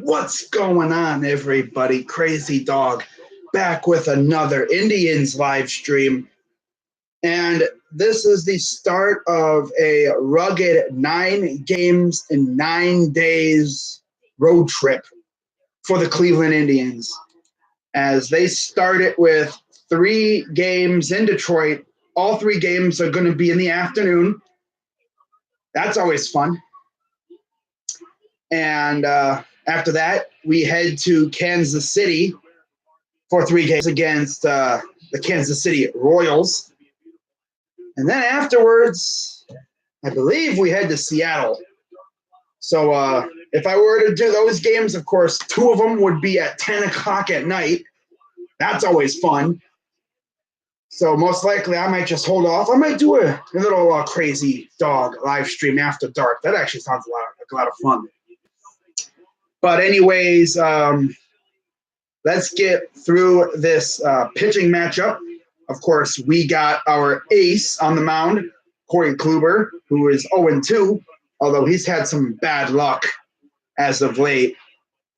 What's going on, everybody? Crazy Dog back with another Indians live stream. And this is the start of a rugged 9 games in 9 days road trip for the Cleveland Indians. As they start it with 3 games in Detroit. All 3 games are going to be in the afternoon. That's always fun. And after that, we head to Kansas City for 3 games against the Kansas City Royals. And then afterwards, I believe we head to Seattle. So if I were to do those games, of course, 2 of them would be at 10 o'clock at night. That's always fun. So most likely I might just hold off. I might do a little Crazy Dog live stream after dark. That actually sounds like a lot of fun. But anyways, let's get through this pitching matchup. Of course, we got our ace on the mound, Corey Kluber, who is 0-2, although he's had some bad luck as of late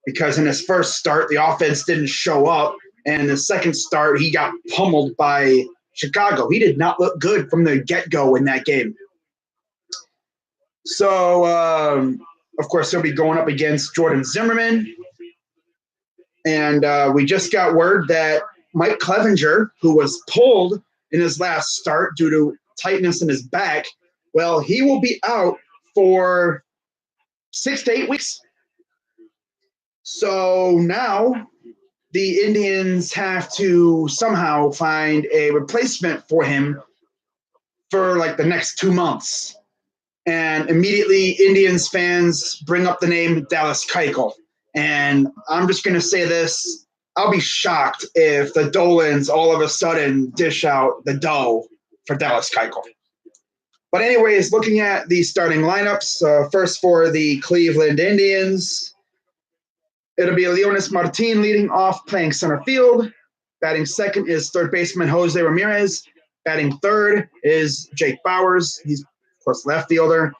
because in his first start, the offense didn't show up. And in the second start, he got pummeled by Chicago. He did not look good from the get-go in that game. So, of course, he'll be going up against Jordan Zimmermann. And we just got word that Mike Clevinger, who was pulled in his last start due to tightness in his back, well, he will be out for 6 to 8 weeks. So now the Indians have to somehow find a replacement for him for like the next 2 months. And immediately Indians fans bring up the name Dallas Keuchel. And I'm just going to say this. I'll be shocked if the Dolans all of a sudden dish out the dough for Dallas Keuchel. But anyways, looking at the starting lineups, first for the Cleveland Indians, it'll be Leonys Martin leading off, playing center field. Batting second is third baseman Jose Ramirez. Batting third is Jake Bauers. He's, of course, left fielder.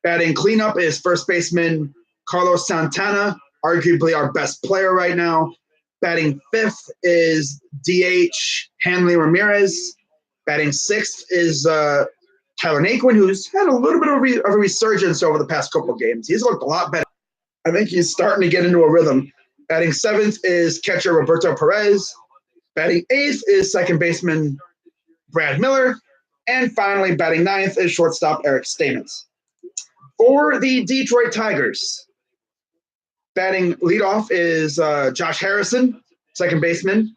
Batting cleanup is first baseman Carlos Santana, arguably our best player right now. Batting fifth is DH Hanley Ramirez. Batting sixth is Tyler Naquin, who's had a little bit of a resurgence over the past couple of games. He's looked a lot better. I think he's starting to get into a rhythm. Batting seventh is catcher Roberto Perez. Batting eighth is second baseman Brad Miller. And finally, batting ninth is shortstop Eric Stamens. For the Detroit Tigers, batting leadoff is Josh Harrison, second baseman.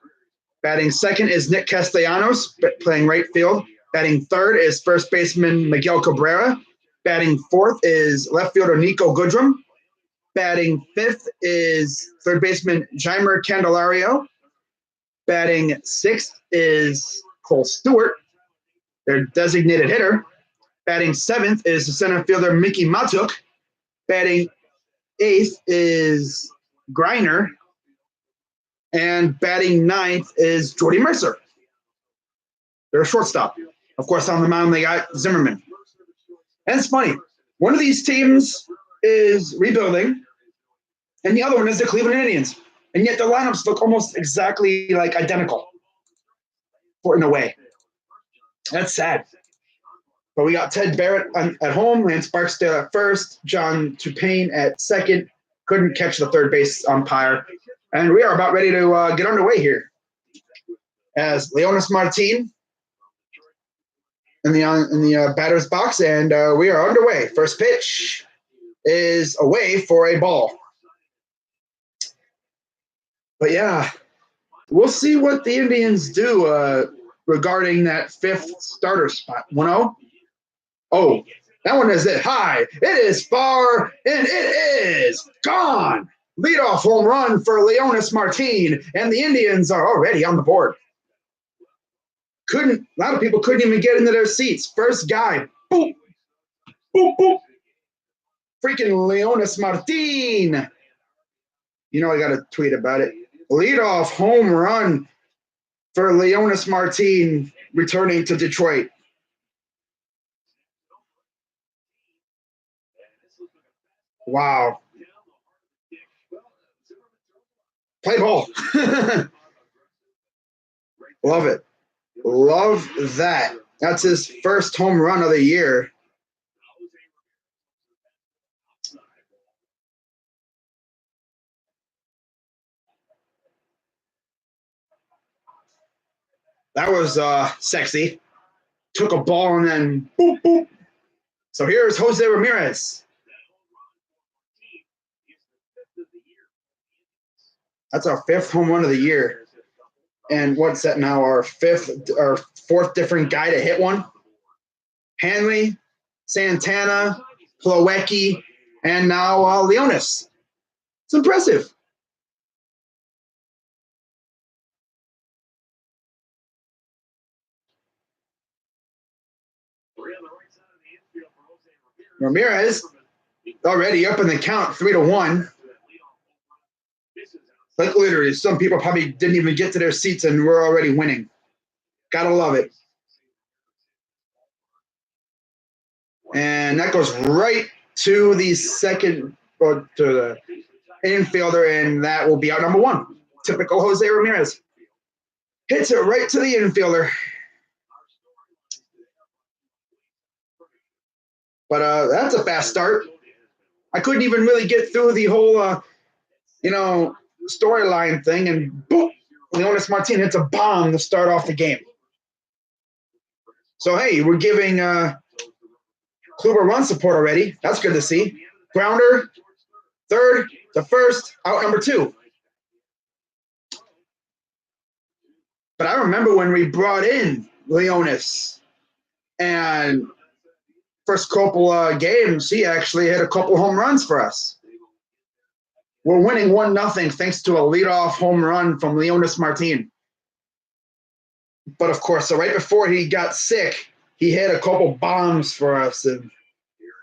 Batting second is Nick Castellanos, playing right field. Batting third is first baseman Miguel Cabrera. Batting fourth is left fielder Nico Goodrum. Batting fifth is third baseman Jeimer Candelario. Batting sixth is Cole Stewart, their designated hitter. Batting seventh is the center fielder Mickey Matuk. Batting eighth is Greiner. And batting ninth is Jordy Mercer. They're a shortstop. Of course, on the mound, they got Zimmerman. And it's funny. One of these teams is rebuilding, and the other one is the Cleveland Indians. And yet the lineups look almost exactly like identical in a way. That's sad. But we got Ted Barrett at home, Lance Barksdale at first, John Tupane at second. Couldn't catch the third base umpire. And we are about ready to get underway here. As Leonys Martin in the batter's box, and we are underway. First pitch is away for a ball. But yeah, we'll see what the Indians do regarding that fifth starter spot. 1-0. Oh, that one is it high. It is far, and it is gone. Leadoff home run for Leonys Martin, and the Indians are already on the board. A lot of people couldn't even get into their seats. First guy, boop, boop, boop. Freaking Leonys Martin. You know I got to tweet about it. Leadoff home run for Leonys Martin returning to Detroit. Wow. Play ball. Love it. Love that. That's his first home run of the year. That was sexy. Took a ball and then boop, boop. So here's Jose Ramirez. That's our 5th home run of the year. And what's that now? Our 4th different guy to hit one. Hanley, Santana, Plawecki, and now Leonis. It's impressive. Ramirez already up in the count, 3-1. Like literally, some people probably didn't even get to their seats and we're already winning. Gotta love it. And that goes right to the second, or to the infielder, and that will be out number 1. Typical Jose Ramirez. Hits it right to the infielder. But that's a fast start. I couldn't even really get through the whole, storyline thing, and boom, Leonis Martin hits a bomb to start off the game. So, hey, we're giving Kluber run support already. That's good to see. Grounder, third to first, out number 2. But I remember when we brought in Leonis, and first couple games, he actually hit a couple home runs for us. We're winning 1-0 thanks to a leadoff home run from Leonis Martin. But of course, so right before he got sick, he hit a couple bombs for us. And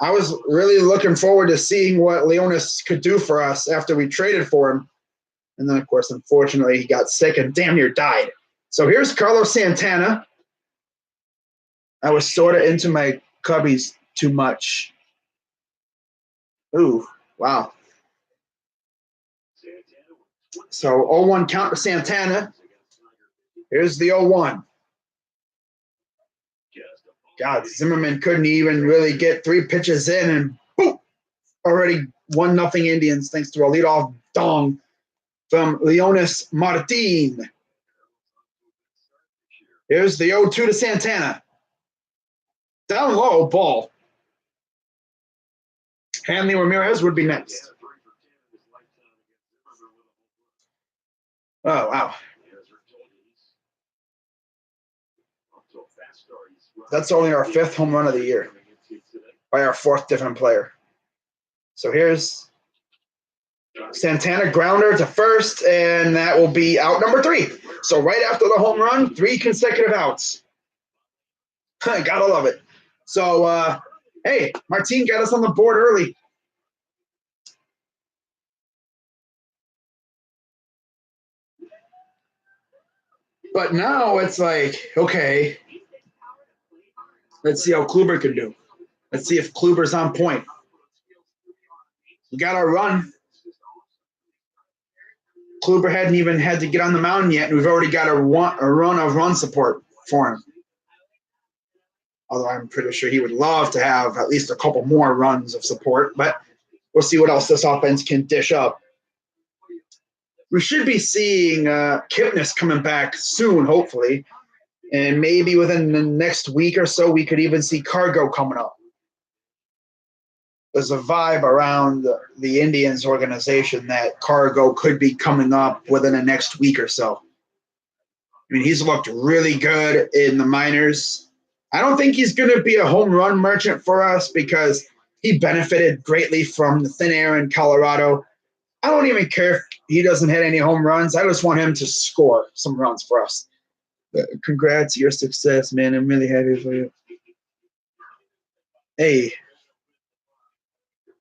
I was really looking forward to seeing what Leonis could do for us after we traded for him. And then, of course, unfortunately, he got sick and damn near died. So here's Carlos Santana. I was sort of into my Cubbies too much. Ooh, wow. So 0-1 count to Santana. Here's the 0-1. God, Zimmerman couldn't even really get 3 pitches in, and boom, already 1-0 Indians thanks to a leadoff dong from Leonis Martin. Here's the 0-2 to Santana. Down low, ball. Hanley Ramirez would be next. Oh, wow. That's only our 5th home run of the year by our 4th different player. So here's Santana, grounder to first, and that will be out number 3. So right after the home run, 3 consecutive outs. Gotta love it. So, hey, Martin got us on the board early. But now it's like, okay, let's see how Kluber can do. Let's see if Kluber's on point. We got our run. Kluber hadn't even had to get on the mound yet, and we've already got a run of run support for him. Although I'm pretty sure he would love to have at least a couple more runs of support, but we'll see what else this offense can dish up. We should be seeing Kipnis coming back soon, hopefully. And maybe within the next week or so, we could even see Cargo coming up. There's a vibe around the Indians organization that Cargo could be coming up within the next week or so. I mean, he's looked really good in the minors. I don't think he's going to be a home run merchant for us because he benefited greatly from the thin air in Colorado. I don't even care if he doesn't hit any home runs. I just want him to score some runs for us. Congrats, your success, man. I'm really happy for you. Hey.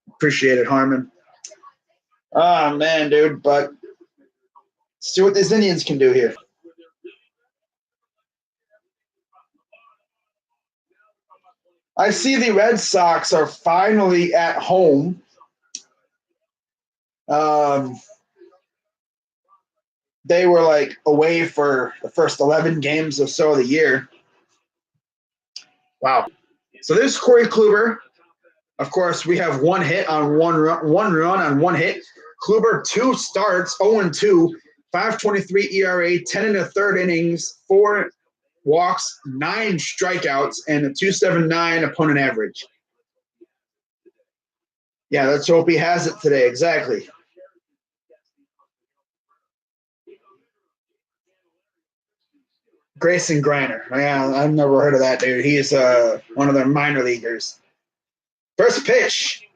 Appreciate it, Harmon. Ah, man, dude. But let's see what these Indians can do here. I see the Red Sox are finally at home. They were like away for the first 11 games or so of the year. Wow. So this is Corey Kluber. Of course, we have one hit on one run on one hit. Kluber 2 starts, 0-2, 5.23 ERA, 10 and a third innings, 4 walks, 9 strikeouts, and a 2.79 opponent average. Yeah, let's hope he has it today. Exactly. Grayson Greiner. Yeah, I've never heard of that dude. He's one of their minor leaguers. First pitch,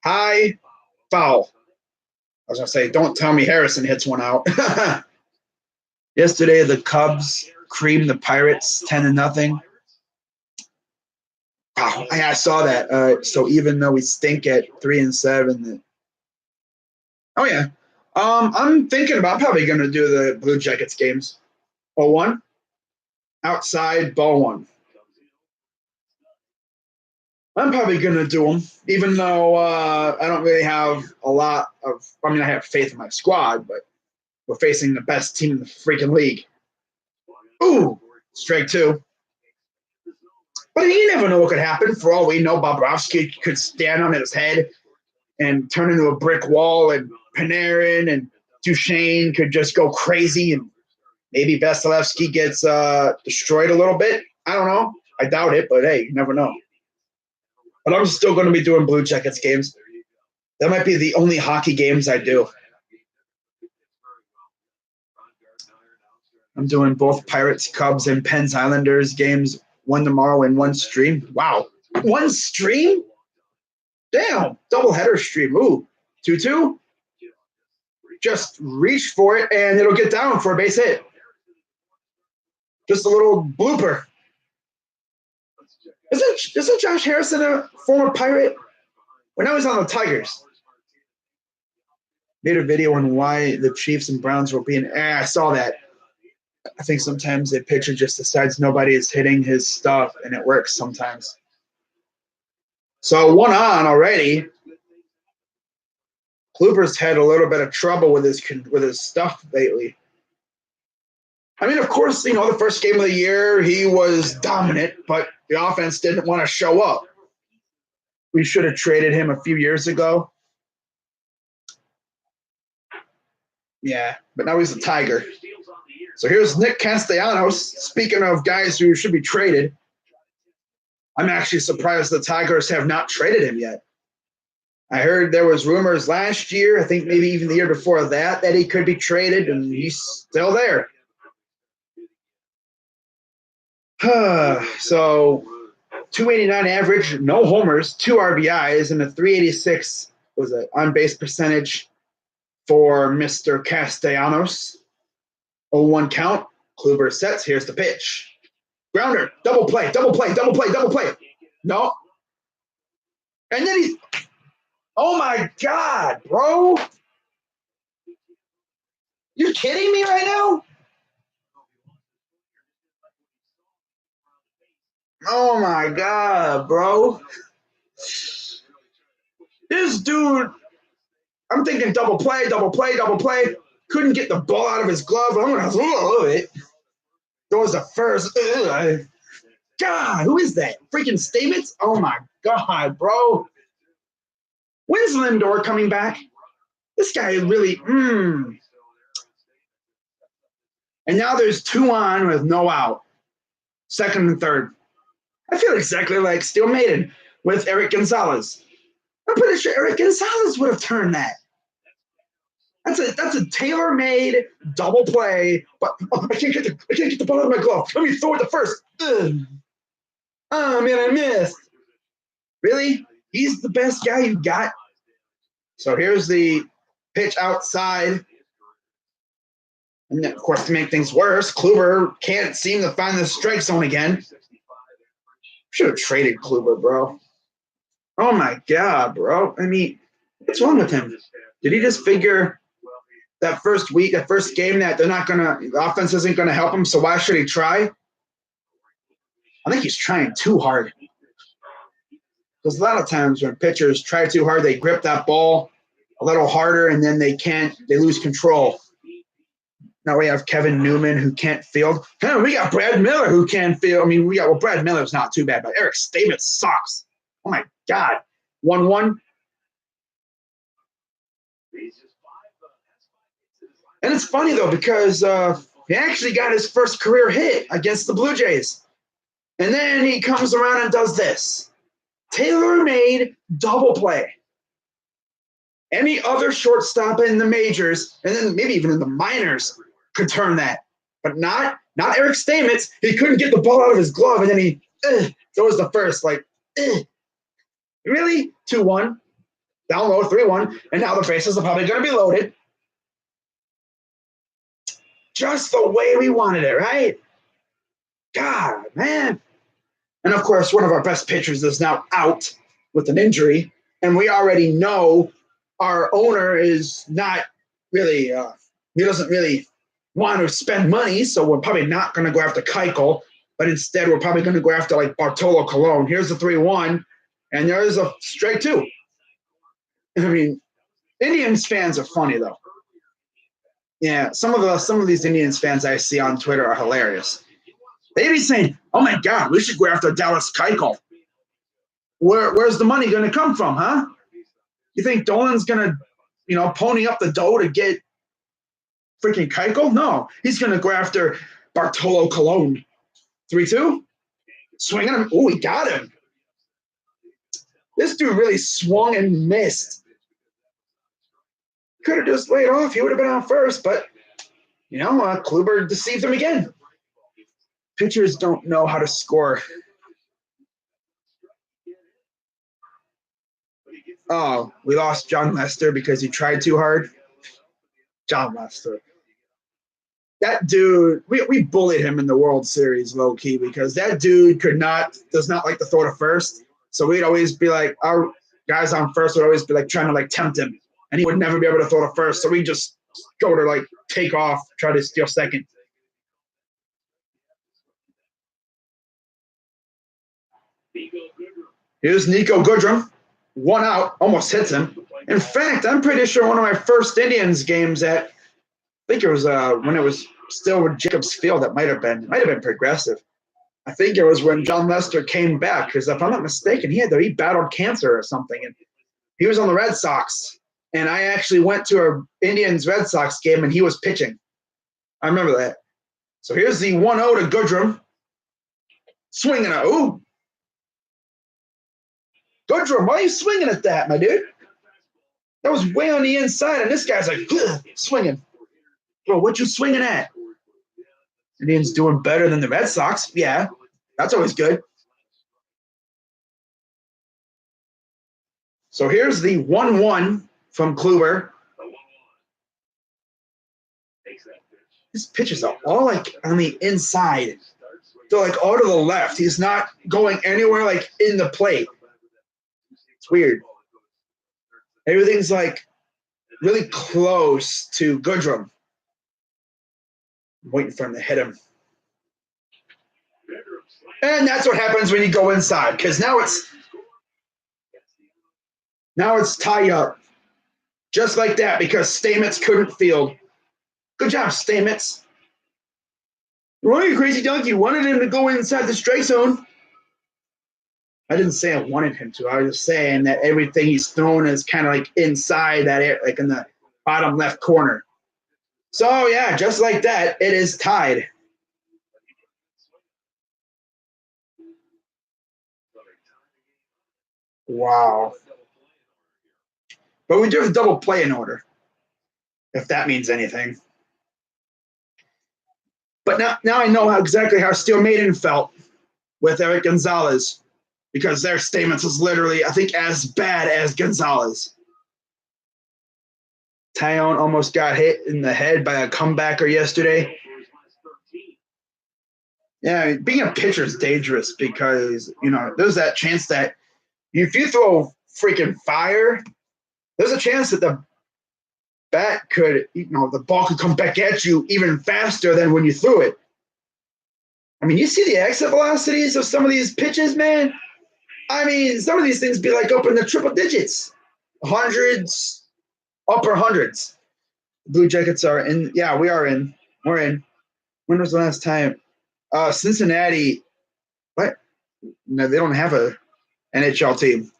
high, foul. I was gonna say, don't tell me Harrison hits one out. Yesterday, the Cubs creamed the Pirates 10-0. Wow, I saw that. So even though we stink at 3-7, oh yeah, I'm thinking about probably gonna do the Blue Jackets games. 0-1, outside, ball one. I'm probably gonna do them, even though I don't really have a lot of. I mean, I have faith in my squad, but we're facing the best team in the freaking league. Ooh, strike 2. But you never know what could happen. For all we know, Bobrovsky could stand on his head and turn into a brick wall, and Panarin and Duchesne could just go crazy, and maybe Vasilevsky gets destroyed a little bit. I don't know. I doubt it, but hey, you never know. But I'm still going to be doing Blue Jackets games. That might be the only hockey games I do. I'm doing both Pirates, Cubs, and Pens Islanders games, one tomorrow and one stream. Wow. One stream? Damn. Doubleheader stream. Ooh. 2-2? Just reach for it, and it'll get down for a base hit. Just a little blooper. Isn't Josh Harrison a former Pirate? When I was on the Tigers. Made a video on why the Chiefs and Browns were being. I saw that. I think sometimes a pitcher just decides nobody is hitting his stuff, and it works sometimes. So 1 on already. Kluber's had a little bit of trouble with his stuff lately. I mean, of course, the first game of the year he was dominant, but the offense didn't want to show up. We should have traded him a few years ago. Yeah, but now he's a Tiger. So here's Nick Castellanos. Speaking of guys who should be traded, I'm actually surprised the Tigers have not traded him yet. I heard there was rumors last year, I think maybe even the year before that he could be traded, and he's still there. So 289 average, no homers, 2 RBIs, and a 386 was an on-base percentage for Mr. Castellanos. 0-1 count. Kluber sets. Here's the pitch. Grounder. Double play. No. And then he's. Oh my God, bro. You kidding me right now? Oh my God, bro. This dude, I'm thinking double play. Couldn't get the ball out of his glove. I'm going to it. Goes to first. God, who is that? Freaking Stamets? Oh my God, bro. When's Lindor coming back? This guy really, And now there's 2 on with no out. Second and third. I feel exactly like Steel Maiden with Eric Gonzalez. I'm pretty sure Eric Gonzalez would have turned that. That's a tailor-made double play, but I can't get the ball out of my glove. Let me throw it to first. Ugh. Oh man, I missed. Really? He's the best guy you got? So here's the pitch outside. And then, of course, to make things worse, Kluber can't seem to find the strike zone again. Should have traded Kluber, bro. Oh my God, bro. I mean, what's wrong with him? Did he just figure that first game that the offense isn't gonna help him, so why should he try? I think he's trying too hard. Because a lot of times when pitchers try too hard, they grip that ball a little harder, and then they lose control. Now we have Kevin Newman who can't field. Hey, we got Brad Miller who can field. I mean, Brad Miller's not too bad, but Eric Stamets sucks. Oh my God. 1-1. And it's funny though, because he actually got his first career hit against the Blue Jays. And then he comes around and does this. Tailor-made double play. Any other shortstop in the majors, and then maybe even in the minors, could turn that. But not Eric Stamets. He couldn't get the ball out of his glove, and then he throws the first. Like, really? 2-1. Down low, 3-1. And now the bases are probably going to be loaded. Just the way we wanted it, right? God, man. And, of course, one of our best pitchers is now out with an injury. And we already know our owner is not really he doesn't really want to spend money, so we're probably not going to go after Keuchel, but instead we're probably going to go after, like, Bartolo Colon. Here's the 3-1, and there's a strike 2. I mean, Indians fans are funny, though. Yeah, some of these Indians fans I see on Twitter are hilarious. They be saying, oh, my God, we should go after Dallas Keuchel. Where's the money going to come from, huh? You think Dolan's going to, pony up the dough to get freaking Keuchel? No, he's going to go after Bartolo Colon. 3-2. Swinging him. Oh, he got him. This dude really swung and missed. Could have just laid off. He would have been on first, but, Kluber deceived him again. Pitchers don't know how to score. Oh, we lost John Lester because he tried too hard. John Lester. That dude, we bullied him in the World Series low-key because that dude does not like to throw to first. So we'd always be like, our guys on first would always be like trying to like tempt him. And he would never be able to throw to first. So we just go to like take off, try to steal second. Here's Nico Goodrum. 1 out, almost hits him. In fact, I'm pretty sure one of my first Indians games I think it was when it was still with Jacobs Field, it might have been Progressive. I think it was when John Lester came back, because if I'm not mistaken, he battled cancer or something, and he was on the Red Sox. And I actually went to an Indians-Red Sox game, and he was pitching. I remember that. So here's the 1-0 to Goodrum. Swinging a ooh. Goodrum, why are you swinging at that, my dude? That was way on the inside, and this guy's like, swinging. Bro, what you swinging at? Indians doing better than the Red Sox. Yeah, that's always good. So here's the 1-1 from Kluber. His pitches are all like on the inside. They're like all to the left. He's not going anywhere like in the plate. It's weird. Everything's like really close to Goodrum. I'm waiting for him to hit him. And that's what happens when you go inside, because now it's tied up. Just like that, because Stamets couldn't field. Good job, Stamets. Well, you crazy donkey. You wanted him to go inside the strike zone. I didn't say I wanted him to. I was just saying that everything he's thrown is kind of like inside that area, like in the bottom left corner. So, yeah, just like that, it is tied. Wow. But we do have a double play in order, if that means anything. But now I know exactly how Steel Maiden felt with Eric Gonzalez, because their statements was literally, I think, as bad as Gonzalez. Taillon almost got hit in the head by a comebacker yesterday. Yeah, being a pitcher is dangerous because, there's that chance that if you throw freaking fire, there's a chance that the bat could, the ball could come back at you even faster than when you threw it. I mean, you see the exit velocities of some of these pitches, man. I mean, some of these things be like up in the triple digits, hundreds, upper hundreds. Blue Jackets are in. Yeah, we are in. We're in. When was the last time? Cincinnati. What? No, they don't have a NHL team.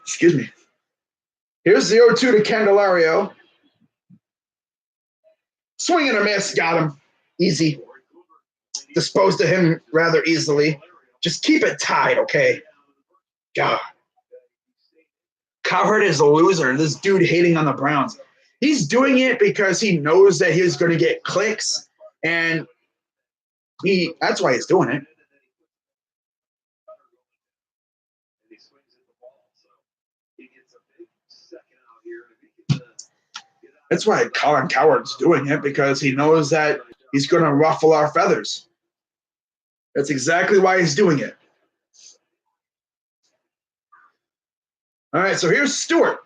Excuse me. Here's the 0-2 to Candelario. Swing and a miss. Got him. Easy. Disposed of him rather easily. Just keep it tied, okay? God. Cowherd is a loser. This dude hating on the Browns. He's doing it because he knows that he's going to get clicks, and that's why he's doing it. That's why Colin Cowherd's doing it, because he knows that he's going to ruffle our feathers. That's exactly why he's doing it. All right, so here's Stewart.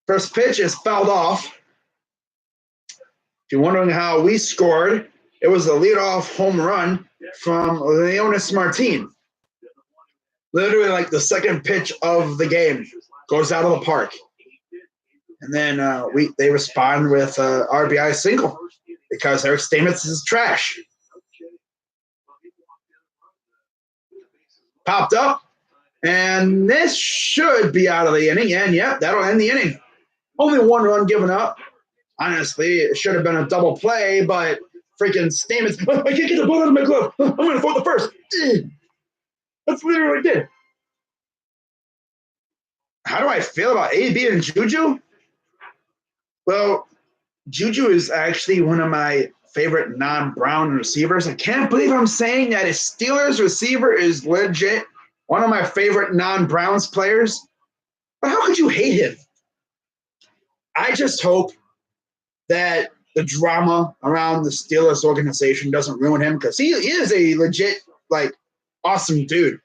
First pitch is fouled off. If you're wondering how we scored, it was a leadoff home run from Leonis Martin. Literally like the second pitch of the game. Goes out of the park. And then they respond with an RBI single because Eric Stamets is trash. Popped up, and this should be out of the inning. And, yeah, that'll end the inning. Only one run given up. Honestly, it should have been a double play, but freaking Stamets, I can't get the ball out of my glove. I'm going to throw the first. That's literally what I did. How do I feel about AB and Juju? Well, Juju is actually one of my favorite non-Brown receivers. I can't believe I'm saying that a Steelers receiver is legit one of my favorite non-Browns players. But how could you hate him? I just hope that the drama around the Steelers organization doesn't ruin him, because he is a legit, like, awesome dude.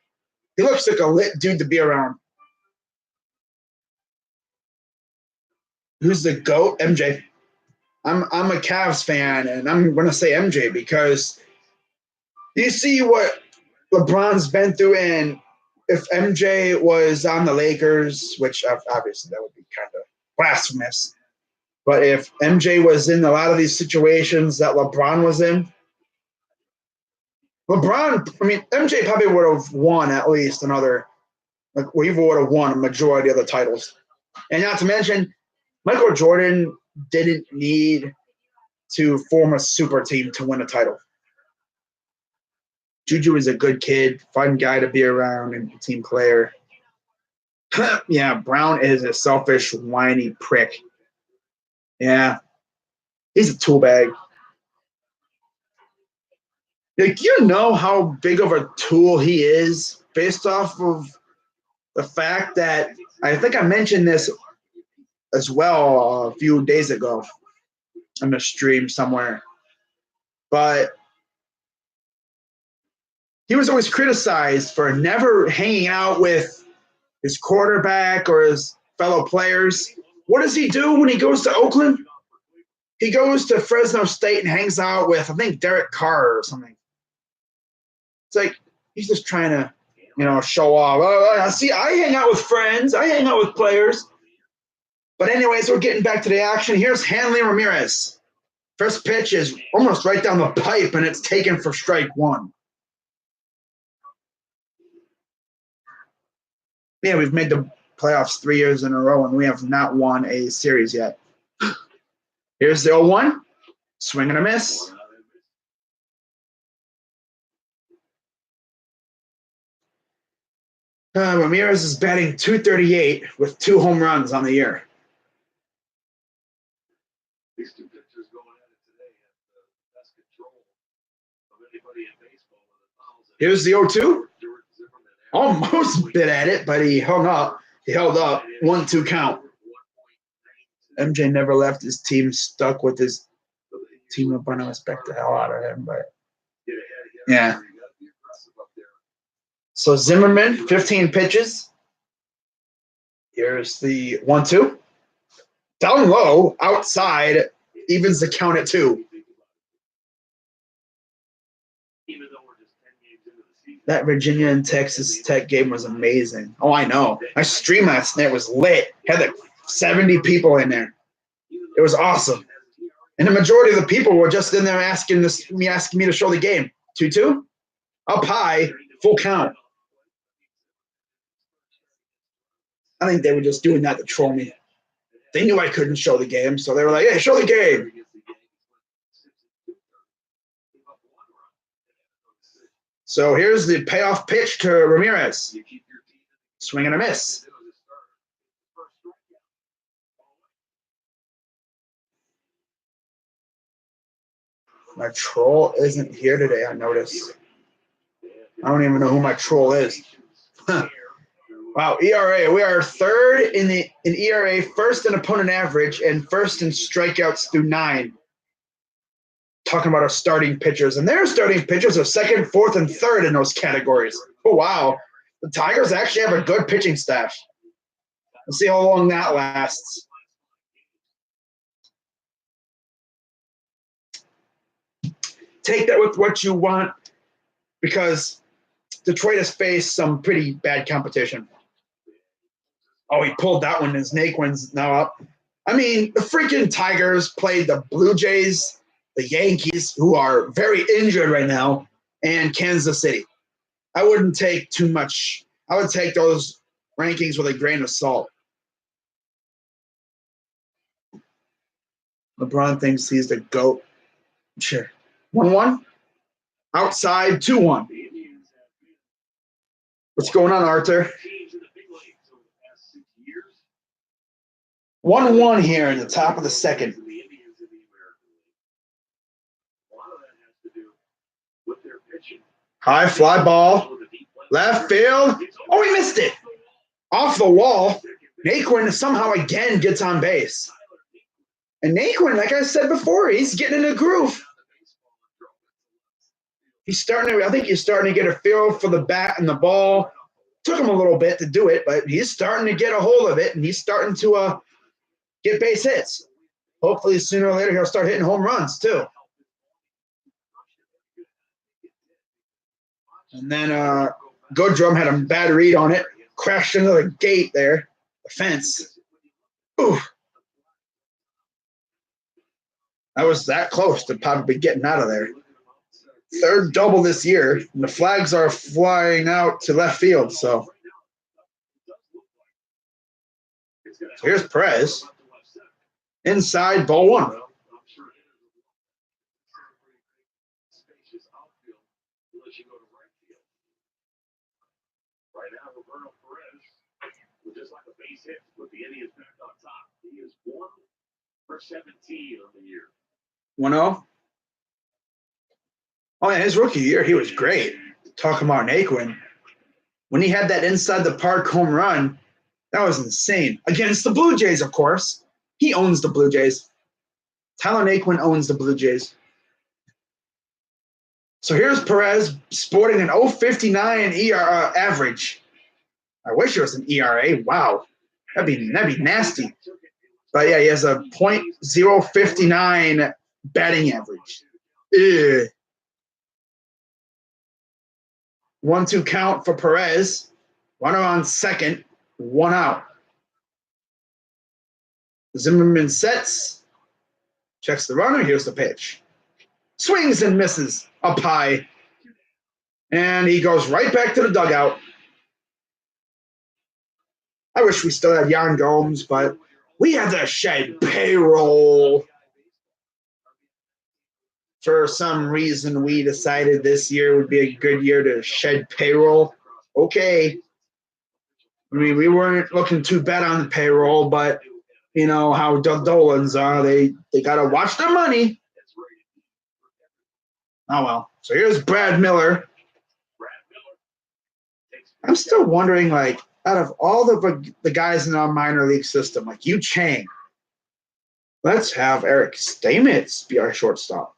He looks like a lit dude to be around. Who's the GOAT? MJ. I'm a Cavs fan, and I'm going to say MJ because you see what LeBron's been through, and if MJ was on the Lakers, which obviously that would be kind of blasphemous, but if MJ was in a lot of these situations that LeBron was in, MJ probably would have won at least another, like, we would have won a majority of the titles. And not to mention, Michael Jordan didn't need to form a super team to win a title. Juju is a good kid, fun guy to be around, and a team player. Yeah, Brown is a selfish, whiny prick. Yeah, he's a tool bag. Like, you know how big of a tool he is based off of the fact that I think I mentioned this as well a few days ago on the stream somewhere. But he was always criticized for never hanging out with his quarterback or his fellow players. What does he do when he goes to Oakland? He goes to Fresno State and hangs out with, I think, Derek Carr or something. It's like he's just trying to, show off. Oh, see, I hang out with friends. I hang out with players. But anyways, we're getting back to the action. Here's Hanley Ramirez. First pitch is almost right down the pipe, and it's taken for strike one. Yeah, we've made the playoffs 3 years in a row, and we have not won a series yet. Here's the 0-1. Swing and a miss. Ramirez is batting .238 with 2 home runs on the year. These two pitchers going at it today have the best control of anybody in baseball. Here's the 0-2. Almost bit at it, but he hung up. He held up. 1-2 count. MJ never left his team, stuck with his team. I'm going to respect the hell out of him, but yeah. So Zimmerman, 15 pitches. Here's the 1-2. Down low, outside, evens the count at 2. That Virginia and Texas Tech game was amazing. Oh, I know. My stream last night was lit. Had like 70 people in there. It was awesome. And the majority of the people were just in there asking me to show the game. 2-2, up high, full count. I think they were just doing that to troll me. They knew I couldn't show the game, so they were like, hey, show the game. So here's the payoff pitch to Ramirez. Swing and a miss. My troll isn't here today, I notice. I don't even know who my troll is. Wow, ERA. We are third in ERA, first in opponent average, and first in strikeouts through 9. Talking about our starting pitchers. And their starting pitchers are second, fourth, and third in those categories. Oh, wow. The Tigers actually have a good pitching staff. Let's see how long that lasts. Take that with what you want, because Detroit has faced some pretty bad competition. Oh, he pulled that one. His Naquin's now up. I mean, the freaking Tigers played the Blue Jays, the Yankees, who are very injured right now, and Kansas City. I wouldn't take too much. I would take those rankings with a grain of salt. LeBron thinks he's the GOAT. Sure. 1-1. Outside, 2-1. What's going on, Arthur? 1-1 here in the top of the second. High fly ball. Left field. Oh, he missed it. Off the wall. Naquin somehow again gets on base. And Naquin, like I said before, he's getting in a groove. I think he's starting to get a feel for the bat and the ball. Took him a little bit to do it, but he's starting to get a hold of it, and he's starting to get base hits. Hopefully, sooner or later, he'll start hitting home runs, too. And then Goodrum had a bad read on it. Crashed into the gate there, the fence. Ooh. I was that close to probably getting out of there. Third double this year, and the flags are flying out to left field. So here's Perez. Inside, ball 1. Just like a base hit with the Indians back on top. He is 1 for 17 on the year. 1-0. Oh, yeah, his rookie year, he was great. Talking about Naquin. When he had that inside the park home run, that was insane. Against the Blue Jays, of course. He owns the Blue Jays. Tyler Naquin owns the Blue Jays. So here's Perez sporting an 0.59 ERA average. I wish it was an ERA. Wow. That'd be nasty. But yeah, he has a .059 batting average. Ugh. 1-2 count for Perez. Runner on second. 1 out. Zimmerman sets. Checks the runner. Here's the pitch. Swings and misses up high. And he goes right back to the dugout. I wish we still had Yan Gomes, but we had to shed payroll. For some reason, we decided this year would be a good year to shed payroll. Okay. I mean, we weren't looking too bad on the payroll, but you know how Doug Dolans are. They got to watch their money. Oh, well. So here's Brad Miller. I'm still wondering, like, out of all the guys in our minor league system, like Yu Chang, let's have Eric Stamets be our shortstop.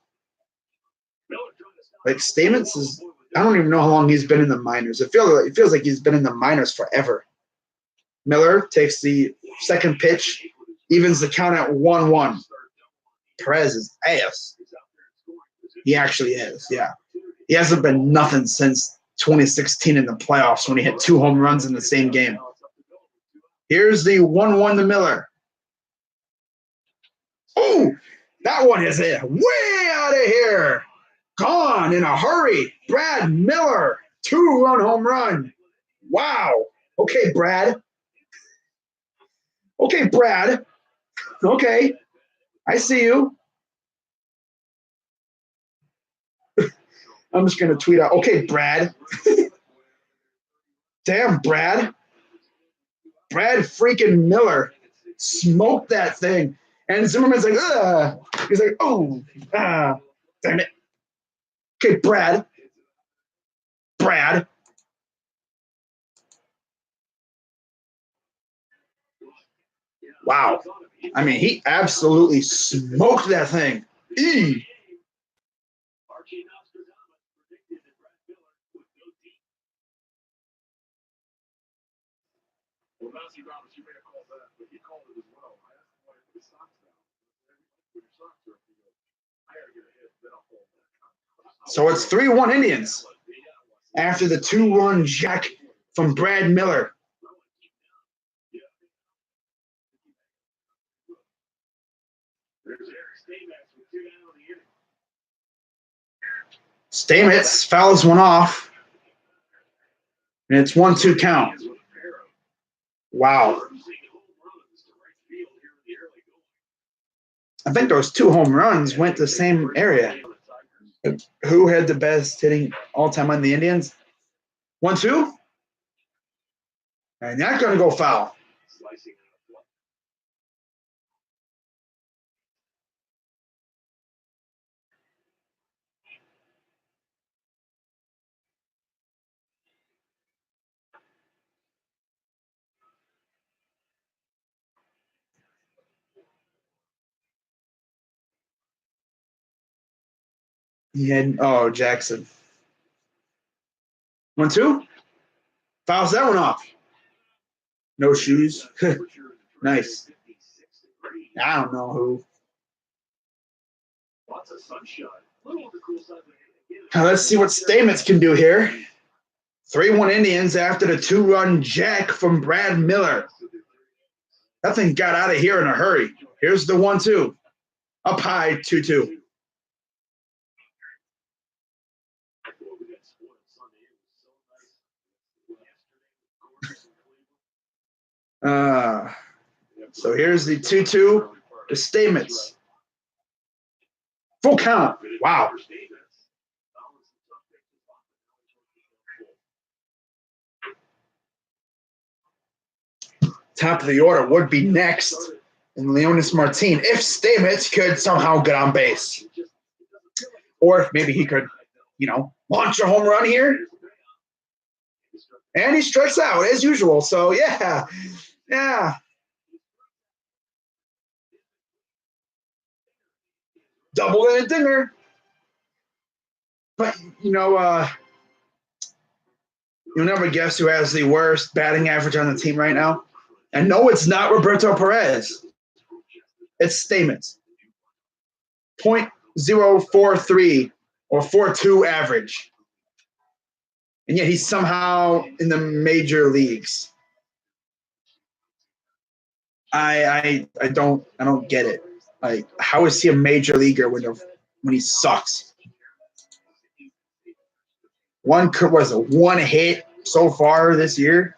Like Stamets is, I don't even know how long he's been in the minors. It feels like he's been in the minors forever. Miller takes the second pitch, evens the count at 1-1. Perez is ass. He actually is, yeah. He hasn't been nothing since 2016 in the playoffs when he hit 2 home runs in the same game. Here's the 1-1 to Miller. Oh, That one is it. Way out of here. Gone in a hurry. Brad Miller, 2-run home run. Wow. Okay, Brad. Okay, Brad. Okay. I see you. I'm just going to tweet out, okay, Brad. Damn, Brad. Brad freaking Miller smoked that thing. And Zimmerman's like, ugh. He's like, oh, damn it. Okay, Brad. Brad. Wow. I mean, he absolutely smoked that thing. Eee. So it's 3-1 Indians after the 2-run jack from Brad Miller. Stamets fouls one off, and it's 1-2 count. Wow. I think those 2 home runs went to the same area. Who had the best hitting all time on the Indians? 1-2? And that's going to go foul. He had, oh, Jackson. 1-2? Fouls that one off. No shoes. Nice. I don't know who. Now let's see what Stamets can do here. 3-1 Indians after the 2-run jack from Brad Miller. That thing got out of here in a hurry. Here's the 1-2. Up high, 2-2. So here's the 2-2 to Stamets. Full count. Wow. Top of the order would be next in Leonys Martin if Stamets could somehow get on base. Or if maybe he could, launch a home run here. And he strikes out as usual. So, yeah. Double and a dinger. But, you'll never guess who has the worst batting average on the team right now. And no, it's not Roberto Perez. It's Stamets. 0.043 or 4.2 average. And yet he's somehow in the major leagues. I don't get it. Like, how is he a major leaguer when he sucks? One hit so far this year.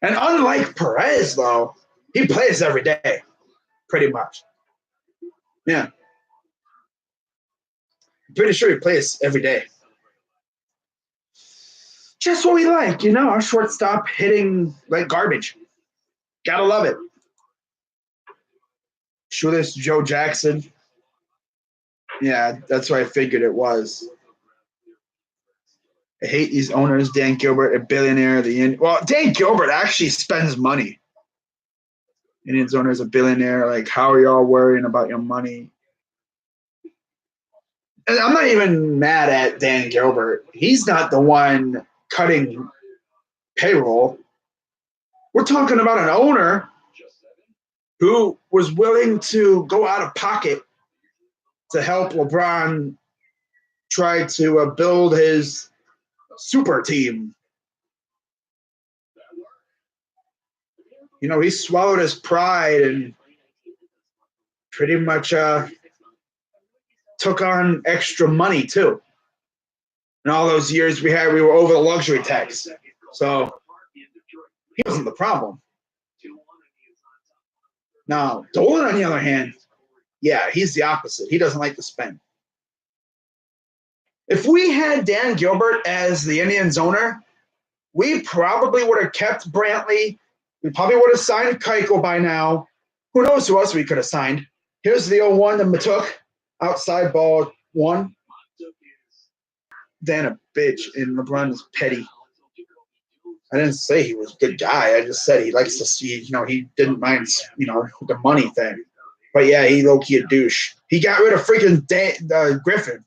And unlike Perez, though, he plays every day, pretty much. Yeah. I'm pretty sure he plays every day. Just what we like, our shortstop hitting like garbage. Gotta love it. Shoeless Joe Jackson. Yeah, that's what I figured it was. I hate these owners. Dan Gilbert, a billionaire. Dan Gilbert actually spends money. Indians owner is a billionaire. Like, how are y'all worrying about your money? And I'm not even mad at Dan Gilbert. He's not the one cutting payroll. We're talking about an owner who was willing to go out of pocket to help LeBron try to build his super team. he swallowed his pride and pretty much took on extra money too. In all those years we were over the luxury tax. So he wasn't the problem. Now, Dolan, on the other hand, yeah, he's the opposite. He doesn't like to spend. If we had Dan Gilbert as the Indians owner, we probably would have kept Brantley. We probably would have signed Keuchel by now. Who knows who else we could have signed? Here's the 0-1 to Matuk. Outside ball 1. Dan a bitch, and LeBron is petty. I didn't say he was a good guy. I just said he likes to see, he didn't mind, the money thing. But yeah, he low-key a douche. He got rid of freaking Griffin.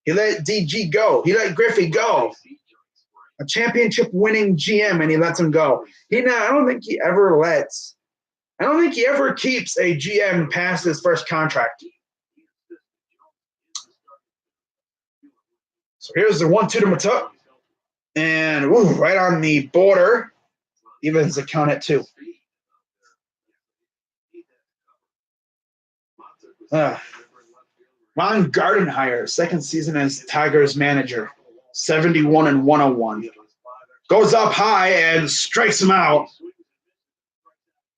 He let DG go. He let Griffey go. A championship-winning GM, and he lets him go. I don't think he ever keeps a GM past his first contract. So here's the 1-2 to Matuk. And right on the border, evens the count at 2. Ron Gardenhire, second season as Tigers manager, 71 and 101. Goes up high and strikes him out.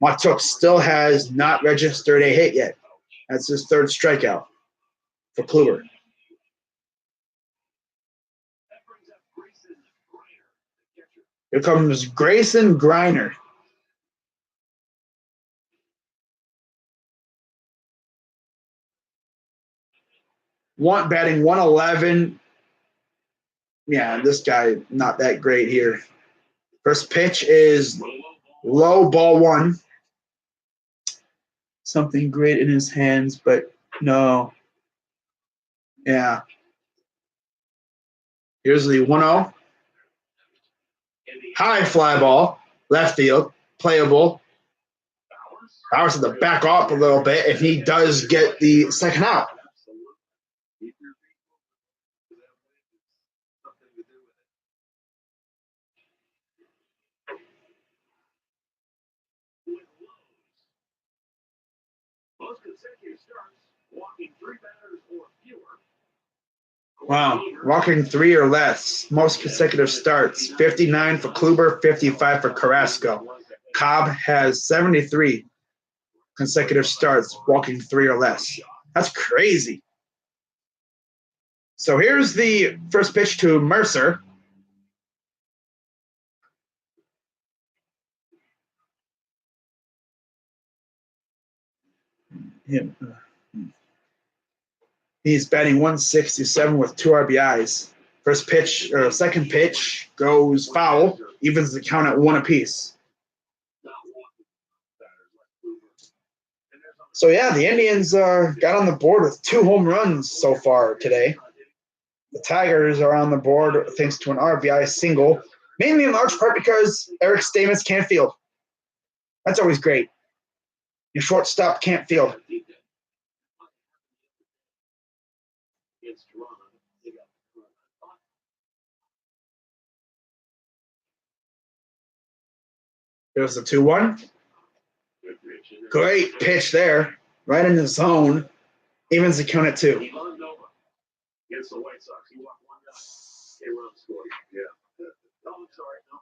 Matuk still has not registered a hit yet. That's his third strikeout for Kluber. Here comes Grayson Greiner. Batting 111. Yeah, this guy not that great here. First pitch is low, ball 1. Something great in his hands, but no. Yeah. Here's the 1-0. High fly ball, left field, playable. Powers had to back off a little bit, and he does get the second out. Wow, walking 3 or less. Most consecutive starts. 59 for Kluber, 55 for Carrasco. Cobb has 73 consecutive starts, walking 3 or less. That's crazy. So here's the first pitch to Mercer. He's batting 167 with 2 RBIs. Second pitch goes foul, evens the count at 1 apiece. So yeah, the Indians got on the board with 2 home runs so far today. The Tigers are on the board thanks to an RBI single, mainly in large part because Eric Stamets can't field. That's always great. Your shortstop can't field. There's the 2-1. Great pitch there, right in the zone. Evens the count at 2. Against the White Sox, he walked 1 guy. They run scored. Yeah. No, I'm sorry. No.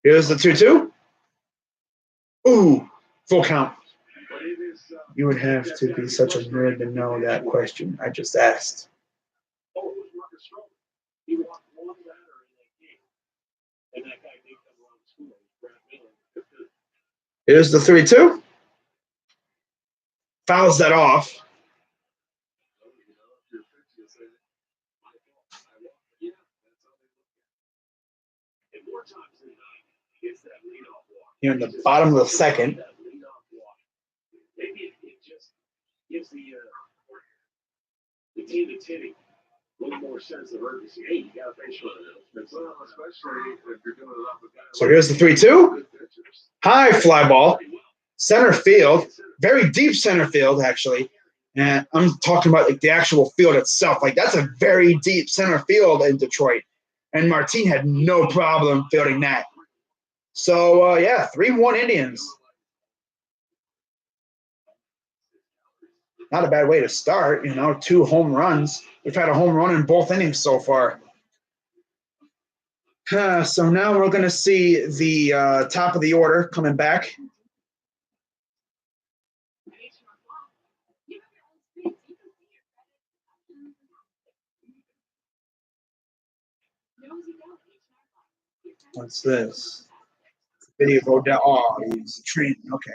Here's the 2-2. Ooh, full count. You would have to be such a nerd to know that question I just asked. Oh, it was Marcus Stroman. He walked 1 batter in that game. And that guy did come around the school. Brad Miller. Here's the 3-2. Fouls that off. Here in the bottom of the second. Maybe it just gives the team that's hitting a little more sense of urgency. Hey, you got a base runner. Especially if you're doing it off the guy. So here's the 3-2. High fly ball. Center field. Very deep center field, actually. And I'm talking about like the actual field itself. Like that's a very deep center field in Detroit. And Martin had no problem fielding that. So, yeah, 3-1 Indians. Not a bad way to start, 2 home runs. We've had a home run in both innings so far. So now we're going to see the top of the order coming back. What's this? Video of Odell. Oh, he's training. Okay.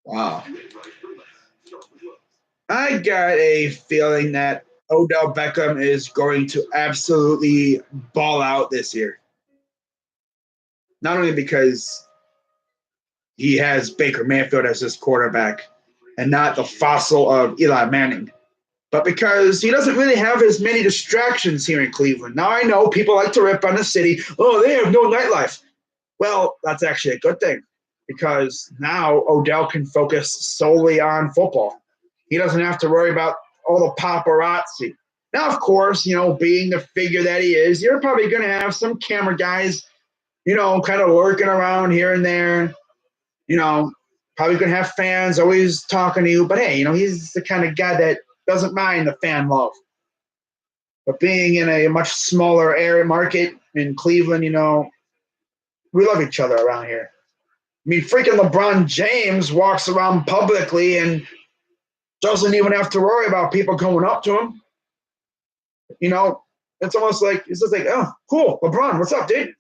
Wow. I got a feeling that Odell Beckham is going to absolutely ball out this year. Not only because he has Baker Mayfield as his quarterback and not the fossil of Eli Manning, but because he doesn't really have as many distractions here in Cleveland. Now, I know people like to rip on the city. Oh, they have no nightlife. Well, that's actually a good thing because now Odell can focus solely on football. He doesn't have to worry about all the paparazzi. Now, of course, being the figure that he is, you're probably going to have some camera guys, kind of lurking around here and there. Probably going to have fans always talking to you. But hey, he's the kind of guy that doesn't mind the fan love. But being in a much smaller area market in Cleveland, we love each other around here. I mean, freaking LeBron James walks around publicly and doesn't even have to worry about people going up to him. It's almost like it's just like, oh, cool, LeBron, what's up, dude?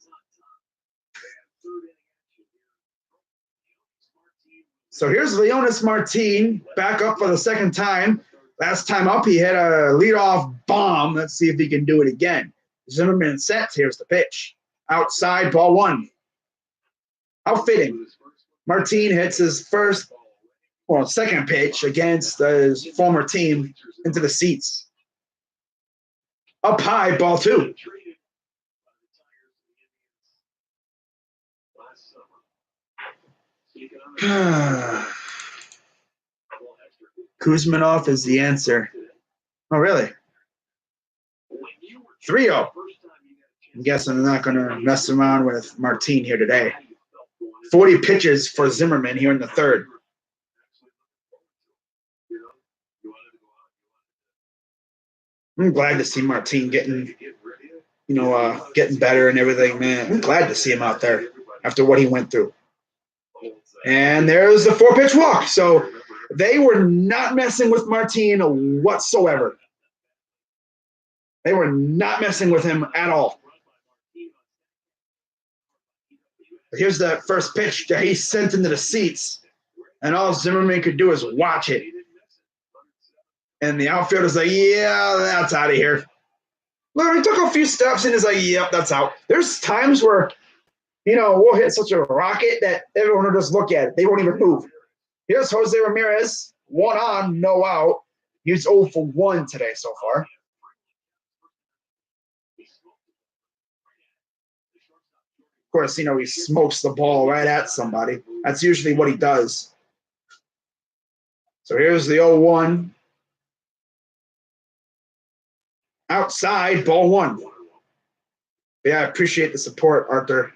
So here's Leonys Martin back up for the second time. Last time up, he hit a leadoff bomb. Let's see if he can do it again. Zimmerman sets. Here's the pitch. Outside, ball one. How fitting. Martin hits his second pitch against his former team into the seats. Up high, ball two. Kuzmanov is the answer. Oh, really? 3-0. I'm guessing they're not going to mess around with Martin here today. 40 pitches for Zimmerman here in the third. I'm glad to see Martin getting better and everything, man. I'm glad to see him out there after what he went through. And there's the 4-pitch walk. So they were not messing with Martin whatsoever. They were not messing with him at all. Here's that first pitch that he sent into the seats, and all Zimmerman could do is watch it. And the outfielder's like, yeah, that's out of here. Well, he took a few steps and is like, yep, that's out. There's times where, we'll hit such a rocket that everyone will just look at it. They won't even move. Here's Jose Ramirez, 1 on, no out. He's 0 for 1 today so far. Of course, he smokes the ball right at somebody. That's usually what he does. So here's the 0-1. Outside, ball one. Yeah, I appreciate the support, Arthur.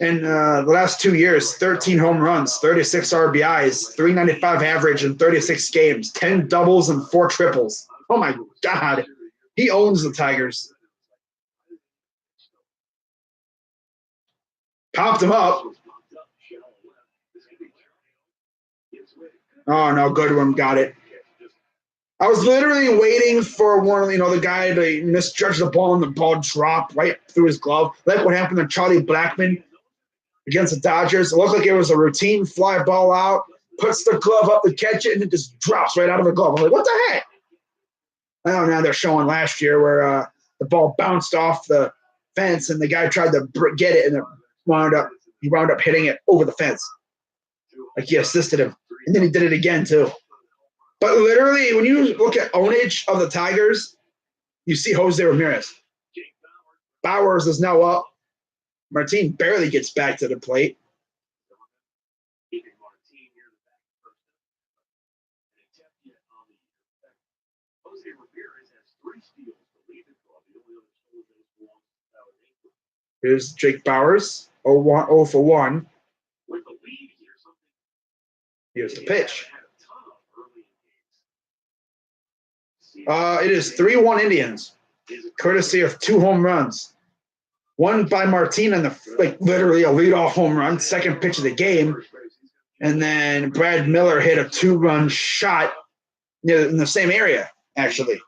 In the last 2 years, 13 home runs, 36 RBIs, 395 average in 36 games, 10 doubles and 4 triples. Oh, my God. He owns the Tigers. Popped him up. Oh, no, Goodwin got it. I was literally waiting for the guy to misjudge the ball and the ball dropped right through his glove. Like what happened to Charlie Blackmon against the Dodgers. It looked like it was a routine fly ball out, puts the glove up to catch it, and it just drops right out of the glove. I'm like, what the heck? I don't know. They're showing last year where the ball bounced off the fence and the guy tried to get it and it wound up hitting it over the fence. Like he assisted him. And then he did it again, too. But literally, when you look at ownage of the Tigers, you see Jose Ramirez. Bowers is now up. Martin barely gets back to the plate. Here's Jake Bauers, 0 for 1. Here's the pitch. It is 3-1 Indians, courtesy of 2 home runs. One by Martin on literally a leadoff home run, second pitch of the game. And then Brad Miller hit a 2-run shot in the same area, actually.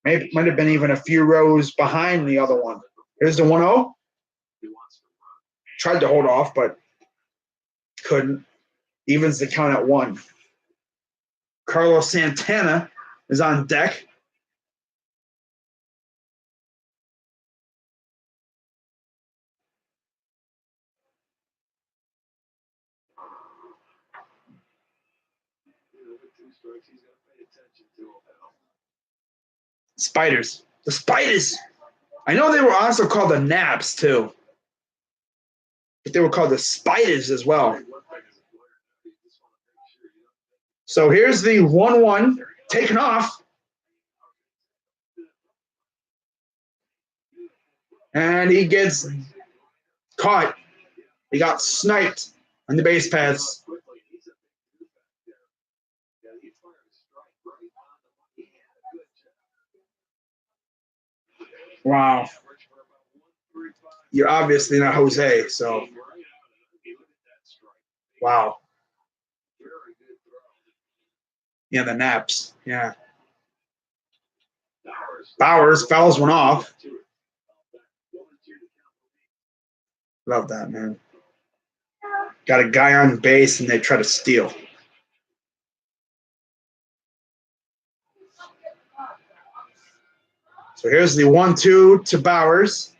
Might have been even a few rows behind the other one. Here's the 1-0. Tried to hold off, but couldn't. Evens the count at 1. Carlos Santana is on deck. Spiders. The Spiders. I know they were also called the Naps, too. But they were called the Spiders as well. So here's the 1-1 taken off. And he gets caught. He got sniped on the base paths. Wow. You're obviously not Jose, so. Wow. Yeah, the Naps. Yeah. Bauers fouls one off. Love that, man. Got a guy on base and they try to steal. So here's the 1-2 to Bauers.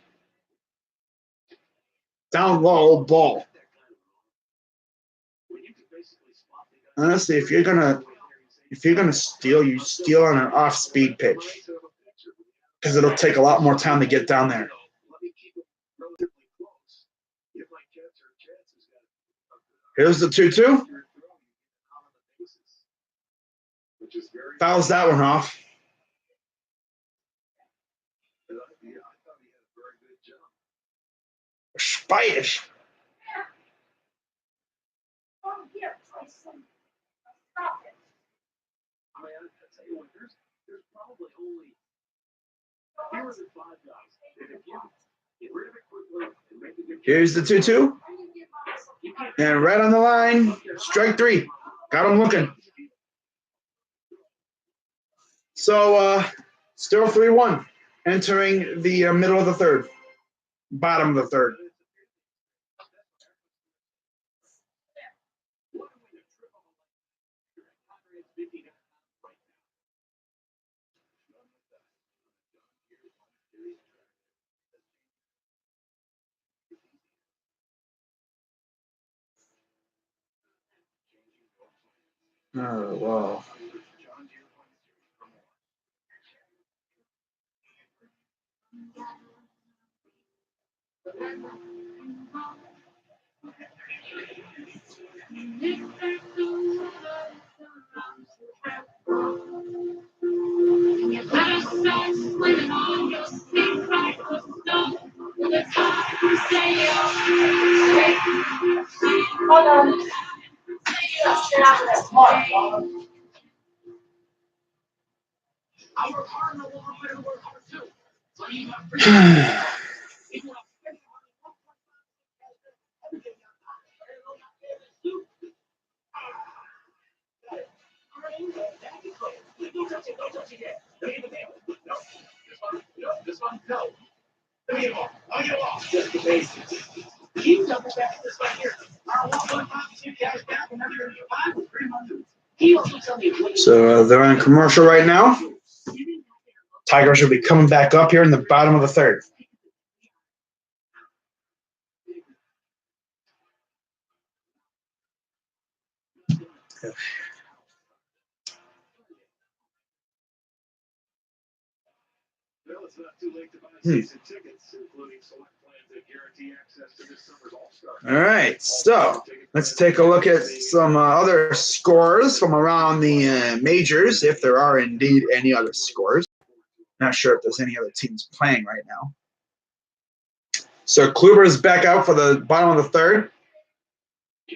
Down low, ball. Honestly, if you're gonna steal, you steal on an off-speed pitch because it'll take a lot more time to get down there. Here's the 2-2. Fouls that one off. Spiders. Here's the 2-2. And right on the line, strike 3. Got him looking. So still 3-1, entering the middle of the third, bottom of the third. Oh, wow. So they're on commercial right now. Tigers will be coming back up here in the bottom of the third. All right, so let's take a look at some other scores from around the majors, if there are indeed any other scores. Not sure if there's any other teams playing right now. So Kluber is back out for the bottom of the third.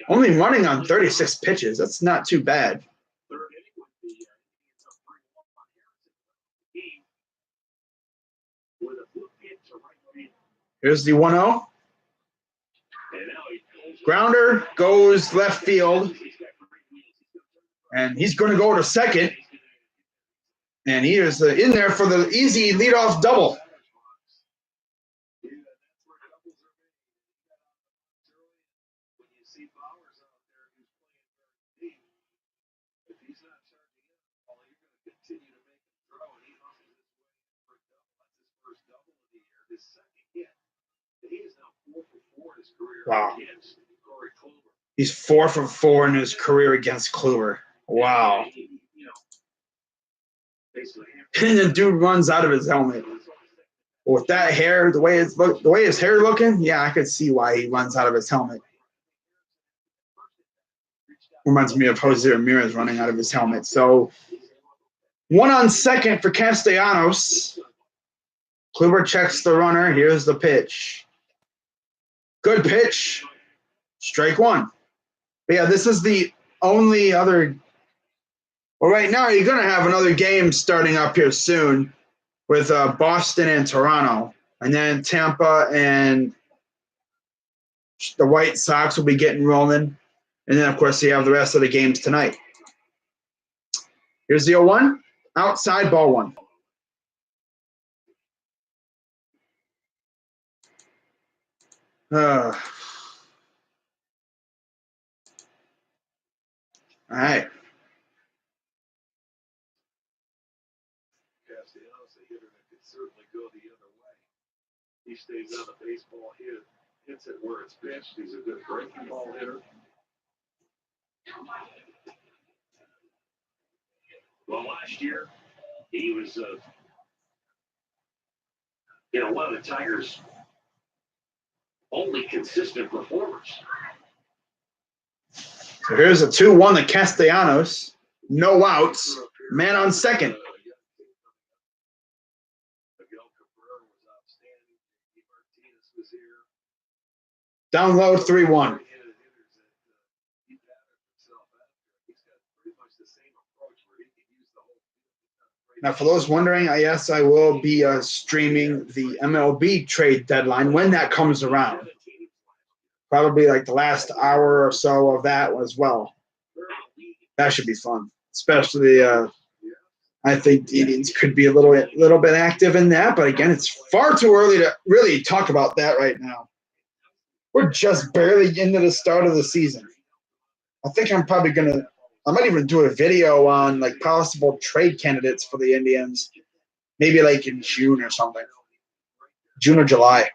Only running on 36 pitches. That's not too bad. Here's the 1-0. Grounder goes left field. And he's going to go to second. And he is in there for the easy leadoff double. Wow. He's 4 for 4 in his career against Kluber. Wow. And the dude runs out of his helmet. With that hair, the way his hair looking, yeah, I could see why he runs out of his helmet. Reminds me of Jose Ramirez running out of his helmet. So 1 on second for Castellanos. Kluber checks the runner. Here's the pitch. Good pitch. Strike 1. But yeah, this is the only other. Well, right now you're going to have another game starting up here soon with Boston and Toronto. And then Tampa and the White Sox will be getting rolling. And then, of course, you have the rest of the games tonight. Here's the 0-1. Outside, ball 1. All right. Castellanos, a hitter that could certainly go the other way. He stays on the baseball, hits it where it's pitched. He's a good breaking ball hitter. Well, last year, he was, one of the Tigers' only consistent performers. So here's a 2-1 to Castellanos. No outs. Man on second. Down low, 3-1. Now, for those wondering, yes, I will be streaming the MLB trade deadline when that comes around. Probably like the last hour or so of that as well. That should be fun. Especially, I think the Indians could be a little bit active in that. But again, it's far too early to really talk about that right now. We're just barely into the start of the season. I think I might even do a video on like possible trade candidates for the Indians, maybe like in June or something. June or July.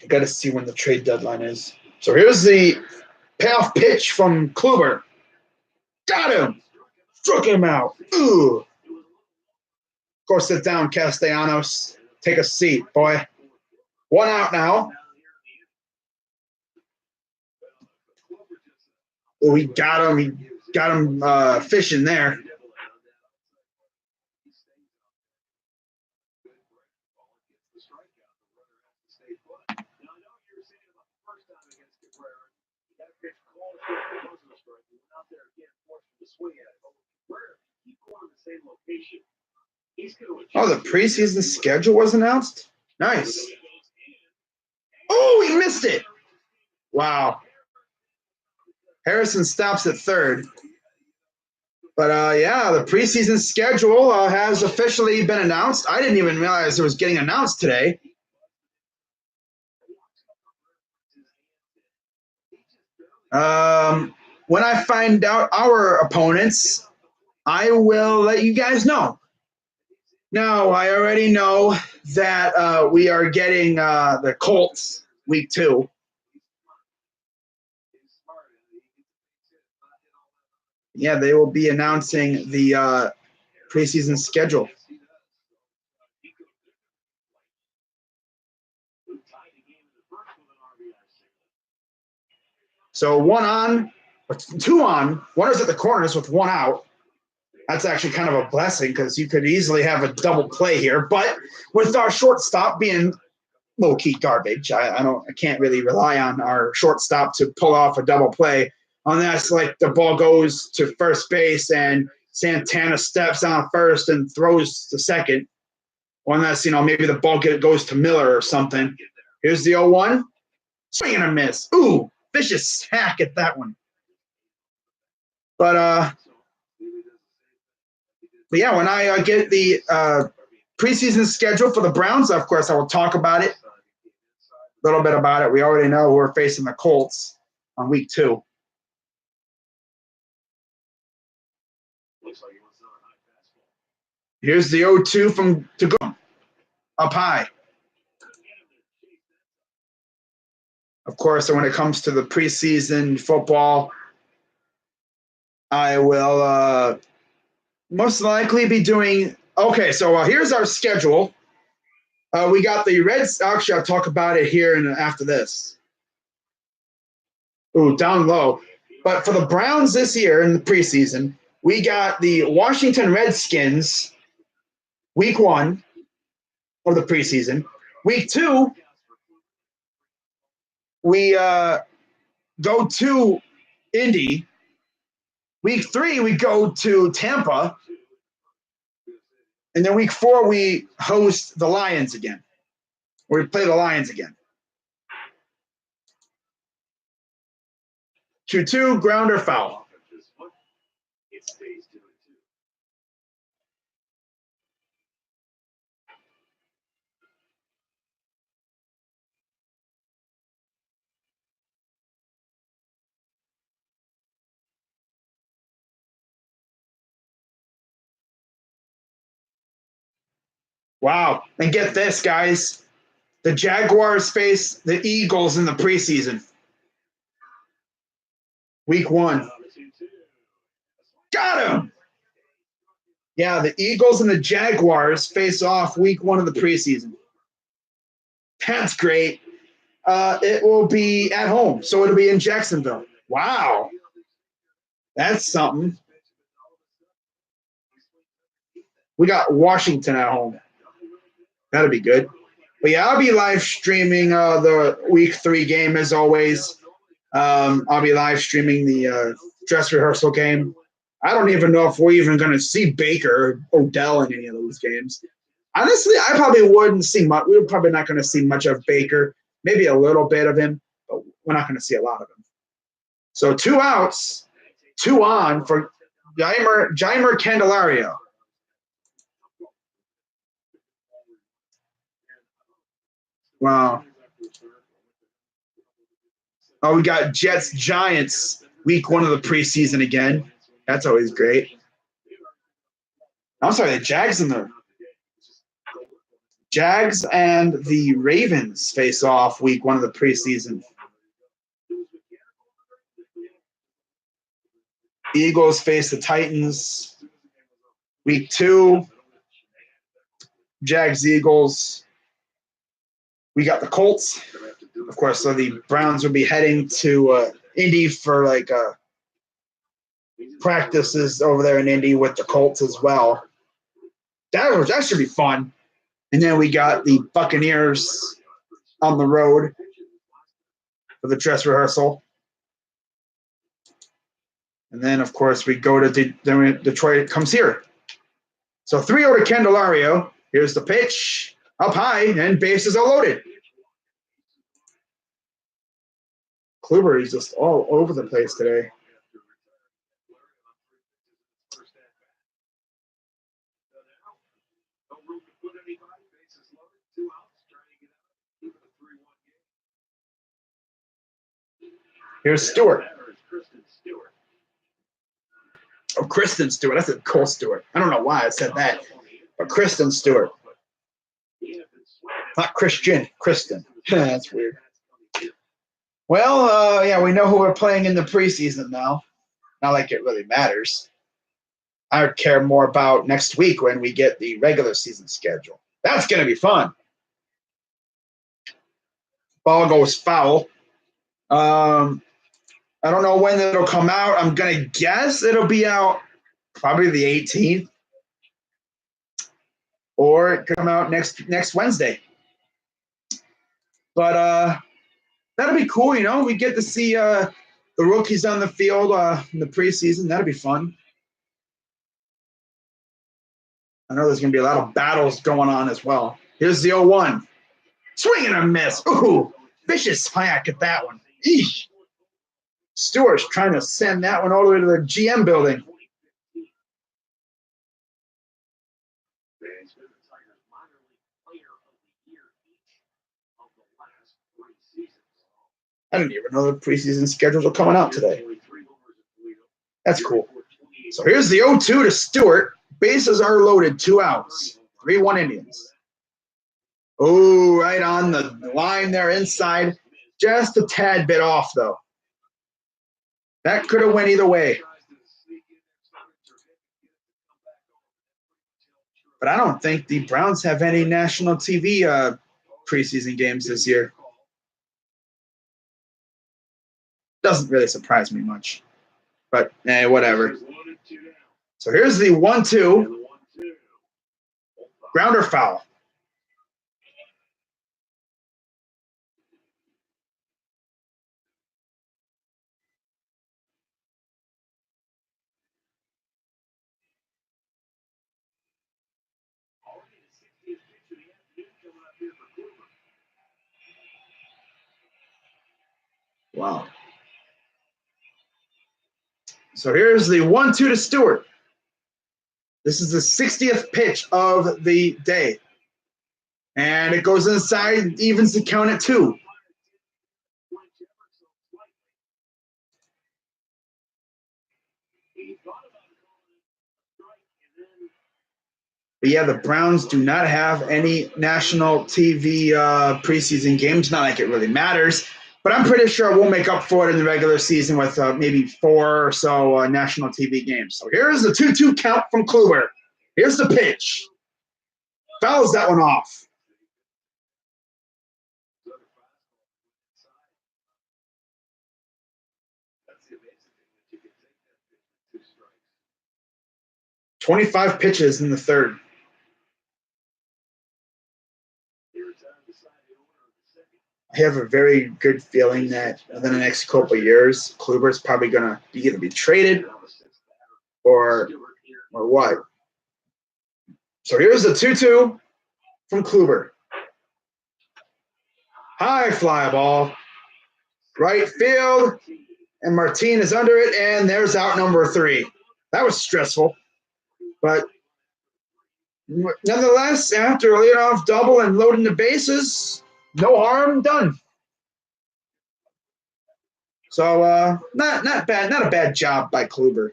I got to see when the trade deadline is. So here's the payoff pitch from Kluber. Got him. Struck him out. Ooh. Of course, sit down, Castellanos. Take a seat, boy. 1 out now. Oh, he got him. He got him fishing there. Oh, the preseason schedule was announced? Nice. Oh, he missed it. Wow. Harrison stops at third. But, yeah, the preseason schedule has officially been announced. I didn't even realize it was getting announced today. When I find out our opponents, I will let you guys know. Now, I already know that we are getting the Colts week 2. Yeah, they will be announcing the preseason schedule. So 1 on, 2 on, runners at the corners with 1 out. That's actually kind of a blessing because you could easily have a double play here. But with our shortstop being low-key garbage, I can't really rely on our shortstop to pull off a double play unless like the ball goes to first base and Santana steps on first and throws to second. Or unless, maybe the ball goes to Miller or something. Here's the 0-1. Swing and a miss. Ooh, vicious hack at that one. But yeah, when I get the preseason schedule for the Browns, of course, I will talk about it. A little bit about it. We already know we're facing the Colts on week 2. Here's the 0-2 from Tagum. Up high. Of course, when it comes to the preseason football, I will most likely be doing – okay, so here's our schedule. We got the Reds – actually, I'll talk about it here and after this. Ooh, down low. But for the Browns this year in the preseason, we got the Washington Redskins week 1 of the preseason. Week 2, we go to Indy. Week 3, we go to Tampa. And then week 4, we host the Lions again. Or we play the Lions again. 2-2, ground or foul. Wow. And get this, guys. The Jaguars face the Eagles in the preseason. Week 1. Got him! Yeah, the Eagles and the Jaguars face off week 1 of the preseason. That's great. It will be at home, so it'll be in Jacksonville. Wow. That's something. We got Washington at home. That'll be good. But yeah, I'll be live streaming the week 3 game as always. I'll be live streaming the dress rehearsal game. I don't even know if we're even going to see Baker or Odell in any of those games. Honestly, I probably wouldn't see much. We're probably not going to see much of Baker. Maybe a little bit of him, but we're not going to see a lot of him. So 2 outs, 2 on for Jeimer Candelario. Wow. Oh, we got Jets Giants week 1 of the preseason again. That's always great. I'm sorry, the Jags and the Ravens face off week 1 of the preseason. Eagles face the Titans week 2. Jags, Eagles. We got the Colts, of course. So the Browns will be heading to Indy for practices over there in Indy with the Colts as well. That should be fun. And then we got the Buccaneers on the road for the dress rehearsal. And then, of course, we go to Detroit comes here. So 3-0 to Candelario. Here's the pitch. Up high, and bases are loaded. Kluber is just all over the place today. Here's Stewart. Oh, Kristen Stewart. I said Cole Stewart. I don't know why I said that. But Kristen Stewart. Not Christian. Kristen. That's weird. Well, yeah, we know who we're playing in the preseason now. Not like it really matters. I would care more about next week when we get the regular season schedule. That's going to be fun. Ball goes foul. I don't know when it'll come out. I'm going to guess it'll be out probably the 18th. Or it could come out next Wednesday. But that'll be cool, you know. We get to see the rookies on the field in the preseason. That'll be fun. I know there's going to be a lot of battles going on as well. Here's the 0-1. Swing and a miss. Ooh, vicious hack at that one. Eesh. Stewart's trying to send that one all the way to the GM building. I didn't even know the preseason schedules are coming out today. That's cool. So here's the 0-2 to Stewart. Bases are loaded, 2 outs. 3-1 Indians. Oh, right on the line there inside. Just a tad bit off, though. That could have went either way. But I don't think the Browns have any national TV preseason games this year. Doesn't really surprise me much. But, whatever. So here's the 1-2. Grounder foul. Wow. So here's the 1-2 to Stewart. This is the 60th pitch of the day. And it goes inside, evens the count at 2. But yeah, the Browns do not have any national TV preseason games. Not like it really matters. But I'm pretty sure we'll make up for it in the regular season with maybe 4 or so national TV games. So here's the 2-2 count from Kluber. Here's the pitch. Fouls that one off. "25 pitches in the third." I have a very good feeling that within the next couple of years, Kluber's probably going to either be traded or what. So here's the 2-2 from Kluber. High fly ball. Right field. And Martin is under it, and there's out number 3. That was stressful. But nonetheless, after a leadoff double and loading the bases, no harm done. So not bad, not a bad job by Kluber.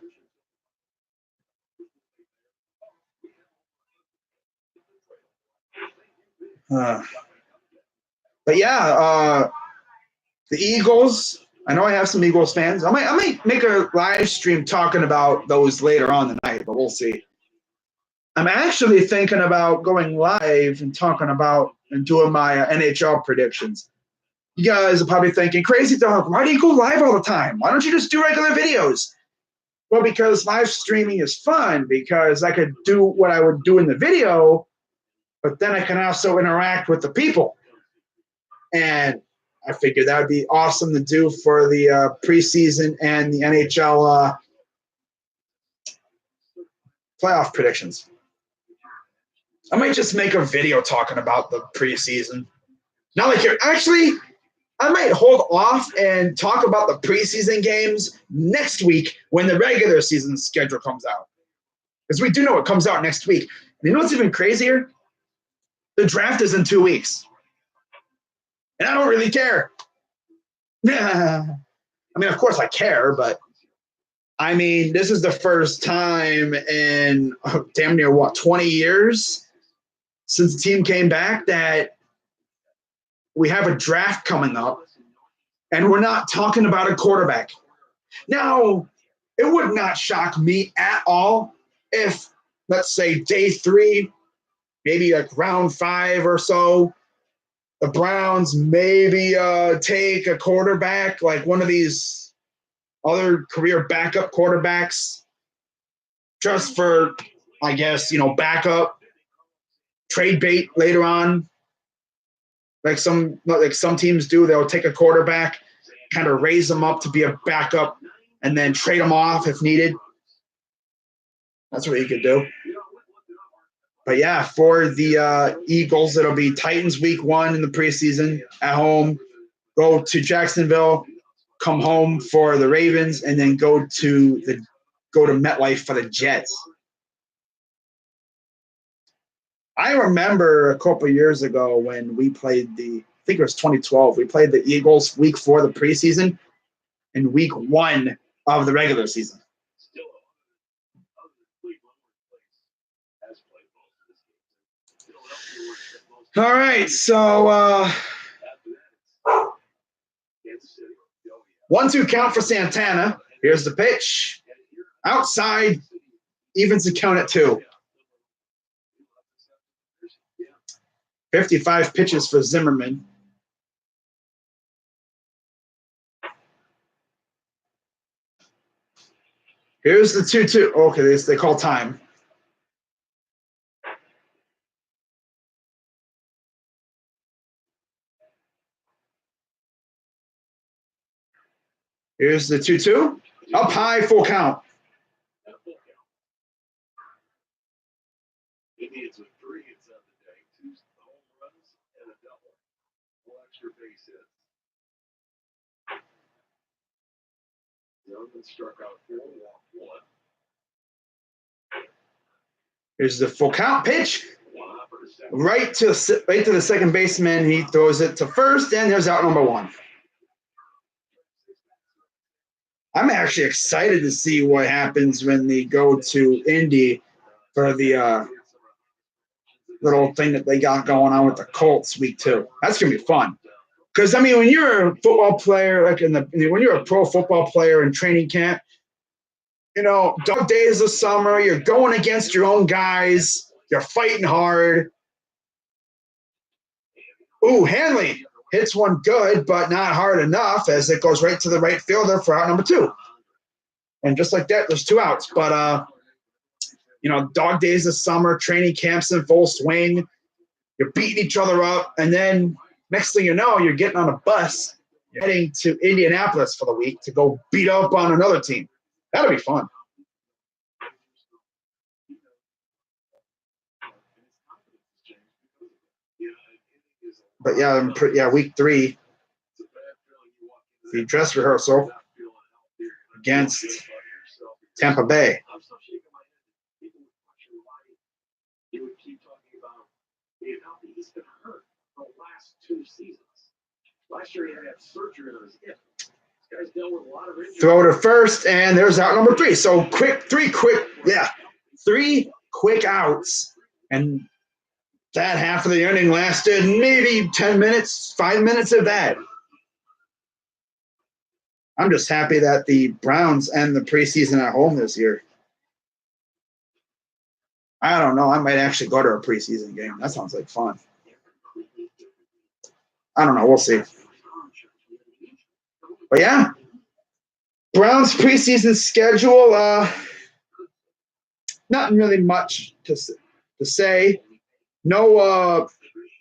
But yeah, the Eagles. I know I have some Eagles fans. I might make a live stream talking about those later on tonight, but we'll see. I'm actually thinking about going live and talking about and doing my NHL predictions. You guys are probably thinking, crazy dog, why do you go live all the time? Why don't you just do regular videos? Well, because live streaming is fun, because I could do what I would do in the video, but then I can also interact with the people. And I figured that would be awesome to do for the preseason and the NHL playoff predictions. I might just make a video talking about the preseason. Not like you're actually, I might hold off and talk about the preseason games next week when the regular season schedule comes out. Because we do know it comes out next week. And you know what's even crazier? The draft is in 2 weeks. And I don't really care. I mean, of course I care, but I mean, this is the first time in damn near, 20 years since the team came back that we have a draft coming up and we're not talking about a quarterback. Now, it would not shock me at all if, let's say, day 3, maybe like round 5 or so, the Browns maybe take a quarterback, like one of these other career backup quarterbacks just for, I guess, backup trade bait later on. Like some teams do, they'll take a quarterback, kind of raise them up to be a backup, and then trade them off if needed. That's what you could do. But yeah, for the Eagles, it'll be Titans week 1 in the preseason at home. Go to Jacksonville, come home for the Ravens, and then go to MetLife for the Jets. I remember a couple of years ago when we played I think it was 2012, we played the Eagles week 4 of the preseason and week 1 of the regular season. All right, so 1-2 count for Santana. Here's the pitch. Outside, evens the count at 2. 55 pitches for Zimmerman. Here's the 2-2. Okay, they call time. Here's the 2-2. Up high, full count. Indians with 3 hits on the day, 2 home runs and a double. 4 extra base hits. Youngman struck out 4, walked 1. Here's the full count pitch. Right to the second baseman. He throws it to first, and there's out number 1. I'm actually excited to see what happens when they go to Indy for the little thing that they got going on with the Colts week 2. That's gonna be fun. Because I mean, when you're a football player, when you're a pro football player in training camp, dog days of summer, you're going against your own guys, you're fighting hard. Ooh, Hanley hits one good, but not hard enough as it goes right to the right fielder for out number 2. And just like that, there's 2 outs. But, dog days of summer, training camps in full swing. You're beating each other up. And then next thing you know, you're getting on a bus heading to Indianapolis for the week to go beat up on another team. That'll be fun. But yeah, week 3, the dress rehearsal against Tampa Bay. Throw to first, and there's out number 3. So 3 quick outs, and that half of the inning lasted maybe 10 minutes, 5 minutes of that. I'm just happy that the Browns end the preseason at home this year. I don't know. I might actually go to a preseason game. That sounds like fun. I don't know. We'll see. But yeah, Browns preseason schedule. Not really much to say. No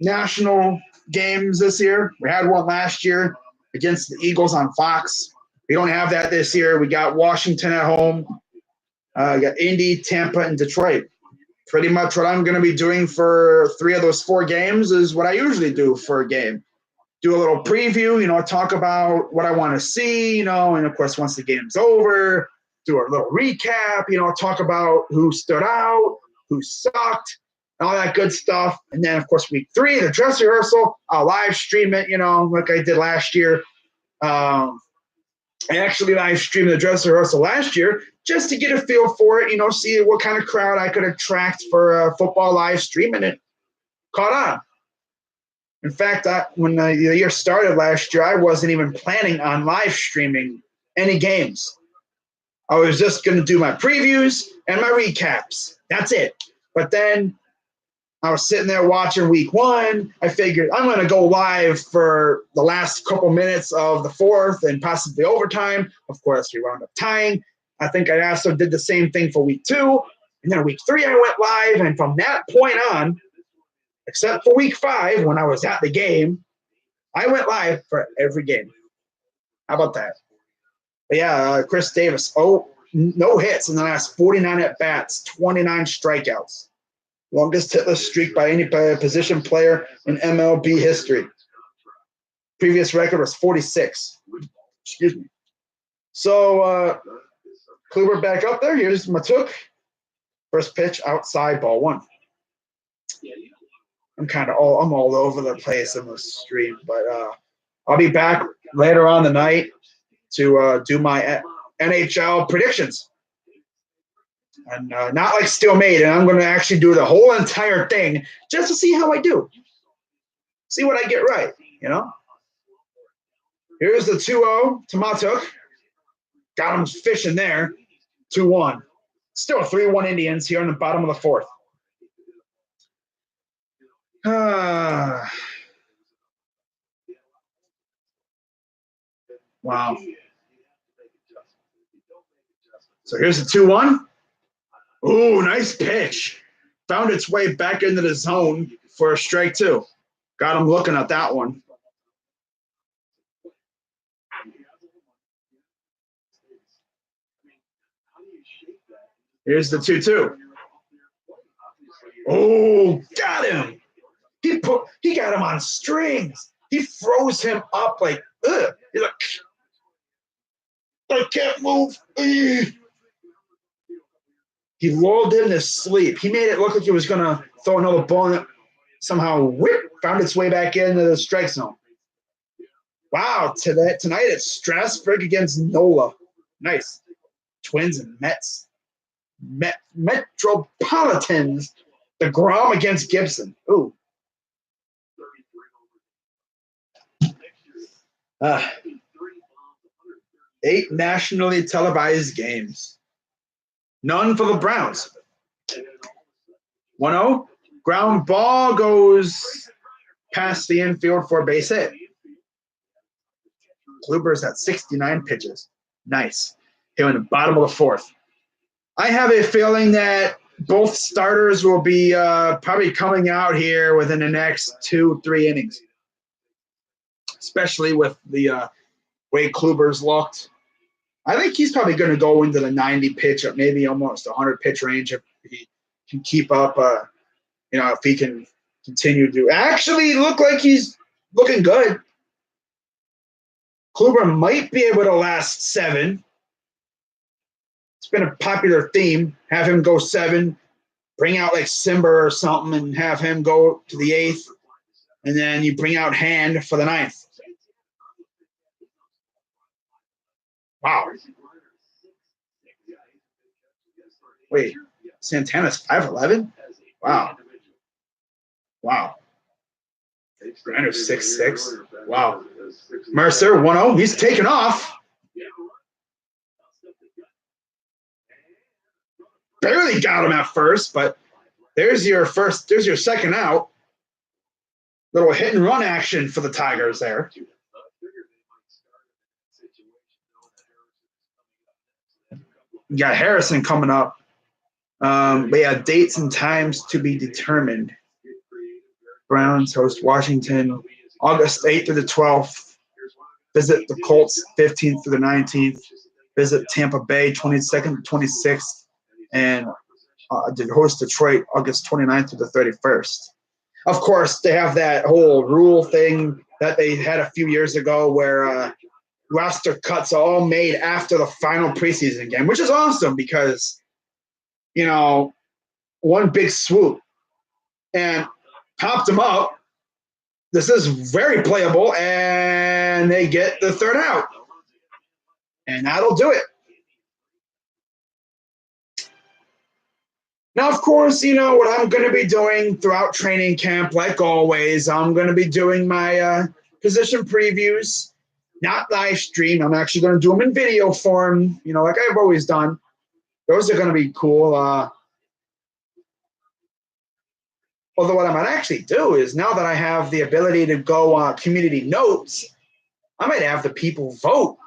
national games this year. We had one last year against the Eagles on Fox. We don't have that this year. We got Washington at home. We got Indy, Tampa, and Detroit. Pretty much what I'm going to be doing for 3 of those 4 games is what I usually do for a game. Do a little preview, talk about what I want to see, and of course, once the game's over, do a little recap, talk about who stood out, who sucked, and all that good stuff. And then, of course, week 3, the dress rehearsal, I'll live stream it, like I did last year. I actually live streamed the dress rehearsal last year just to get a feel for it, see what kind of crowd I could attract for a football live stream, and it caught on. In fact, when the year started last year, I wasn't even planning on live streaming any games. I was just going to do my previews and my recaps. That's it. But then I was sitting there watching week 1. I figured I'm going to go live for the last couple minutes of the 4th and possibly overtime. Of course, we wound up tying. I think I also did the same thing for week 2. And then week 3, I went live. And from that point on, except for week 5 when I was at the game, I went live for every game. How about that? But yeah, Chris Davis, no hits in the last 49 at-bats, 29 strikeouts. Longest hitless streak by any position player in MLB history. Previous record was 46. Excuse me. So, Kluber back up there. Here's Matuk. First pitch outside, ball 1. I'm all over the place in the stream, but I'll be back later on the night to do my NHL predictions. And not like Still Made, and I'm going to actually do the whole entire thing just to see how I do. See what I get right, you know? Here's the 2-0 to Matuk. Got him fishing there. 2-1. Still 3-1 Indians here in the bottom of the 4th. Wow. So here's the 2-1. Ooh, nice pitch. Found its way back into the zone for a strike 2. Got him looking at that one. Here's the 2-2. Oh, got him. He got him on strings. He froze him up like, ugh. He's like, I can't move. Ugh. He lulled him to sleep. He made it look like he was going to throw another ball and somehow found its way back into the strike zone. Wow, tonight it's Strasburg against Nola. Nice. Twins and Mets. Metropolitans. The Grom against Gibson. Ooh. 8 nationally televised games. None for the Browns. 1-0. Ground ball goes past the infield for a base hit. Kluber's at 69 pitches. Nice. Here in the bottom of the 4th. I have a feeling that both starters will be probably coming out here within the next 2-3 innings, especially with the way Kluber's looked. I think he's probably going to go into the 90 pitch, maybe almost 100 pitch range if he can keep up. If he can continue to actually look like he's looking good. Kluber might be able to last 7. It's been a popular theme. Have him go 7, bring out like Simber or something, and have him go to the 8th, and then you bring out Hand for the 9th. Wow. Wait, Santana's 5'11"? Wow. Grander's 6'6". Wow. Mercer, 1-0. He's taking off. Barely got him at first, but there's your second out. Little hit and run action for the Tigers there. You got Harrison coming up. But yeah, dates and times to be determined. Browns host Washington August 8th through the 12th. Visit the Colts 15th through the 19th. Visit Tampa Bay 22nd to 26th. And host Detroit August 29th to the 31st. Of course, they have that whole rule thing that they had a few years ago where roster cuts are all made after the final preseason game, which is awesome because, one big swoop and popped them up. This is very playable, and they get the 3rd out. And that'll do it. Now, of course, what I'm going to be doing throughout training camp, like always, I'm going to be doing my position previews, not live stream. I'm actually going to do them in video form, like I've always done. Those are going to be cool. Although what I might actually do is now that I have the ability to go on community notes, I might have the people vote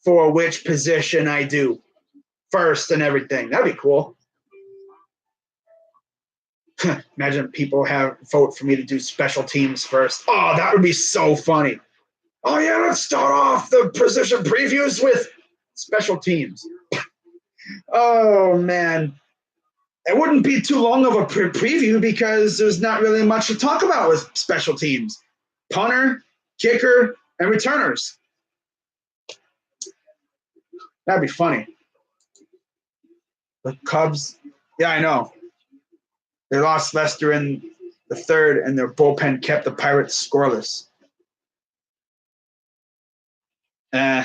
for which position I do first and everything. That'd be cool. Imagine people vote for me to do special teams first. Oh, that would be so funny. Oh yeah, let's start off the position previews with special teams. Oh man. It wouldn't be too long of a preview because there's not really much to talk about with special teams. Punter, kicker, and returners. That'd be funny. The Cubs, yeah, I know. They lost Lester in the third, and their bullpen kept the Pirates scoreless. Nah.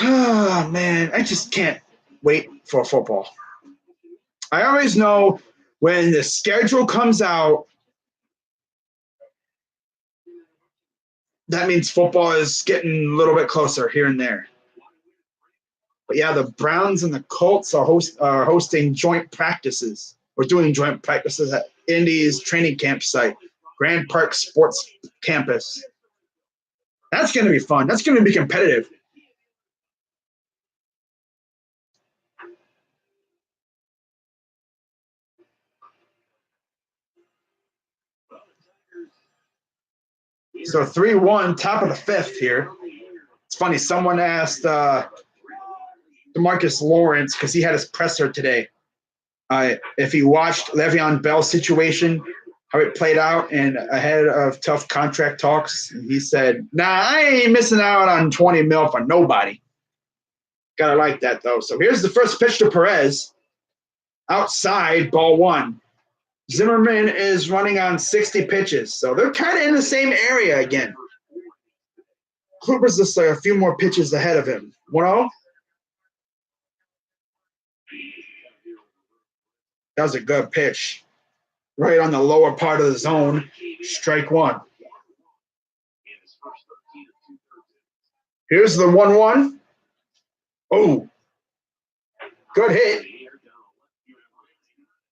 Oh, man, I just can't wait for football. I always know when the schedule comes out, that means football is getting a little bit closer here and there. But yeah, the Browns and the Colts are hosting joint practices. We're doing joint practices at Indy's training campsite, Grand Park Sports Campus. That's going to be fun. That's going to be competitive. So 3-1, top of the fifth here. It's funny. Someone asked DeMarcus Lawrence, because he had his presser today, if he watched Le'Veon Bell's situation, how it played out, and ahead of tough contract talks. And he said, nah, I ain't missing out on $20 million for nobody. Gotta like that, though. So here's the first pitch to Perez. Outside, ball one. Zimmerman is running on 60 pitches. So they're kind of in the same area again. Kluber's just a few more pitches ahead of him. 1-0. That was a good pitch. Right on the lower part of the zone. Strike one. Here's the 1-1. Oh. Good hit.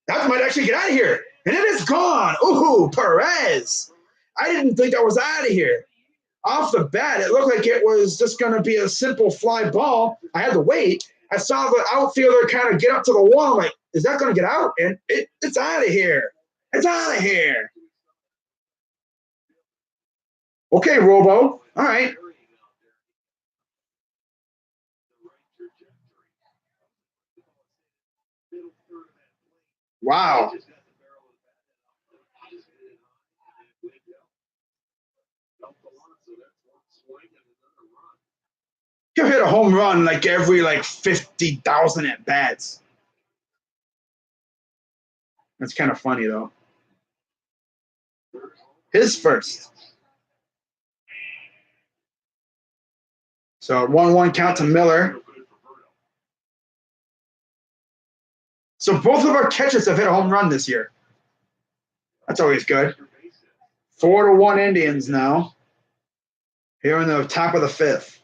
That might actually get out of here. And it is gone. Ooh, Perez. I didn't think I was out of here. Off the bat, it looked like it was just going to be a simple fly ball. I had to wait. I saw the outfielder kind of get up to the wall. I'm like, is that going to get out? And it's out of here. It's out of here. Okay, Robo. All right. Wow. You hit a home run like every 50,000 at bats. That's kind of funny though. His first. So 1-1 count to Miller. So both of our catchers have hit a home run this year. That's always good. 4-1 Indians now. Here in the top of the fifth.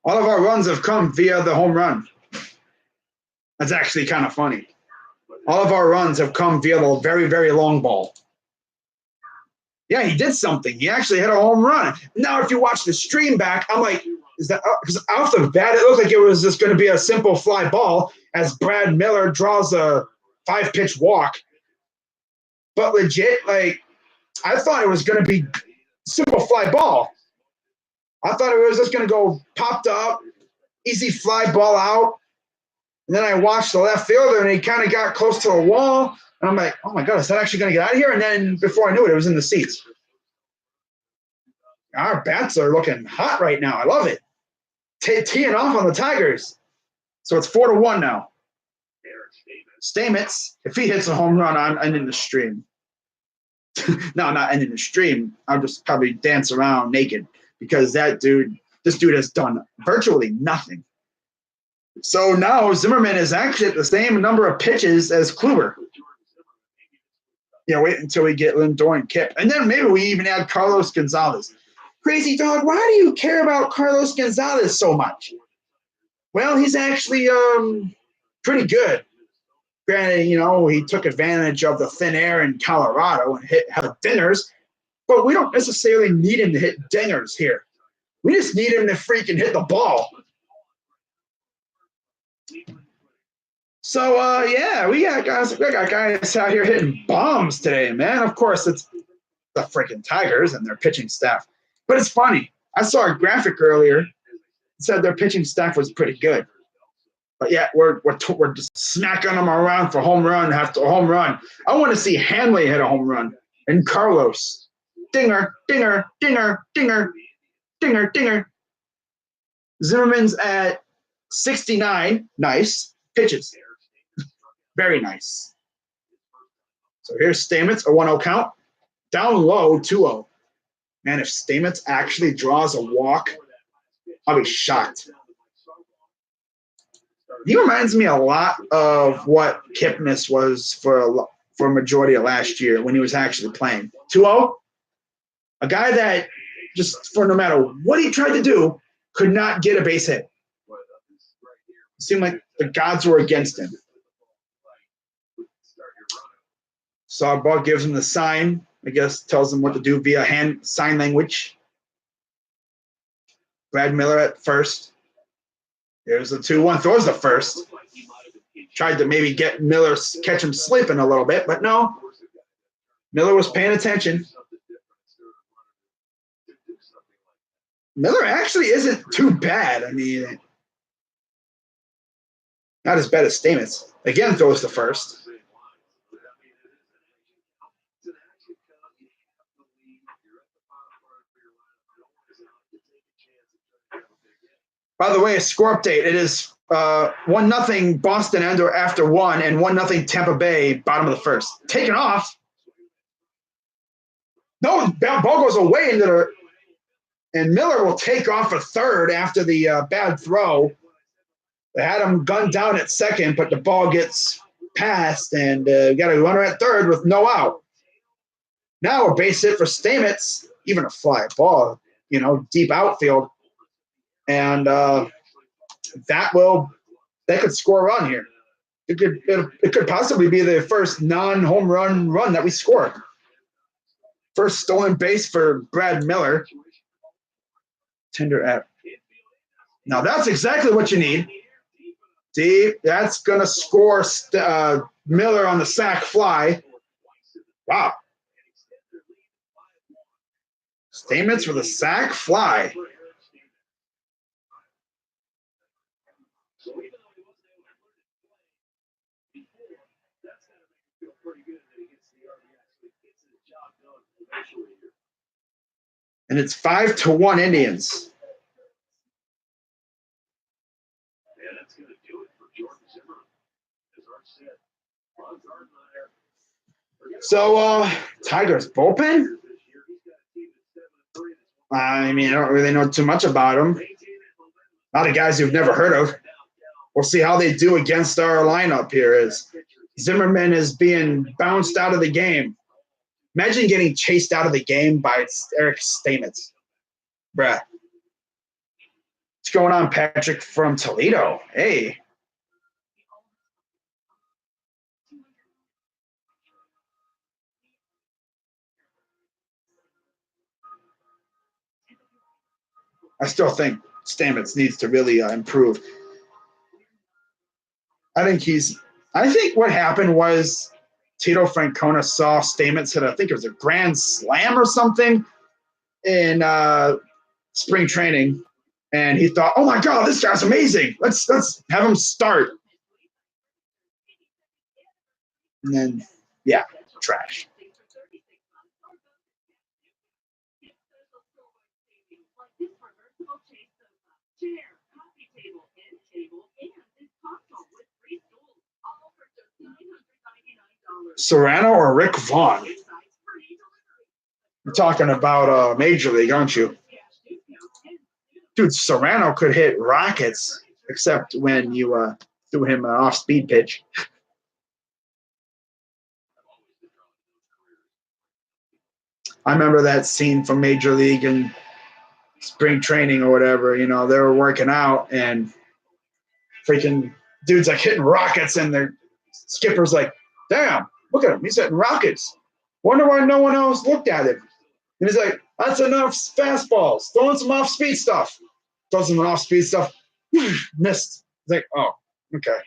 All of our runs have come via the home run. That's actually kind of funny. All of our runs have come via the very, very long ball. Yeah, he did something. He actually hit a home run. Now, if you watch the stream back, I'm like, is that because off the bat, it looked like it was just going to be a simple fly ball as Brad Miller draws a 5-pitch walk. But legit, I thought it was going to be simple fly ball. I thought it was just going to go popped up, easy fly ball out. And then I watched the left fielder, and he kind of got close to a wall. And I'm like, oh, my God, is that actually going to get out of here? And then before I knew it was in the seats. Our bats are looking hot right now. I love it. Teeing off on the Tigers. So it's 4-1 now. Stamets, if he hits a home run, I'm ending the stream. No, I'm not ending the stream. I'll just probably dance around naked because this dude has done virtually nothing. So now Zimmerman is actually at the same number of pitches as Kluber. Wait until we get Lindor and Kip. And then maybe we even add Carlos Gonzalez. Crazy Dog, why do you care about Carlos Gonzalez so much? Well, he's actually pretty good. Granted, he took advantage of the thin air in Colorado and hit dingers, but we don't necessarily need him to hit dingers here. We just need him to freaking hit the ball. So, we got guys out here hitting bombs today, man. Of course, it's the freaking Tigers and their pitching staff. But it's funny. I saw a graphic earlier that said their pitching staff was pretty good. But yeah, we're just smacking them around for home run after home run. I want to see Hanley hit a home run and Carlos. Dinger, dinger, dinger, dinger, dinger, dinger. Zimmerman's at 69. Nice. Pitches. Very nice. So here's Stamets, a 1-0 count. Down low, 2-0. Man, if Stamets actually draws a walk, I'll be shocked. He reminds me a lot of what Kipnis was for a majority of last year when he was actually playing. 2-0, a guy that just for no matter what he tried to do, could not get a base hit. It seemed like the gods were against him. Sauerbrunn gives him the sign, I guess, tells him what to do via hand sign language. Brad Miller at first. There's the 2-1, throws the first. Tried to maybe get Miller, catch him sleeping a little bit, but no. Miller was paying attention. Miller actually isn't too bad. I mean, not as bad as Stamets. Again, throws the first. By the way, a score update. It is 1-0 Boston after 1 and 1-0 Tampa Bay, bottom of the first. Taken off. No, ball goes away into the – and Miller will take off a third after the bad throw. They had him gunned down at second, but the ball gets passed, and we got a runner at third with no out. Now a base hit for Stamets, even a fly ball, deep outfield. And that could score a run here. It could possibly be the first non-home run that we score. First stolen base for Brad Miller. Tender at. Now that's exactly what you need. Deep. That's gonna score Miller on the sac fly. Wow. Stamets with a sac fly. And it's 5-1 Indians. Yeah, that's going to do it for Jordan Zimmerman. As Art said, Ron Gardenhire. So, Tigers bullpen? I mean, I don't really know too much about them. A lot of guys you've never heard of. We'll see how they do against our lineup here as Zimmerman is being bounced out of the game. Imagine getting chased out of the game by Eric Stamets. Bruh. What's going on, Patrick from Toledo? Hey. I still think Stamets needs to really improve. I think what happened was Tito Francona saw Stamets hit, I think it was a grand slam or something in spring training, and he thought, "Oh my God, this guy's amazing! Let's have him start." And then, yeah, trash. Serrano or Rick Vaughn? You're talking about Major League, aren't you? Dude, Serrano could hit rockets, except when you threw him an off-speed pitch. I remember that scene from Major League and spring training or whatever. You know, they were working out and freaking dude's like hitting rockets, and their skipper's like, "Damn, look at him, he's hitting rockets. Wonder why no one else looked at him." And he's like, "That's enough fastballs. Throwing some off-speed stuff." Throws some off-speed stuff. Missed. He's like, "Oh, okay."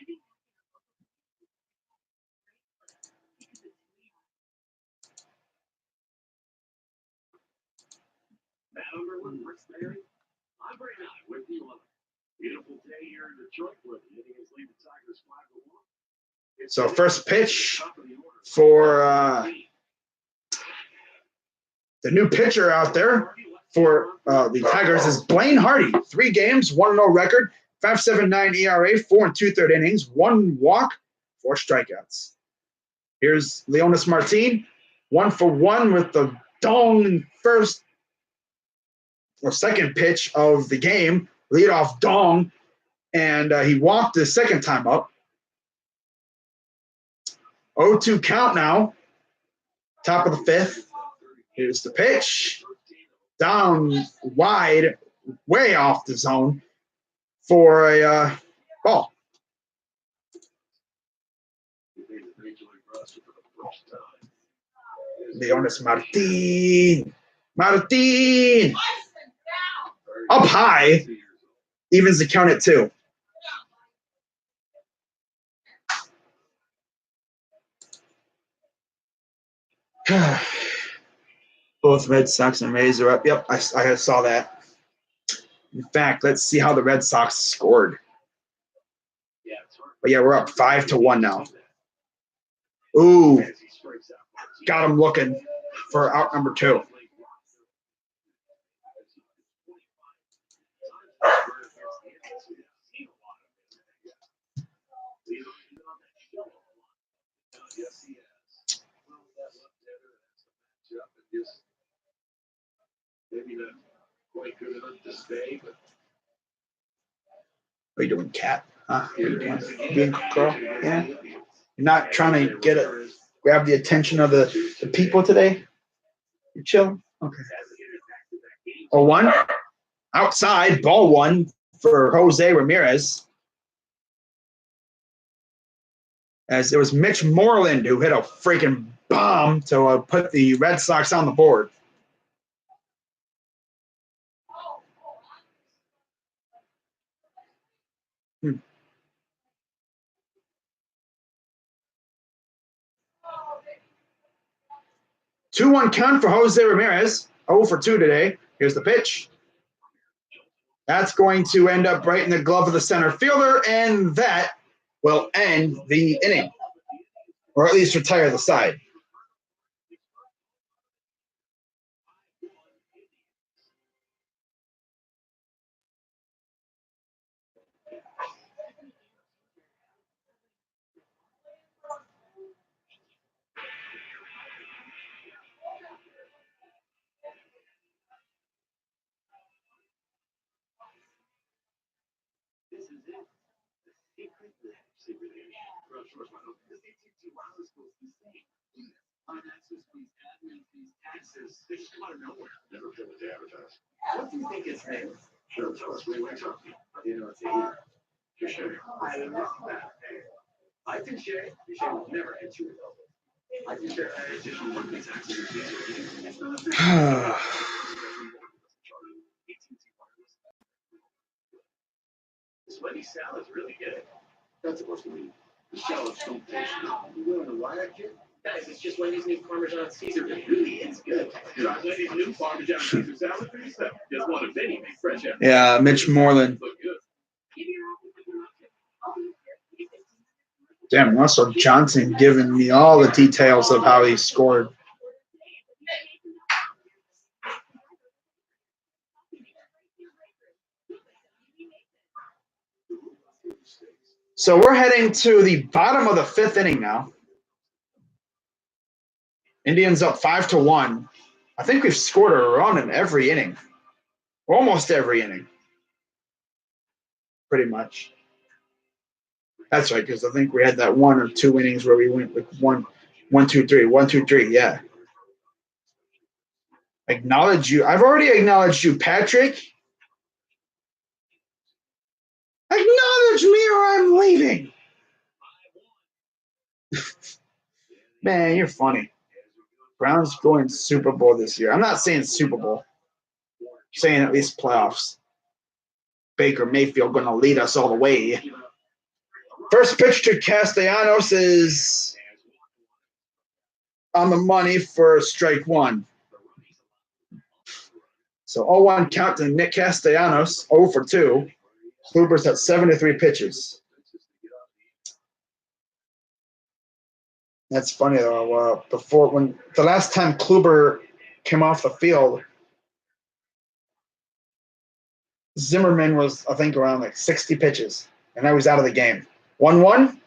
So first pitch for the new pitcher out there for the Tigers is Blaine Hardy. 3 games, 1-0 record, 5.79 ERA, 4 2/3 innings, 1 walk, 4 strikeouts. Here's Leonys Martin, 1 for 1 with the dong first or second pitch of the game, leadoff dong, and he walked the second time up. 0-2 count now, top of the 5th. Here's the pitch, down wide, way off the zone for a ball. Leonys Martin. Martin! Up high, evens the count at 2. Both Red Sox and Rays are up. Yep, I saw that. In fact, let's see how the Red Sox scored. But yeah, we're up 5-1 now. Ooh, got him looking for out number 2. Maybe not quite good enough to stay, but What are you doing, cat? Huh? What are you doing? Being girl? Yeah? You're not trying to grab the attention of the people today? You're chilling? Okay. 0-1. Outside, ball 1 for Jose Ramirez. As it was Mitch Moreland who hit a freaking bomb to put the Red Sox on the board. Hmm. 2-1 count for Jose Ramirez. 0 for 2 today. Here's the pitch. That's going to end up right in the glove of the center fielder, and that will end the inning, or at least retire the side. they just come out of nowhere. Never feel it advertised. What do you think its name is? Sure, tell us. We went up. You know, it's a touche. I love that. I touche. Touche will never hit you with elbow. I touche. I touche one of these accidents. This Wendy's salad's really good. That's supposed to be the salad's so tasty. You want to know why that kid? Guys, it's just Wendy's new Parmesan Caesar. It really is good. Try Wendy's new Parmesan Caesar salad for yourself. Just want a Benny make fresh out. Yeah, Mitch Moreland. Damn, Russell Johnson giving me all the details of how he scored. So we're heading to the bottom of the 5th inning now. Indians up 5-1. I think we've scored a run in every inning. Almost every inning. Pretty much. That's right, because I think we had that 1 or 2 innings where we went with 1, 2, 3, 1, 2, 3. Yeah. Acknowledge you. I've already acknowledged you, Patrick. Acknowledge me or I'm leaving. Man, you're funny. Browns going Super Bowl this year. I'm not saying Super Bowl. I'm saying at least playoffs. Baker Mayfield going to lead us all the way. First pitch to Castellanos is on the money for strike one. So 0-1 count to Nick Castellanos, 0 for 2. Kluber's at 73 pitches. That's funny though. Before when the last time Kluber came off the field, Zimmerman was I think around like 60 pitches, and now he's out of the game. 1-1.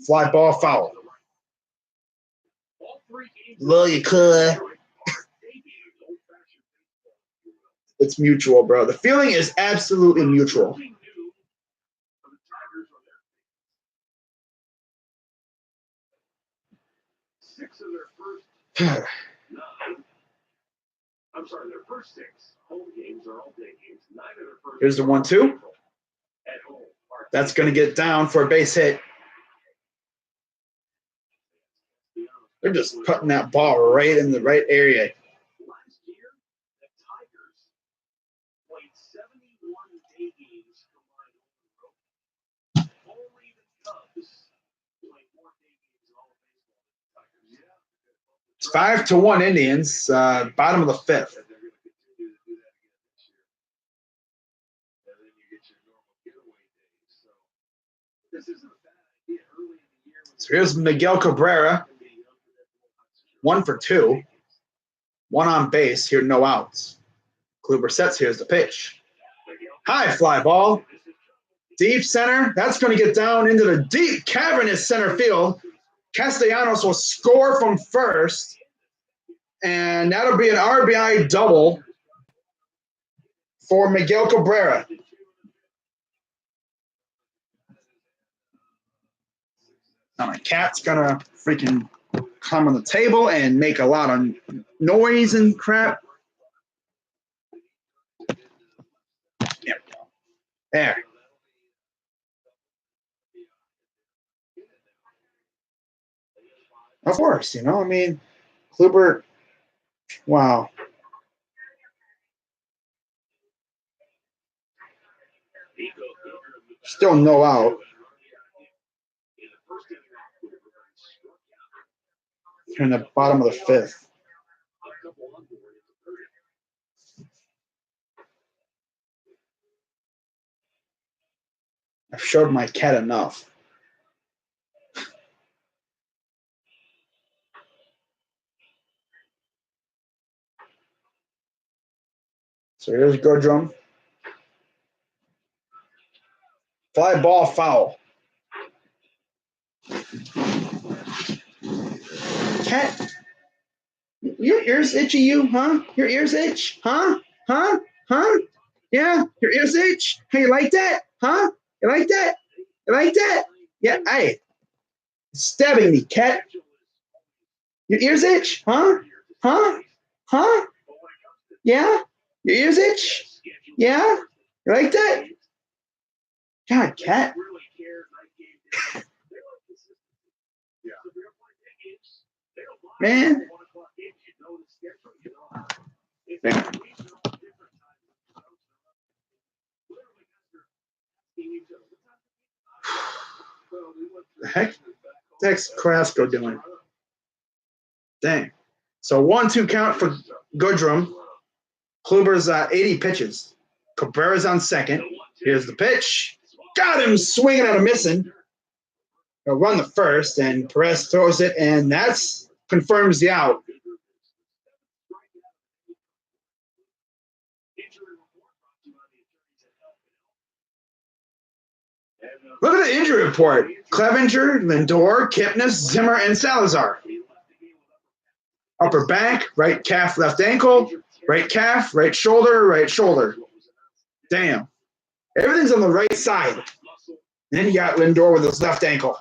Fly ball foul. Love you, could. It's mutual, bro. The feeling is absolutely mutual. Their first 6 home games are all day games. Here's the 1-2. That's going to get down for a base hit. They're just putting that ball right in the right area. Last year, the Tigers played 71 day games combined. Only the Cubs played more day games in all of baseball than the Tigers. It's 5-1 Indians, bottom of the 5th. So here's Miguel Cabrera, 1 for 2, 1 on base. Here, no outs. Kluber sets. Here's the pitch. High fly ball, deep center. That's going to get down into the deep cavernous center field. Castellanos will score from first, and that'll be an RBI double for Miguel Cabrera. Now my cat's gonna freaking come on the table and make a lot of noise and crap. There we go. There. Of course, you know, I mean, Kluber, wow. Still no out. In the bottom of the 5th. I've showed my cat enough. So here's Goodrum. Fly ball foul. Cat, your ears itchy, you, huh? Your ears itch, huh? Huh? Huh? Yeah, your ears itch. Hey, you like that? Huh? You like that? You like that? Yeah, hey. Stabbing me, cat. Your ears itch, huh? Huh? Huh? Yeah? Your ears itch? Yeah? You like that? God, cat. Man. The heck? What's Carrasco doing? Dang. So 1-2 count for Goodrum. Kluber's 80 pitches. Cabrera's on second. Here's the pitch. Got him swinging and a missing. He'll run the first, and Perez throws it, and that's confirms the out. Look at the injury report. Clevenger, Lindor, Kipnis, Zimmer, and Salazar. Upper back, right calf, left ankle, right calf, right shoulder, right shoulder. Damn. Everything's on the right side. And then you got Lindor with his left ankle.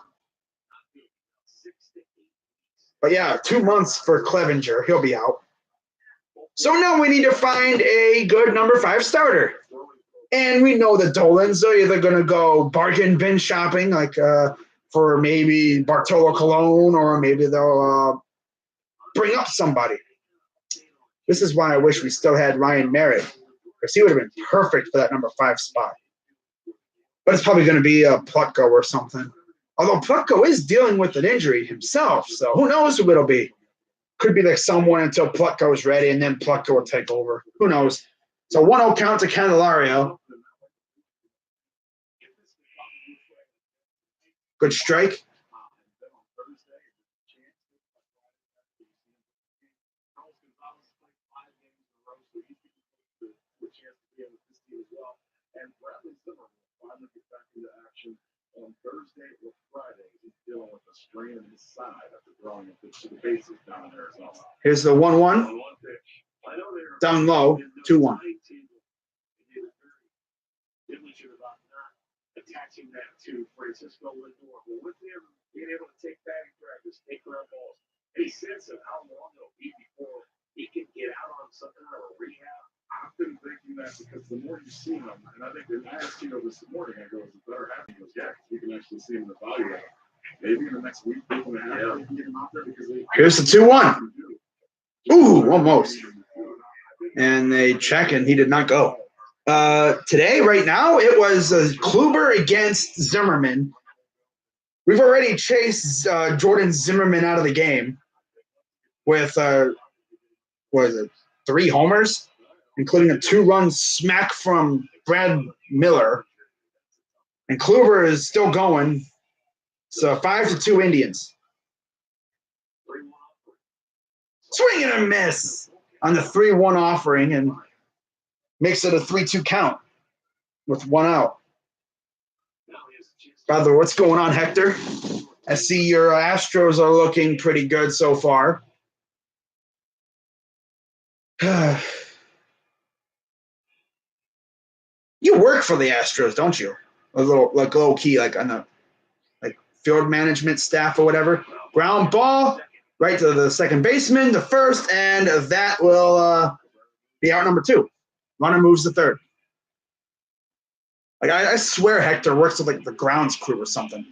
But yeah, 2 months for Clevenger. He'll be out. So now we need to find a good number 5 starter. And we know the Dolans are either going to go bargain bin shopping, like for maybe Bartolo Colon, or maybe they'll bring up somebody. This is why I wish we still had Ryan Merritt, because he would have been perfect for that number 5 spot. But it's probably going to be a Plutko or something. Although Plutko is dealing with an injury himself, so who knows who it'll be. Could be like someone until Plutko is ready, and then Plutko will take over. Who knows? So 1-0 count to Candelario. Good strike. And Bradley Zimmer will finally get back into action on Thursday or Friday. He's dealing with a strain in his side after throwing it to the bases down in Arizona. Here's the 1-1. Down low, 2-1. About not attaching that to Francisco Lindor, but with him being able to take batting practice, take ground balls, any sense of how long it'll be before he can get out on some kind of a rehab. I've been thinking that because the more you see him, and I think I asked you this morning, I go, is it better having? He goes, yeah, you can actually see him in the value of it. Maybe in the next week, week and a half, you can get him out there because here's the 2-1. Ooh, almost. And they check, and he did not go. Today, right now, it was Kluber against Zimmerman. We've already chased Jordan Zimmerman out of the game with, 3 homers, including a 2-run smack from Brad Miller. And Kluber is still going. So 5-2 Indians. Swing and a miss on the 3-1 offering, and makes it a 3-2 count with 1 out. By the way, what's going on, Hector? I see your Astros are looking pretty good so far. You work for the Astros, don't you? A little, like low key, like on the field management staff or whatever. Ground ball right to the second baseman, the first, and that will be out number 2. Runner moves to third. Like I swear Hector works with like the grounds crew or something.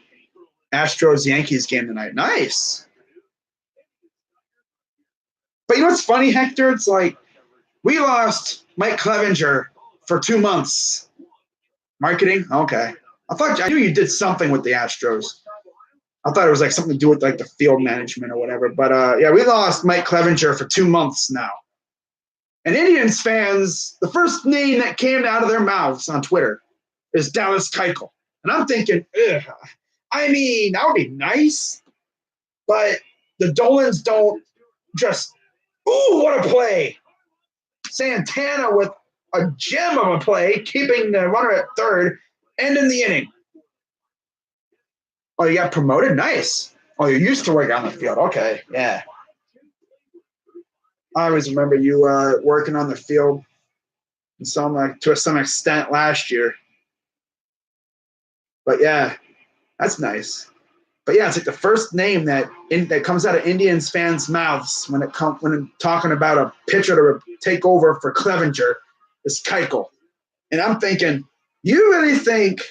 Astros Yankees game tonight. Nice. But you know what's funny, Hector? It's like we lost Mike Clevenger for 2 months. Marketing? Okay. I knew you did something with the Astros. I thought it was like something to do with like the field management or whatever. But yeah, we lost Mike Clevenger for 2 months now. And Indians fans, the first name that came out of their mouths on Twitter is Dallas Keuchel. And I'm thinking, ugh. I mean, that would be nice. But the Dolans don't just, ooh, what a play. Santana with a gem of a play, keeping the runner at third, ending the inning. Oh, you got promoted? Nice. Oh, you used to work on the field. Okay, yeah. I always remember you working on the field to some extent last year. But yeah, that's nice. But yeah, it's like the first name that comes out of Indians fans' mouths when talking about a pitcher to take over for Clevenger is Keuchel. And I'm thinking, you really think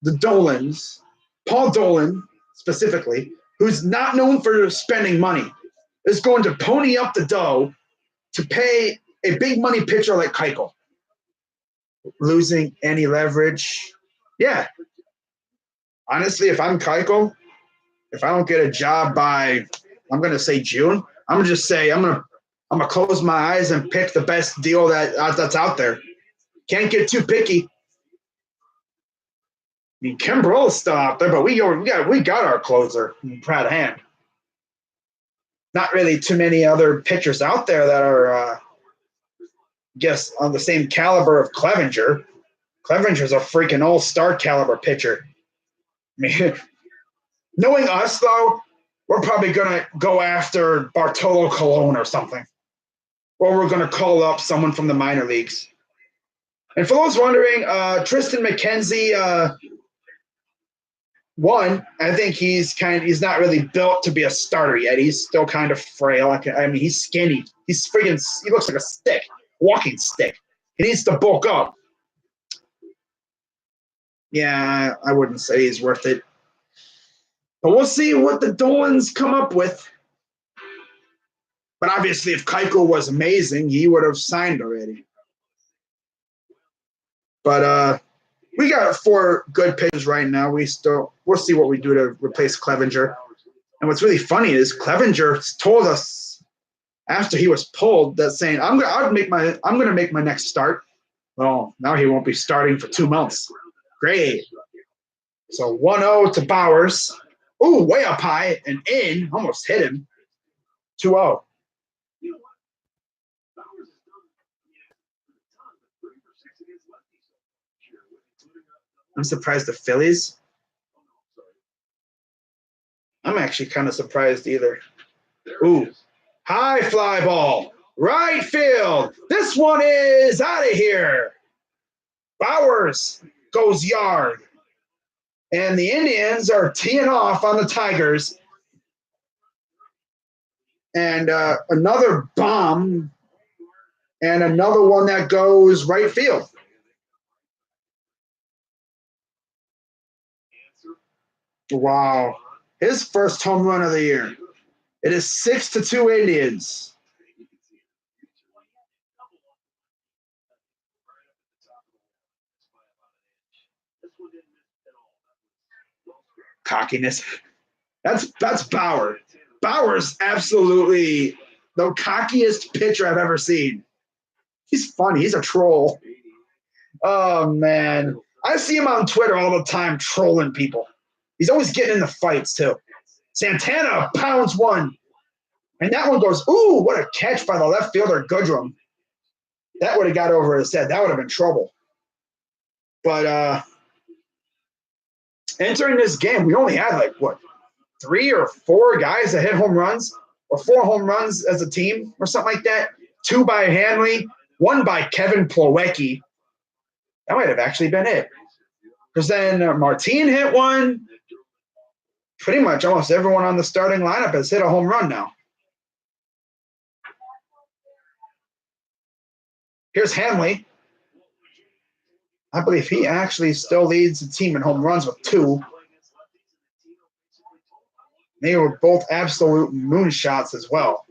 the Dolans, Paul Dolan specifically, who's not known for spending money, is going to pony up the dough to pay a big money pitcher like Keuchel? Losing any leverage? Yeah. Honestly, if I'm Keuchel, if I don't get a job by, I'm going to say June, I'm going to just say I'm going to close my eyes and pick the best deal that's out there. Can't get too picky. I mean, Kimbrel's still out there, but we got our closer, Pratt Hand. Not really too many other pitchers out there that are, guess, on the same caliber of Clevenger. Clevenger's a freaking all-star caliber pitcher. I mean, knowing us, though, we're probably going to go after Bartolo Colon or something. Or we're going to call up someone from the minor leagues. And for those wondering, Tristan McKenzie One, I think he's not really built to be a starter yet. He's still kind of frail. I mean, he's skinny. He looks like a stick, walking stick. He needs to bulk up. Yeah, I wouldn't say he's worth it. But we'll see what the Dolans come up with. But obviously, if Keuchel was amazing, he would have signed already. But we got 4 good pitchers right now. We'll see what we do to replace Clevenger. And what's really funny is Clevenger told us after he was pulled that saying, I'm gonna make my next start. Well, now he won't be starting for 2 months. Great. So 1-0 to Bowers. Ooh, way up high and in. Almost hit him. 2-0. I'm surprised the Phillies. I'm actually kind of surprised either. Ooh, high fly ball. Right field. This one is out of here. Bowers goes yard. And the Indians are teeing off on the Tigers. And another bomb. And another one that goes right field. Wow. His first home run of the year. It is 6-2 Indians. Cockiness. That's Bauer. Bauer's absolutely the cockiest pitcher I've ever seen. He's funny. He's a troll. Oh, man. I see him on Twitter all the time trolling people. He's always getting in the fights, too. Santana pounds one. And that one goes, ooh, what a catch by the left fielder, Goodrum. That would have got over his head. That would have been trouble. But entering this game, we only had 3 or 4 guys that hit home runs, or 4 home runs as a team, or something like that. 2 by Hanley, 1 by Kevin Plawecki. That might have actually been it. Because then Martin hit one. Pretty much almost everyone on the starting lineup has hit a home run now. Here's Hanley. I believe he actually still leads the team in home runs with 2. They were both absolute moonshots as well.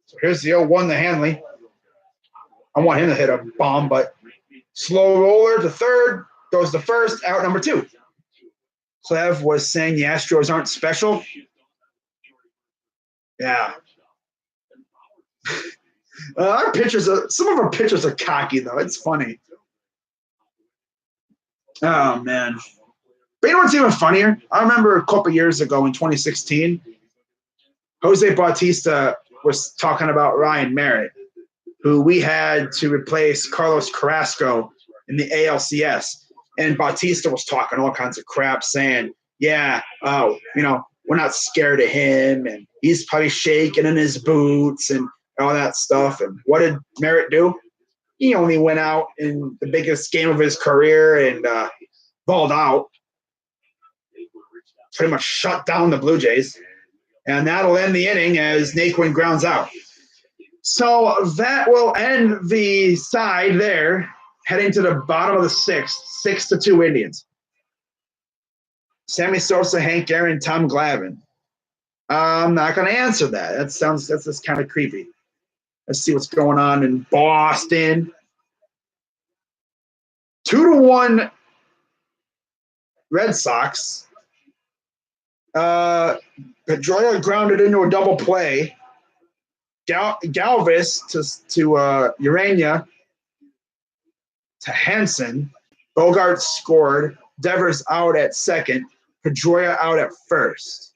So here's the 0-1 to Hanley. I want him to hit a bomb, but slow roller to third, goes to first, out number 2. Clev was saying the Astros aren't special. Yeah. Some of our pitchers are cocky, though. It's funny. Oh, man. But you know what's even funnier? I remember a couple years ago in 2016, Jose Bautista was talking about Ryan Merritt, who we had to replace Carlos Carrasco in the ALCS. And Bautista was talking all kinds of crap, saying, yeah, we're not scared of him, and he's probably shaking in his boots and all that stuff. And what did Merritt do? He only went out in the biggest game of his career and balled out. Pretty much shut down the Blue Jays. And that'll end the inning as Naquin grounds out. So that will end the side there, heading to the bottom of the 6th, 6-2 Indians. Sammy Sosa, Hank Aaron, Tom Glavine. I'm not going to answer that. That's just kind of creepy. Let's see what's going on in Boston. 2-1 Red Sox. Pedroia grounded into a double play. Galvis to Urania to Henson. Bogart scored. Devers out at second. Pedroia out at first.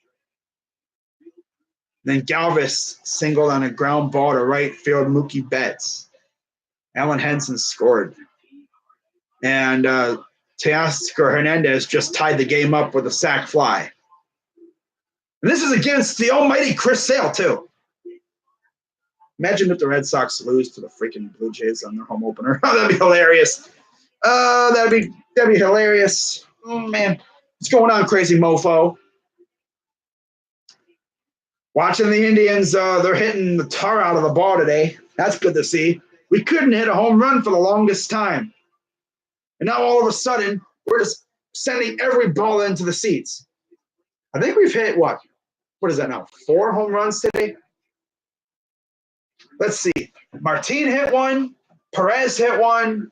Then Galvis singled on a ground ball to right field. Mookie Betts. Alan Henson scored. And Teoscar Hernandez just tied the game up with a sac fly. And this is against the almighty Chris Sale, too. Imagine if the Red Sox lose to the freaking Blue Jays on their home opener. Oh, that'd be hilarious. That'd be That'd be hilarious. Oh, man, what's going on, crazy mofo? Watching the Indians, they're hitting the tar out of the ball today. That's good to see. We couldn't hit a home run for the longest time. And now all of a sudden, we're just sending every ball into the seats. I think we've hit what? What is that now? 4 home runs today? Let's see. Martin hit one. Perez hit one.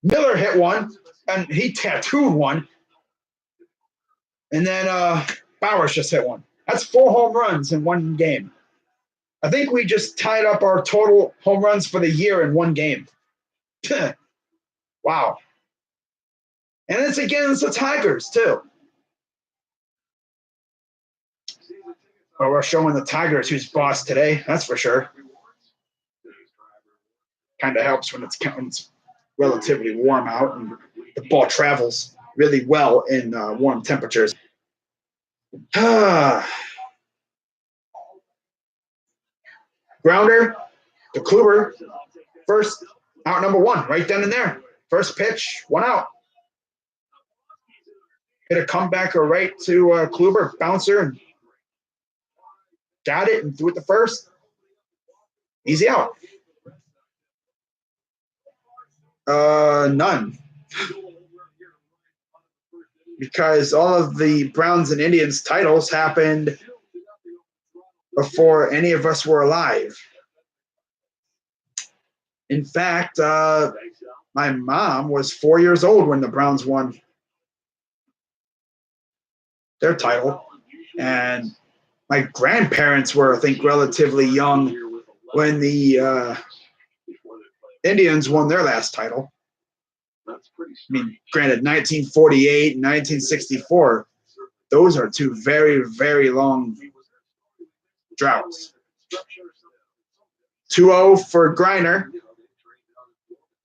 Miller hit one. And he tattooed one. And then Bowers just hit one. That's 4 home runs in one game. I think we just tied up our total home runs for the year in one game. Wow. And it's against the Tigers, too. Well, we're showing the Tigers who's boss today, that's for sure. Kind of helps when it's relatively warm out and the ball travels really well in warm temperatures. Grounder to Kluber. First out, number 1, right then and there. First pitch, 1 out. Hit a comebacker right to Kluber, bouncer, and got it and threw it to first. Easy out. None. Because all of the Browns and Indians titles happened before any of us were alive. In fact, my mom was 4 years old when the Browns won their title. And my grandparents were, I think, relatively young when the Indians won their last title. I mean, granted, 1948 and 1964, those are 2 very, very long droughts. 2-0 for Griner.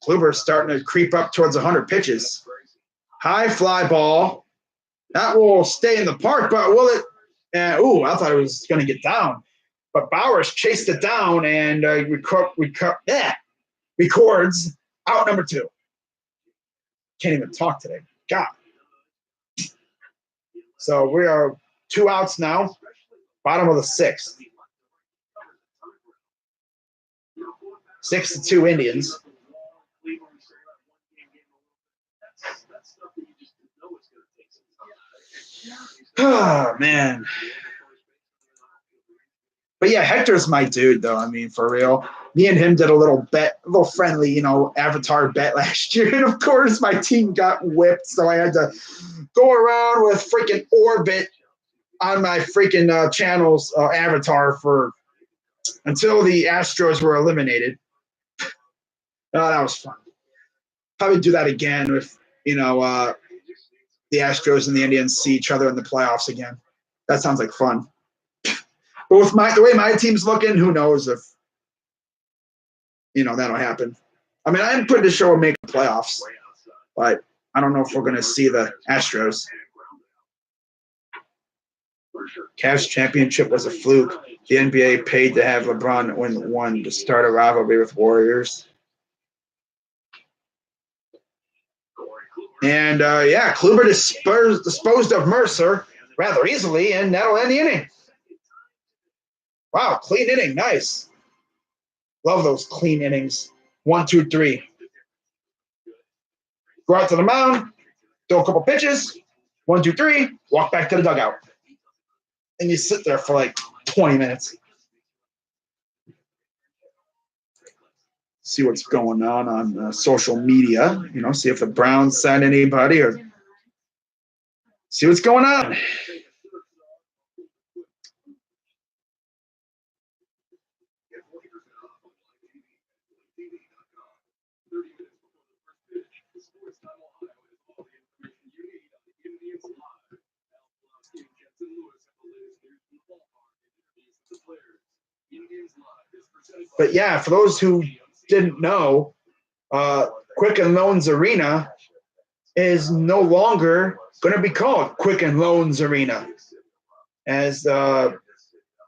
Kluber starting to creep up towards 100 pitches. High fly ball. That will stay in the park, but will it? I thought it was going to get down. But Bowers chased it down and records out number 2. Can't even talk today. God. So we are 2 outs now. Bottom of the 6th. 6-2 Indians. Oh, man. But yeah, Hector's my dude, though. I mean, for real. Me and him did a little bet, a little friendly, avatar bet last year. And of course, my team got whipped. So I had to go around with freaking Orbit on my freaking channel's avatar until the Astros were eliminated. That was fun. Probably do that again if, the Astros and the Indians see each other in the playoffs again. That sounds like fun. But with the way my team's looking, who knows if, that'll happen. I mean, I'm pretty sure we'll make the playoffs, but I don't know if we're going to see the Astros. Cavs championship was a fluke. The NBA paid to have LeBron win one to start a rivalry with Warriors. And, Kluber disposed of Mercer rather easily, and that'll end the inning. Wow, clean inning. Nice. Love those clean innings. 1, 2, 3. Go out to the mound, throw a couple pitches. 1, 2, 3. Walk back to the dugout. And you sit there for like 20 minutes. See what's going on social media. See if the Browns sign anybody or see what's going on. But yeah, for those who didn't know, Quicken Loans Arena is no longer going to be called Quicken Loans Arena, as the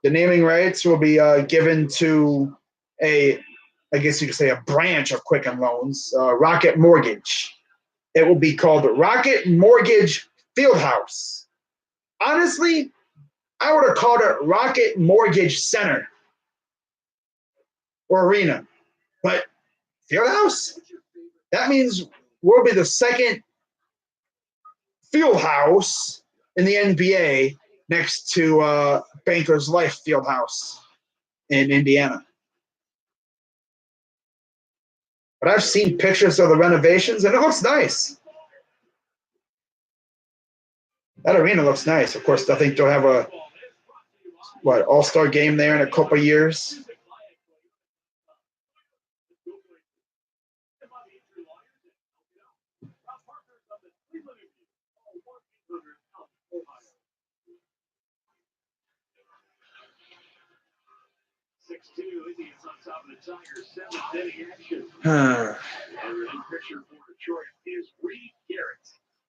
naming rights will be given to a I guess you could say, a branch of Quicken Loans, Rocket Mortgage. It will be called the Rocket Mortgage Fieldhouse. Honestly, I would have called it Rocket Mortgage Center or Arena. But Fieldhouse? That means we'll be the second Fieldhouse in the NBA next to Bankers Life Fieldhouse in Indiana. But I've seen pictures of the renovations, and it looks nice. That arena looks nice. Of course, I think they'll have a all-star game there in a couple of years.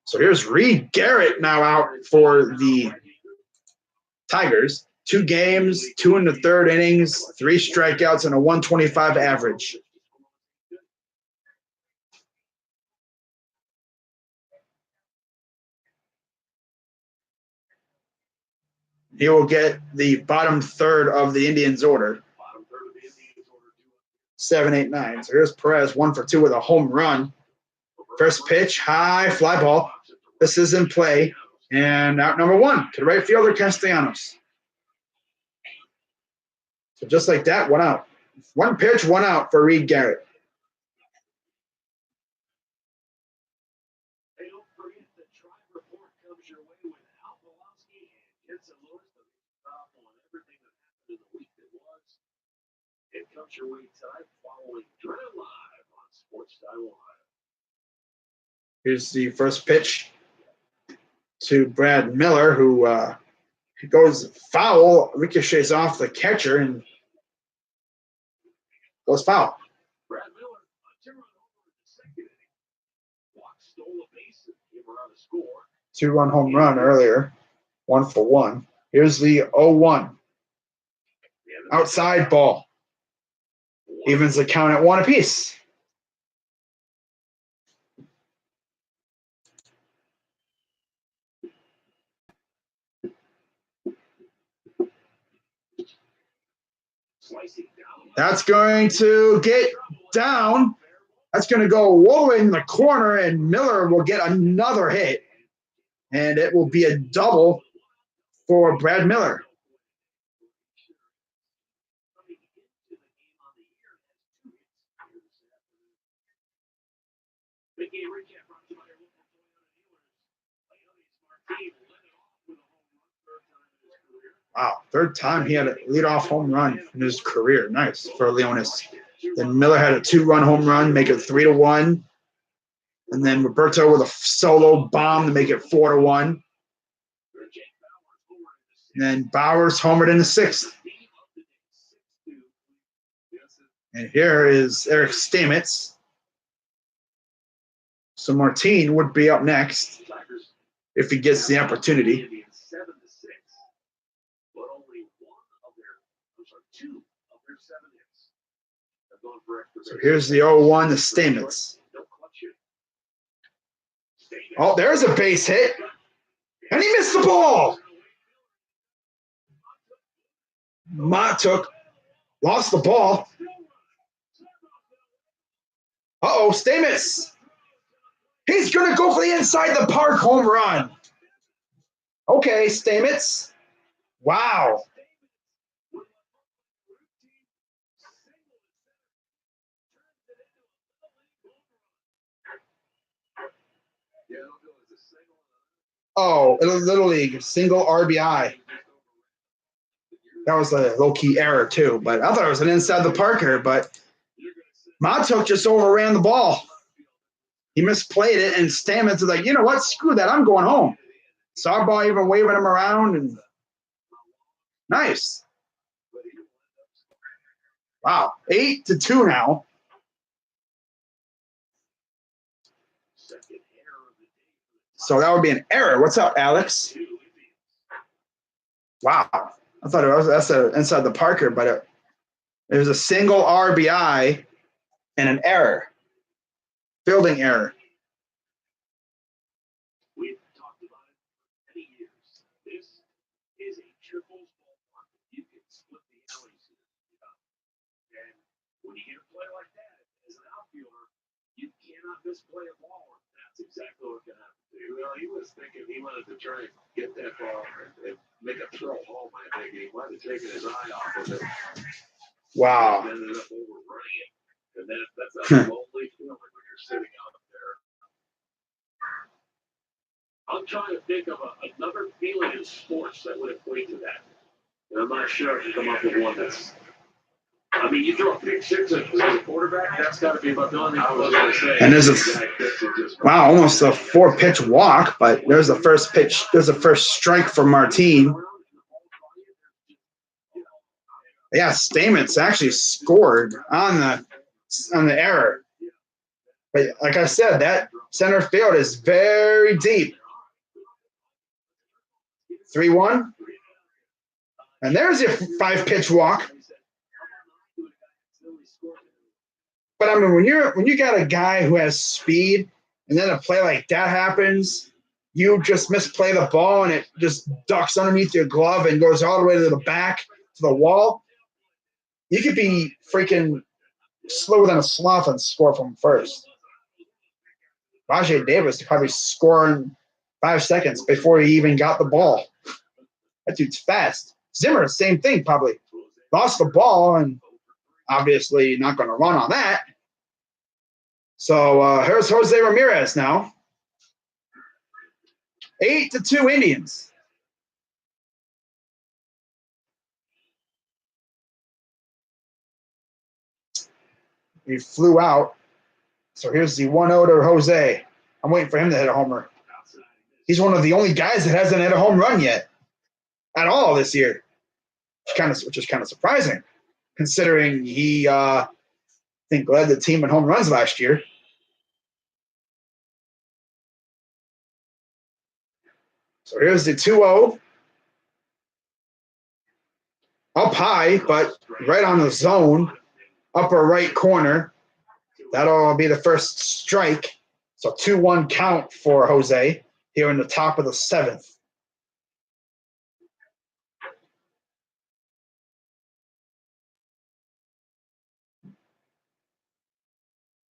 So here's Reed Garrett now out for the Tigers. 2 games, 2 in the third innings, 3 strikeouts, and a 125 average. He will get the bottom third of the Indians' order. 7, 8, 9. So here's Perez, 1 for 2 with a home run. First pitch, high fly ball. This is in play. And out number 1 to the right fielder, Castellanos. So just like that, 1 out. 1 pitch, 1 out for Reed Garrett. Your way tonight following Dread Live on Sports.Live. Here's the first pitch to Brad Miller, who goes foul, ricochets off the catcher, and goes foul. Brad Miller, a 2-run homer in the second inning. Walk, stole a base, and came around to score. 2-run home run earlier, 1 for 1. Here's the 0-1. Outside ball. Evens the count at 1 apiece. That's going to get down. That's going to go low in the corner, and Miller will get another hit. And it will be a double for Brad Miller. Wow, 3rd time he had a leadoff home run in his career. Nice for Leonis. Then Miller had a 2-run home run, make it 3-1. And then Roberto with a solo bomb to make it 4-1. And then Bowers homered in the 6th. And here is Eric Stamets. So Martin would be up next if he gets the opportunity. So here's the 0-1 to Stamets. Oh, there's a base hit. And he missed the ball. Matuk lost the ball. Uh-oh, Stamets. He's going to go for the inside the park home run. Okay, Stamets. Wow. Oh, Little League, single RBI. That was a low-key error, too. But I thought it was an inside the Parker, but Matuk just overran the ball. He misplayed it, and Stamets is like, you know what? Screw that. I'm going home. Sarbaugh even waving him around. And nice. Wow, 8-2 now. So that would be an error. What's up, Alex? Wow. I thought that's inside the Parker, but it was a single RBI and an error, fielding error. We've talked about it for many years. This is a triple ballpark. You can split the alleys here. And when you get a play like that, as an outfielder, you cannot misplay a ball. That's exactly what can happen. Well, he was thinking he wanted to try and get that ball and make a throw home. I think he might have taken his eye off of it. Wow. And ended up overrunning it. And that's a lonely feeling when you're sitting out there. I'm trying to think of another feeling in sports that would equate to that. And I'm not sure I can come up with one that's. I mean, you throw a pick six as a quarterback, that's got to be about the only thing I was going to say. And there's almost a 4-pitch walk, but there's the first pitch. There's the first strike for Martin. Yeah, Stamets actually scored on the error. But like I said, that center field is very deep. 3-1. And there's your 5-pitch walk. But I mean, when you got a guy who has speed, and then a play like that happens, you just misplay the ball and it just ducks underneath your glove and goes all the way to the back to the wall. You could be freaking slower than a sloth and score from first. Rajai Davis probably scoring 5 seconds before he even got the ball. That dude's fast. Zimmer, same thing, probably lost the ball and obviously not going to run on that. So here's Jose Ramirez now. 8-2 Indians. He flew out. So here's the 1-0 to Jose. I'm waiting for him to hit a homer. He's one of the only guys that hasn't hit a home run yet at all this year, which is kind of surprising, considering he I think led the team in home runs last year. So here's the 2-0. Up high, but right on the zone, upper right corner. That'll be the first strike. So 2-1 count for Jose here in the top of the 7th.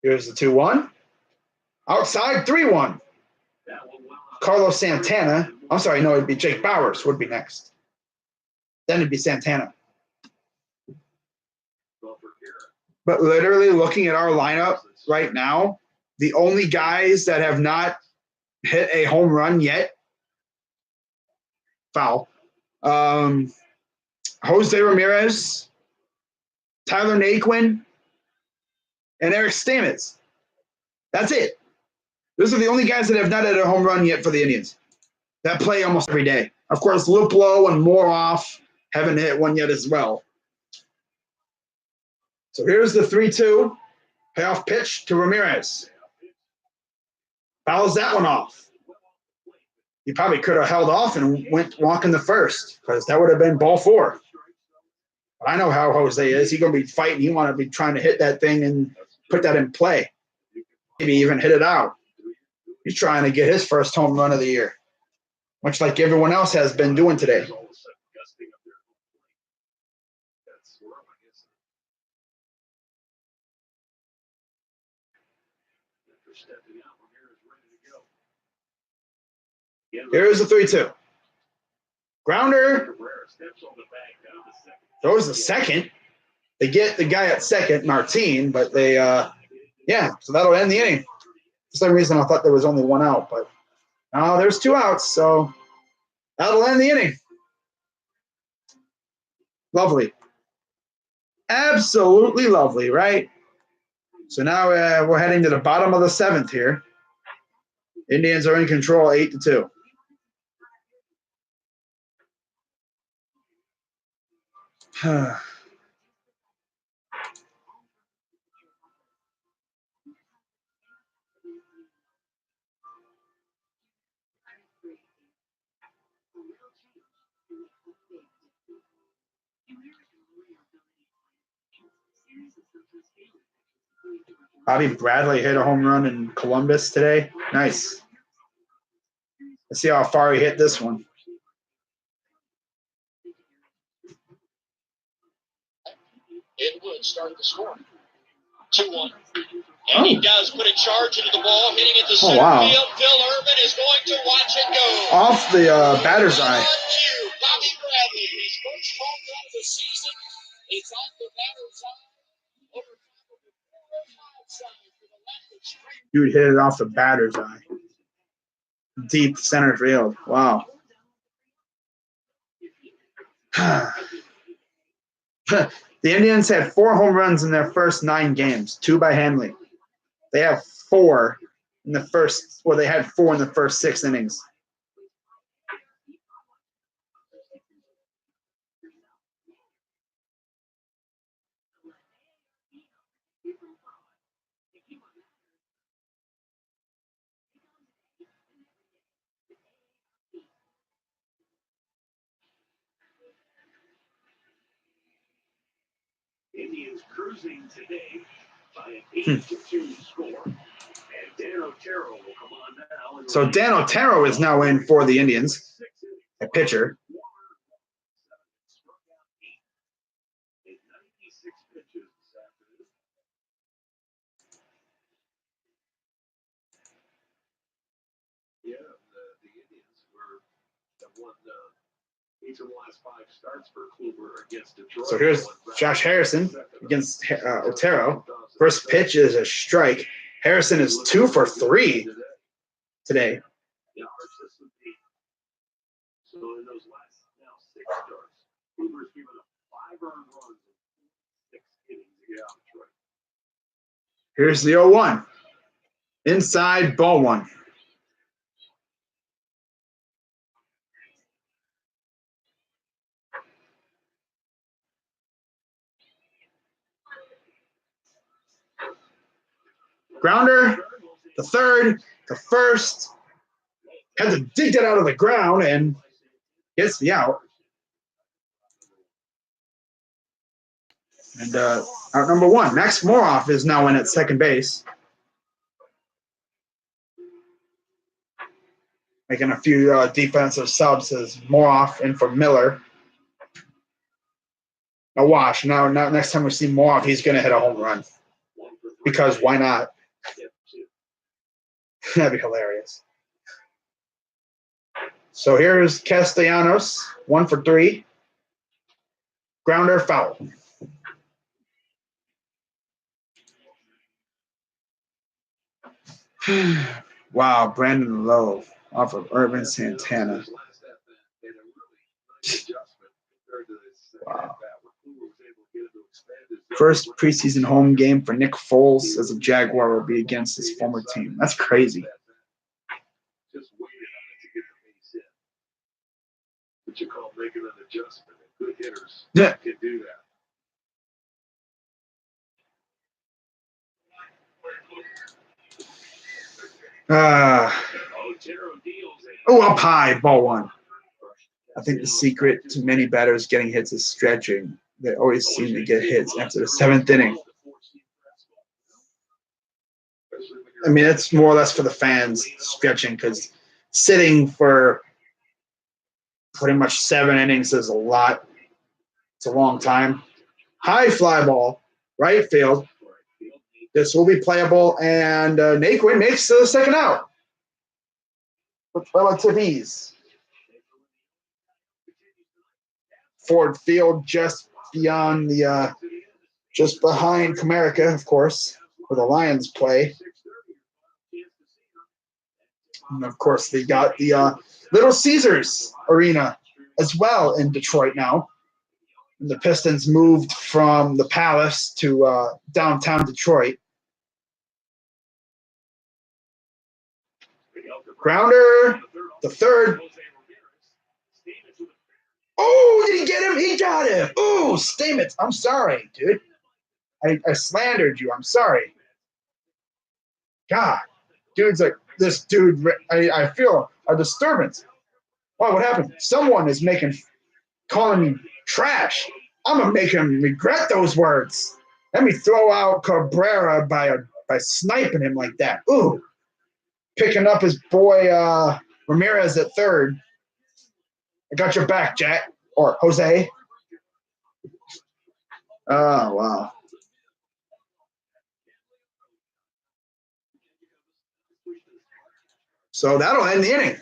Here's the 2-1. Outside, 3-1. Carlos Santana. I'm sorry, no, it'd be Jake Bauers would be next. Then it'd be Santana. But literally looking at our lineup right now, the only guys that have not hit a home run yet, foul, Jose Ramirez, Tyler Naquin, and Eric Stamets. That's it. Those are the only guys that have not hit a home run yet for the Indians that play almost every day. Of course, Luplow and Moroff haven't hit one yet as well. So here's the 3-2 payoff pitch to Ramirez. Fouls that one off. He probably could have held off and went walking the first because that would have been ball 4. But I know how Jose is. He's going to be fighting. He want to be trying to hit that thing and put that in play. Maybe even hit it out. He's trying to get his first home run of the year, much like everyone else has been doing today. Here's the 3-2. Grounder. Throws the second. They get the guy at second, Martin, but they, so that'll end the inning. For some reason, I thought there was only 1 out, but no, there's 2 outs, so that'll end the inning. Lovely. Absolutely lovely, right? So now we're heading to the bottom of the 7th here. Indians are in control, 8-2. Bobby Bradley hit a home run in Columbus today. Nice. Let's see how far he hit this one. It would start the score. 2-1. And he does put a charge into the ball, hitting it to center field. Phil Urban is going to watch it go. Off the batter's eye. Cue, Bobby Bradley, his first home run of the season. It's off the batter's eye. Over top of the outside to the left extreme. Dude hit it off the batter's eye. Deep center field. Wow. The Indians had 4 home runs in their first 9 games, 2 by Hanley. They have 4 in the first, well, they had 4 in the first 6 innings. Indians cruising today by an 8-2 score. And Dan Otero will come on now. So Dan Otero is now in for the Indians, a pitcher. In 96 pitches this afternoon. Yeah, the Indians have won each of the last 5 starts for Kluber against Detroit. So here's Josh Harrison against Otero. First pitch is a strike. Harrison is 2 for 3 today. So in those last now 6 starts, Kluber's given up 5 earned runs in 6 innings against Detroit. Here's the 0-1. Inside, ball 1. Grounder, the third, the first. Had to dig that out of the ground and gets the out. And out number 1. Max Moroff is now in at second base. Making a few defensive subs as Moroff in for Miller. Now watch. Now next time we see Moroff, he's going to hit a home run. Because why not? That'd be hilarious. So here's Castellanos, 1 for 3. Grounder, foul. Wow, Brandon Lowe off of Urban Santana. Wow. First preseason home game for Nick Foles as a Jaguar will be against his former team. That's crazy. Just waited on it to get the base hit. What you call making an adjustment. And good hitters can do that. Up high, ball 1. I think the secret to many batters getting hits is stretching. They always seem to get hits after the 7th inning. I mean, it's more or less for the fans stretching because sitting for pretty much 7 innings is a lot. It's a long time. High fly ball, right field. This will be playable, and Naquin makes the second out with relative ease. Ford Field just beyond the, just behind Comerica, of course, where the Lions play. And of course, they got the Little Caesars Arena as well in Detroit now. And the Pistons moved from the Palace to downtown Detroit. Grounder, the third. Oh, did he get him? He got him. Oh, Stamets. I'm sorry, dude. I slandered you. I'm sorry. God. Dude's like, this dude, I feel a disturbance. Why, what happened? Someone is calling me trash. I'm going to make him regret those words. Let me throw out Cabrera by sniping him like that. Ooh. Picking up his boy Ramirez at third. I got your back, Jack. Or Jose. Oh, wow. So that'll end the inning.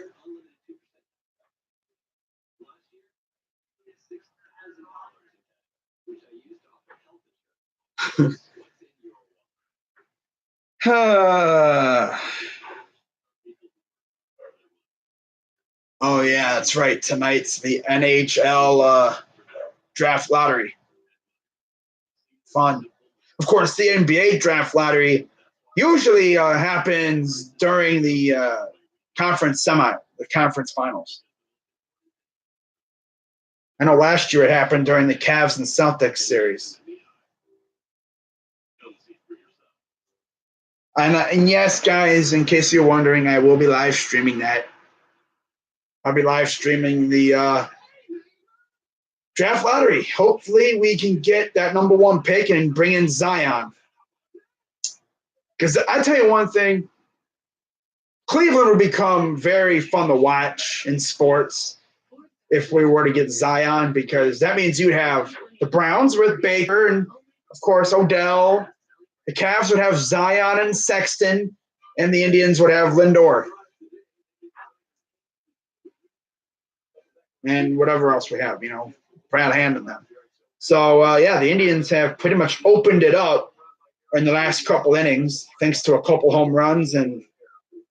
Oh, yeah, that's right. Tonight's the NHL draft lottery. Fun. Of course, the NBA draft lottery usually happens during the conference finals. I know last year it happened during the Cavs and Celtics series. And yes, guys, in case you're wondering, I will be live streaming that. I'll be live streaming the draft lottery. Hopefully, we can get that number 1 pick and bring in Zion. Because I tell you one thing, Cleveland would become very fun to watch in sports if we were to get Zion, because that means you'd have the Browns with Baker and, of course, Odell. The Cavs would have Zion and Sexton, and the Indians would have Lindor. And whatever else we have, Brad Hand and them. So, yeah, the Indians have pretty much opened it up in the last couple innings, thanks to a couple home runs and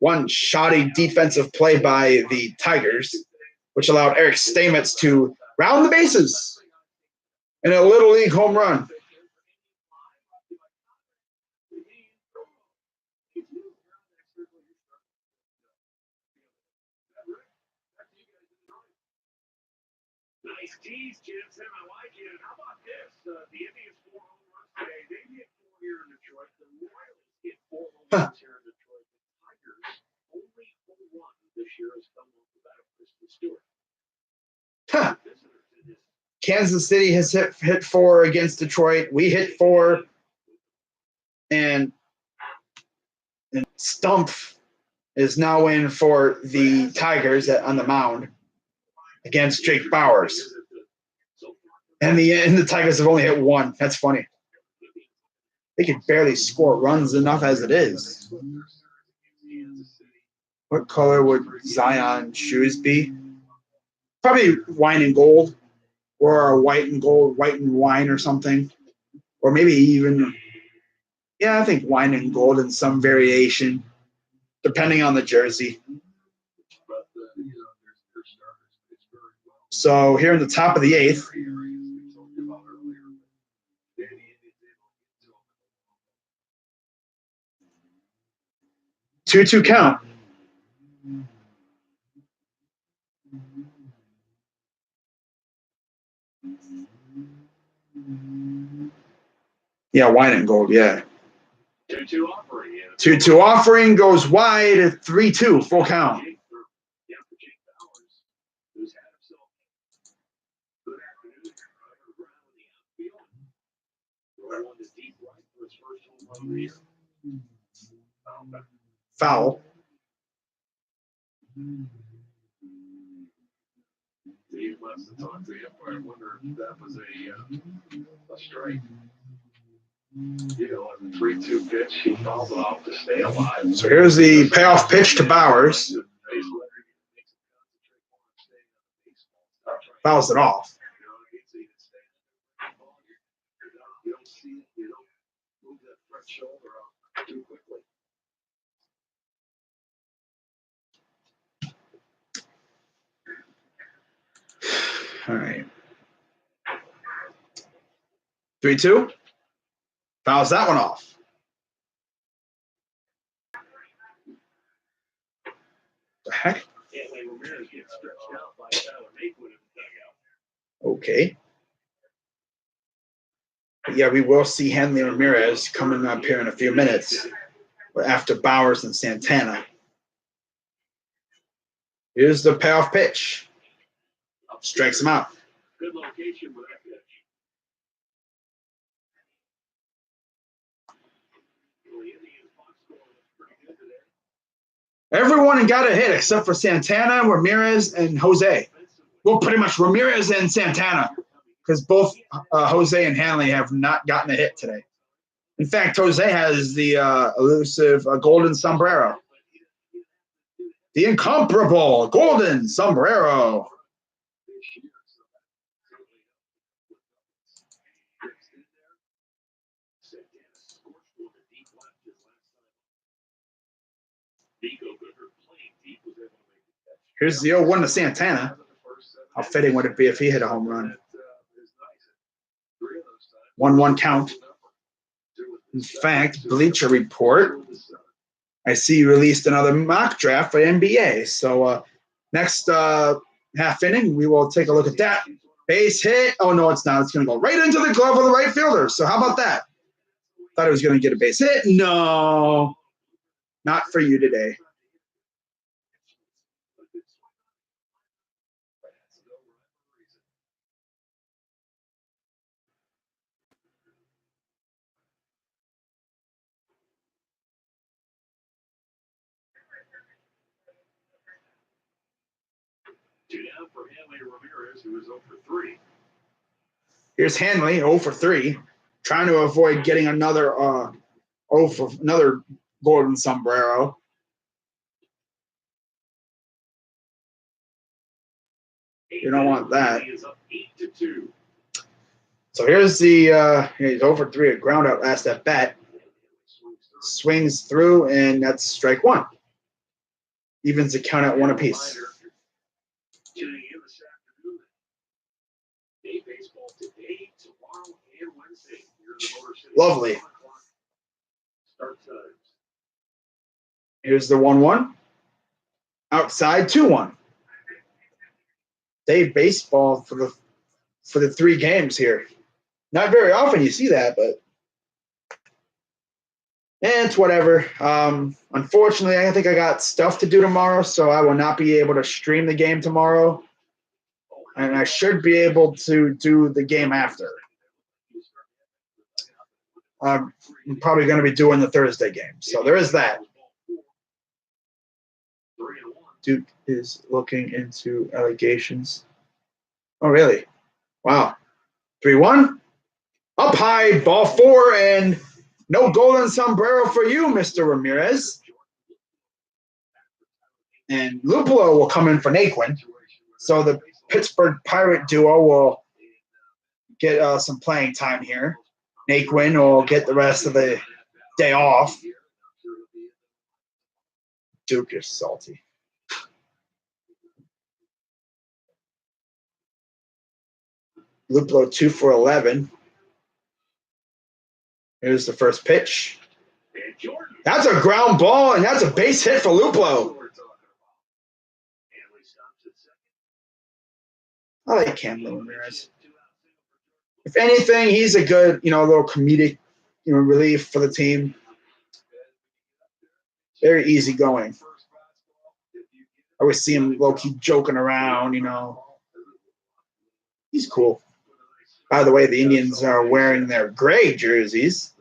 one shoddy defensive play by the Tigers, which allowed Eric Stamets to round the bases in a Little League home run. Nice tease, Jensen. I like it. How about this? The Indians 4 home runs today. They hit 4 here in Detroit. The Royals hit 4 home runs here in Detroit. The Tigers only home run this year has come off the bat of Kristen Stewart. Kansas City has hit 4 against Detroit. We hit 4. And Stumpf is now in for the Tigers on the mound against Jake Bowers. And the Tigers have only hit 1. That's funny. They can barely score runs enough as it is. What color would Zion shoes be? Probably wine and gold, or a white and gold, white and wine or something. Or maybe even, yeah, I think wine and gold in some variation, depending on the jersey. So here in the top of the 8th, 2-2 count. Yeah, wine and gold, yeah. 2-2 offering. 2-2 offering goes wide at 3-2, full count. Foul. He must have talked to the umpire. I wonder if that was a strike. You know, on the 3-2 pitch, he fouls it off to stay alive. So here's the payoff pitch to Bowers. Fouls it off. You don't see it, you don't move that front shoulder up too quickly. All right. 3-2. Fouls that one off. The heck? Okay. But yeah, we will see Hanley Ramirez coming up here in a few minutes after Bowers and Santana. Here's the payoff pitch. Strikes him out. Good location with that pitch. Everyone got a hit except for Santana, Ramirez, and Jose. Well, pretty much Ramirez and Santana, because both Jose and Hanley have not gotten a hit today. In fact, Jose has the elusive golden sombrero. The incomparable golden sombrero. Here's the 0-1 to Santana. How fitting would it be if he hit a home run? 1-1 count. In fact, Bleacher Report, I see you released another mock draft for NBA. So next half inning, we will take a look at that. Base hit. Oh, no, it's not. It's going to go right into the glove of the right fielder. So how about that? Thought he was going to get a base hit. No, not for you today. For Hanley Ramirez, who is 0 for 3. Here's Hanley, 0 for 3, trying to avoid getting another another golden sombrero. You don't want that. So here's the he's 0 for 3, a ground out last at bat. Swings through, and that's strike one. Evens the count at 1 apiece. Lovely. Here's the 1-1. Outside 2-1. Day baseball for the 3 games here. Not very often you see that, but it's whatever. Unfortunately, I think I got stuff to do tomorrow, so I will not be able to stream the game tomorrow. And I should be able to do the game after. I'm probably going to be doing the Thursday game. So there is that. Duke is looking into allegations. Oh, really? Wow. 3-1. Up high, ball 4, and no golden sombrero for you, Mr. Ramirez. And Lupolo will come in for Naquin. So the Pittsburgh Pirate duo will get some playing time here. Naquin will get the rest of the day off. Duke is salty. Lupolo 2 for 11. Here's the first pitch. That's a ground ball, and that's a base hit for Lupolo. I like Cam Ramirez. If anything, he's a good, little comedic, relief for the team. Very easygoing. I always see him low-key joking around, He's cool. By the way, the Indians are wearing their gray jerseys.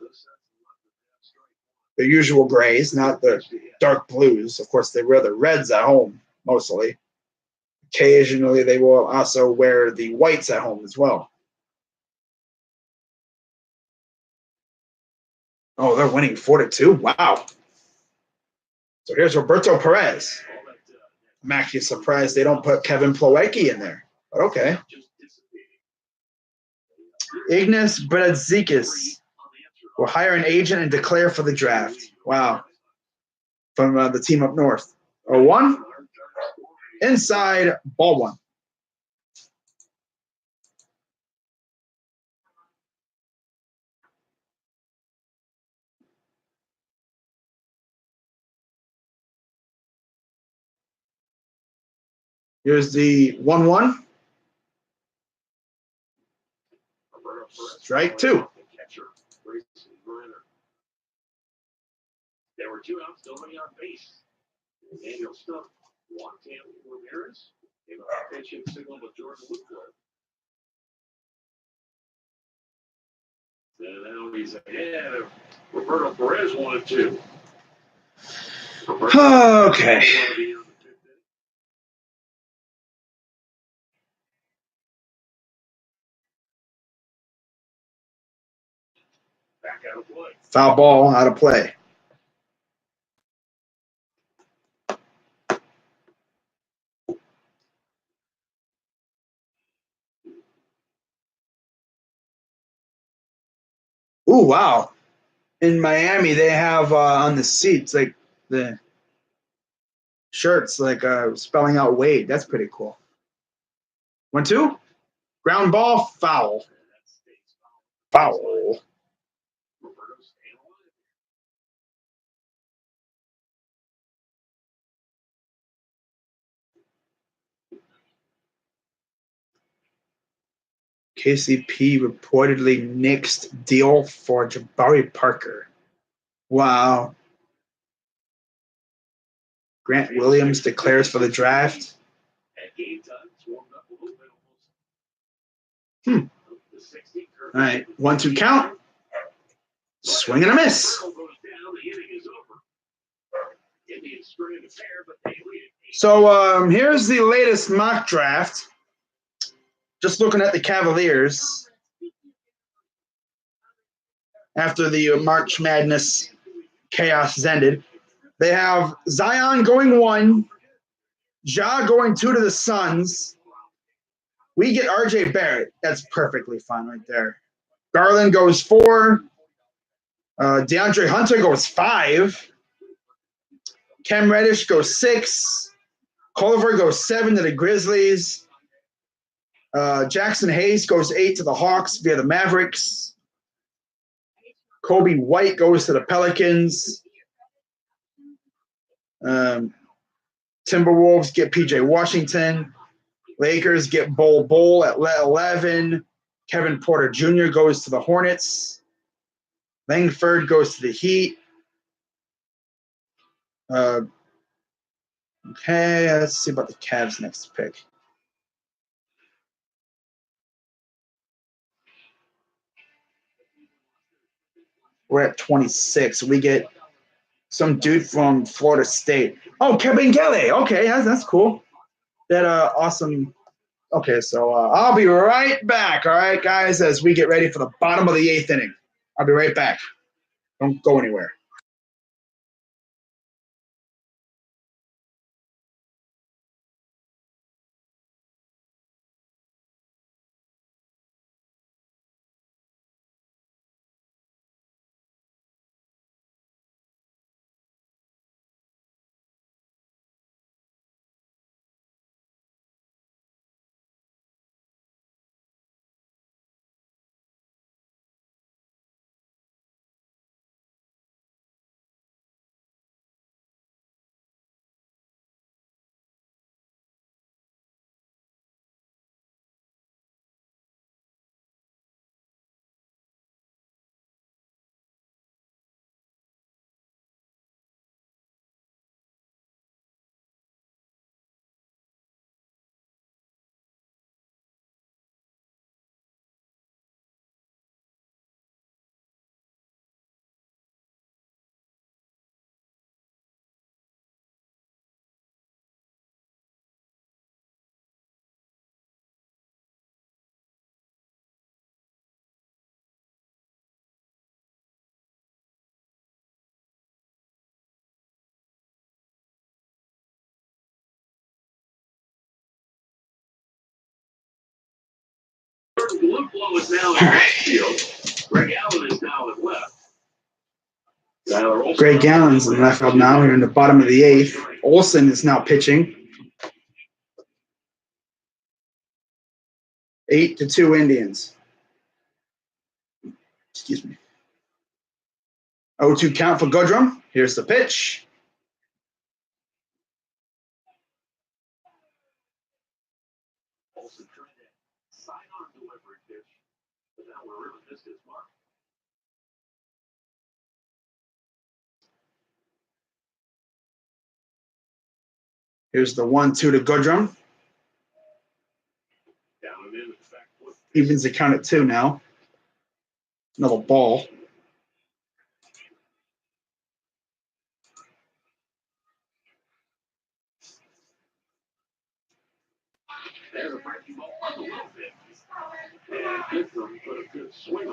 The usual grays, not the dark blues. Of course, they wear the reds at home, mostly. Occasionally, they will also wear the whites at home as well. Oh, they're winning 4-2? Wow. So here's Roberto Perez. I'm actually surprised they don't put Kevin Plawecki in there, but okay. Ignas Brazdeikis will hire an agent and declare for the draft. Wow. From the team up north. 0-1. Inside, ball 1. Here's the 1-1. Strike 2. There were 2 outs, nobody on base. Daniel Stumpf walked Hanley Ramirez. Gave a pitch and signal with Jordan Woodward. And now he's ahead of Roberto Perez 1-2. Okay. Foul ball out of play. Ooh, wow. In Miami, they have on the seats, like the shirts, like spelling out Wade. That's pretty cool. 1-2. Ground ball, foul. Foul. KCP reportedly nixed deal for Jabari Parker. Wow. Grant Williams declares for the draft. All right. 1-2 count. Swing and a miss. So here's the latest mock draft. Just looking at the Cavaliers after the March Madness chaos has ended. They have Zion going 1, Ja going 2 to the Suns. We get RJ Barrett. That's perfectly fine right there. Garland goes 4. DeAndre Hunter goes 5. Cam Reddish goes 6. Culver goes 7 to the Grizzlies. Jackson Hayes goes 8 to the Hawks via the Mavericks. Kobe White goes to the Pelicans. Timberwolves get PJ Washington. Lakers get Bol at 11. Kevin Porter Jr. goes to the Hornets. Langford goes to the Heat. Okay, let's see about the Cavs' next pick. We're at 26. We get some dude from Florida State. Oh, Kevin Kelly. Okay, that's cool. That awesome. Okay, so I'll be right back. All right, guys, as we get ready for the bottom of the 8th inning. I'll be right back. Don't go anywhere. Greg Allen's in left field now. We're in the bottom of the 8th. Olsen is now pitching. 8-2 Indians. Excuse me. 0-2 count for Goodrum. Here's the pitch. Here's the 1-2 to Goodrum. Evens the count at 2 now. Another ball.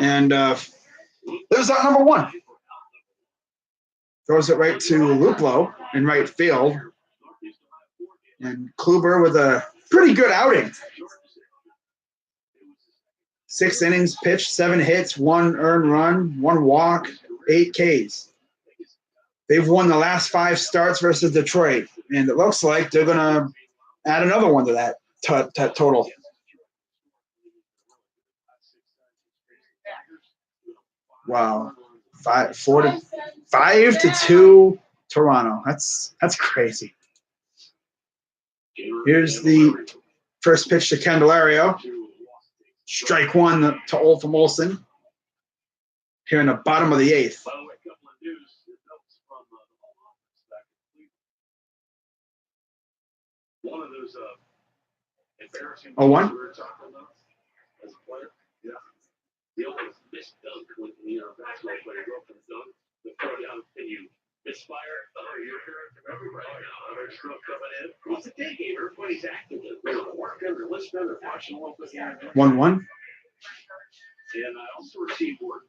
And there's our number one. Throws it right to Luplow in right field. And Kluber with a pretty good outing. 6 innings pitched, 7 hits, 1 earned run, 1 walk, 8 Ks. They've won the last 5 starts versus Detroit, and it looks like they're going to add another one to that total. Wow, 5-2 Toronto. That's crazy. Here's the first pitch to Candelario. Strike 1 to Olafur Olsen. Here in the bottom of the 8th. One of those embarrassing 0-1. we were talking about as a player. Yeah. The only missed dunk when basketball player go from dunk to throw down and you misfire. Oh, you're remember right now. Another stroke coming in. What's the day game? Everybody's active. They're working, they're listening, they're watching a little bit. 1-1. And I also received word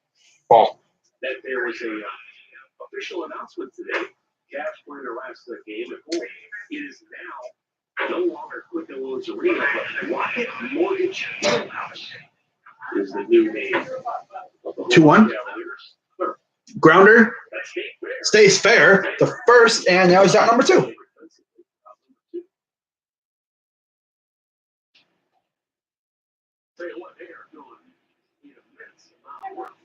Ball. that there was a official announcement today. Cavs playing their last game at home. It is now no longer Quicken Loans Arena, but Rocket Mortgage Fieldhouse is the new name. 2-1. Grounder stays fair. The first, and now he's out number 2. Tell you what, they are doing an immense amount of work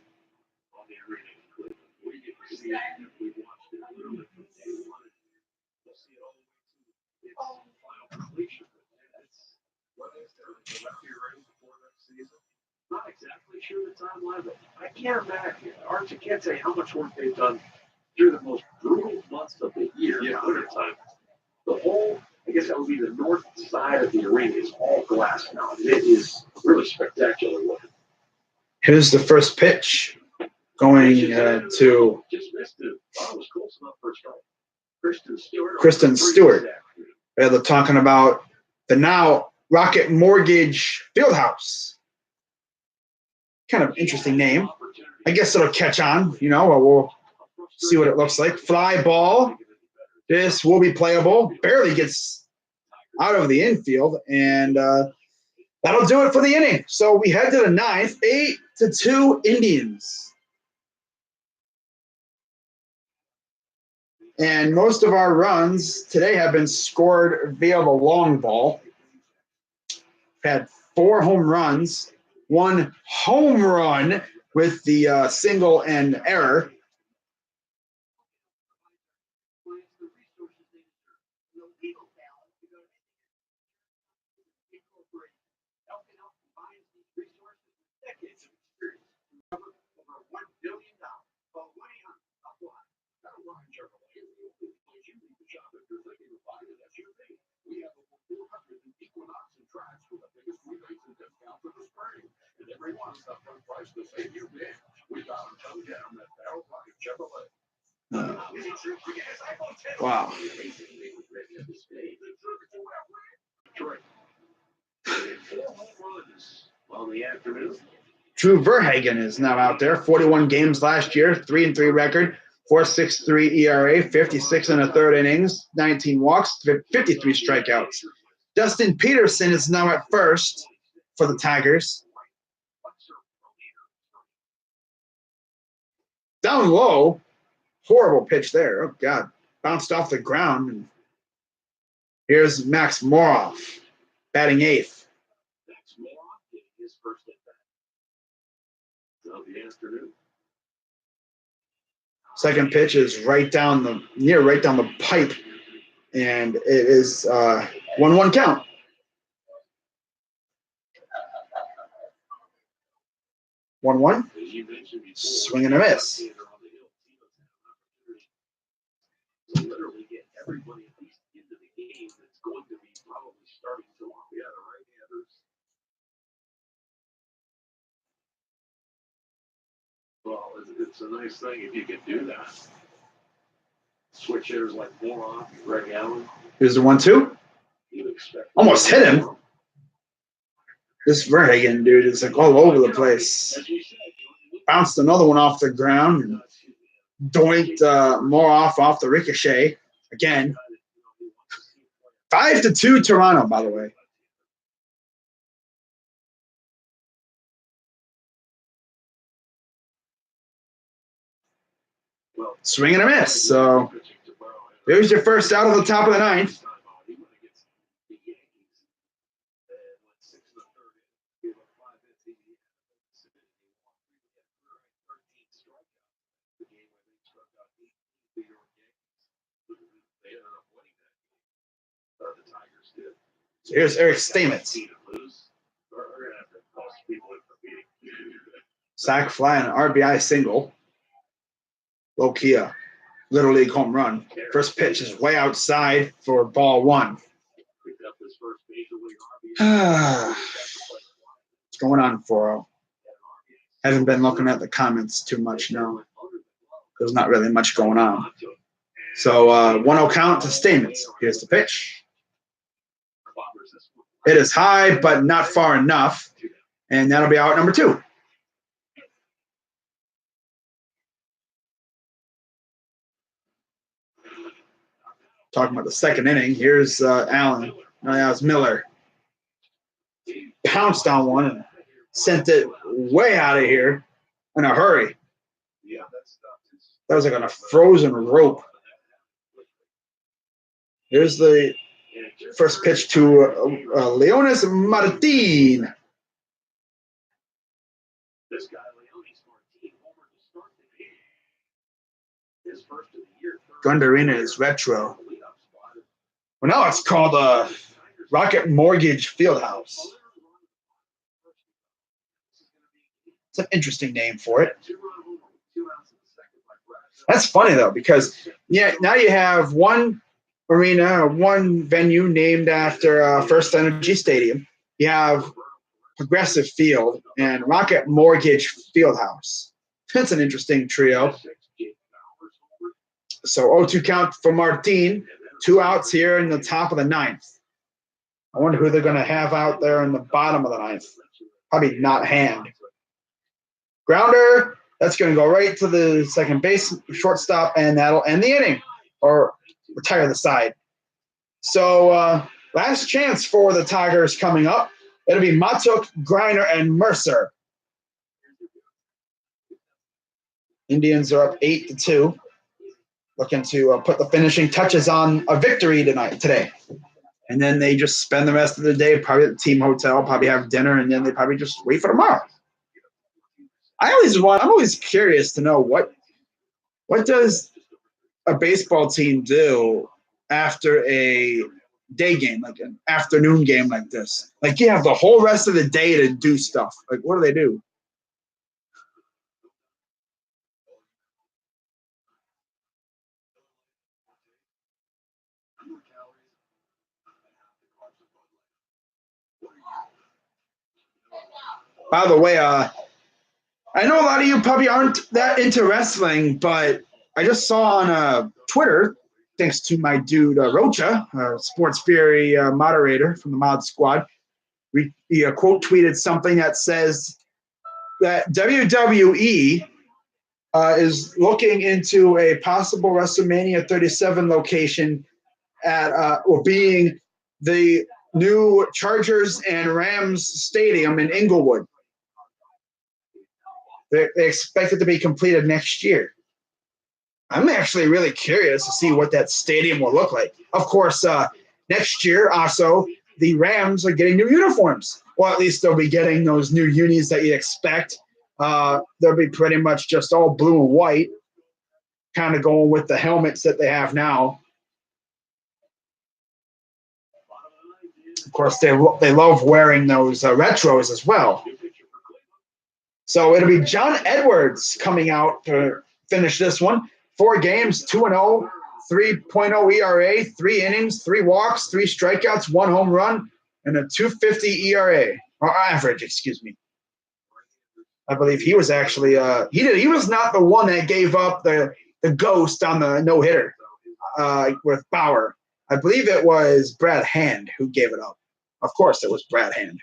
on the arena in Cleveland. We get to see it. We've watched it literally from day one. We'll see it all the way to its final completion. It's what is there? Will that be ready before next season? Not exactly sure the timeline, but I can't imagine. Archie can't say how much work they've done through the most brutal months of the year, wintertime. The whole, I guess that would be the north side of the arena, is all glass now. It is really spectacular looking. Here's the first pitch going to Just missed it. Oh, it was close enough for a strike. Kristen Stewart. They're talking about the now Rocket Mortgage Fieldhouse. Kind of interesting name. I guess it'll catch on, we'll see what it looks like. Fly ball. This will be playable. Barely gets out of the infield, and that'll do it for the inning. So we head to the 9th, 8-2 Indians. And most of our runs today have been scored via the long ball. We've had 4 home runs, 1 home run with the single and error. Wow. Drew Verhagen is now out there. 41 games last year, 3-3 record, 4.63 ERA, 56 and a third innings, 19 walks, 53 strikeouts. Dustin Peterson is now at first for the Tigers. Down low, horrible pitch there. Oh, God. Bounced off the ground. And here's Max Moroff, batting 8th. Max Moroff getting his first at bat of the afternoon. Second pitch is right down the pipe, and it is 1-1 count. One. Swing and a miss. Literally get everybody at least into the game that's going to be probably starting to walk. Yeah, the right-handers. Well, it's a nice thing if you can do that. Switch hitters like Moroff, Greg Allen. Here's the 1-2. You expect almost hit him. This Verhagen dude is like all over the place. Bounced another one off the ground and doinked more off the ricochet again. 5-2 Toronto, by the way. Swing and a miss. So there's your first out of the top of the ninth. So here's Eric Stamets. Sack fly and an RBI single. Low key Little League home run. First pitch is way outside for ball one. What's going on, Foro? Haven't been looking at the comments too much now. There's not really much going on. So 1-0 count to Stamets. Here's the pitch. It is high, but not far enough. And that'll be out number 2. Talking about the second inning. Here's Allen. No, that was Miller. Pounced on one and sent it way out of here in a hurry. That was like on a frozen rope. Here's the first pitch to Leonis Martin. Gundarina is retro. Well, now it's called Rocket Mortgage Fieldhouse. It's an interesting name for it. That's funny, though, because now you have one arena, one venue named after First Energy Stadium. You have Progressive Field and Rocket Mortgage Fieldhouse. That's an interesting trio. So 0-2 count for Martin. 2 outs here in the top of the ninth. I wonder who they're going to have out there in the bottom of the ninth. Probably not Hand. Grounder. That's going to go right to the second base shortstop, and that'll end the inning or retire the side. So last chance for the Tigers coming up. It'll be Matuk, Griner, and Mercer. Indians are up 8-2. Looking to put the finishing touches on a victory today. And then they just spend the rest of the day probably at the team hotel, probably have dinner, and then they probably just wait for tomorrow. I'm always curious to know what does a baseball team do after a day game, like an afternoon game like this? Like you have the whole rest of the day to do stuff. Like what do they do? By the way, I know a lot of you probably aren't that into wrestling, but I just saw on Twitter, thanks to my dude Rocha, Sports Fury moderator from the Mod Squad, he quote tweeted something that says that WWE is looking into a possible WrestleMania 37 location at or being the new Chargers and Rams stadium in Inglewood. They expect it to be completed next year. I'm actually really curious to see what that stadium will look like. Of course, next year also, the Rams are getting new uniforms. Well, at least they'll be getting those new unis that you expect. They'll be pretty much just all blue and white, kind of going with the helmets that they have now. Of course, they love wearing those retros as well. So it'll be John Edwards coming out to finish this one. 4 games, 2-0, 3.0 ERA, 3 innings, 3 walks, 3 strikeouts, 1 home run, and a 2.50 ERA, or average, excuse me. I believe he was actually he was not the one that gave up the ghost on the no-hitter with Bauer. I believe it was Brad Hand who gave it up. Of course, it was Brad Hand.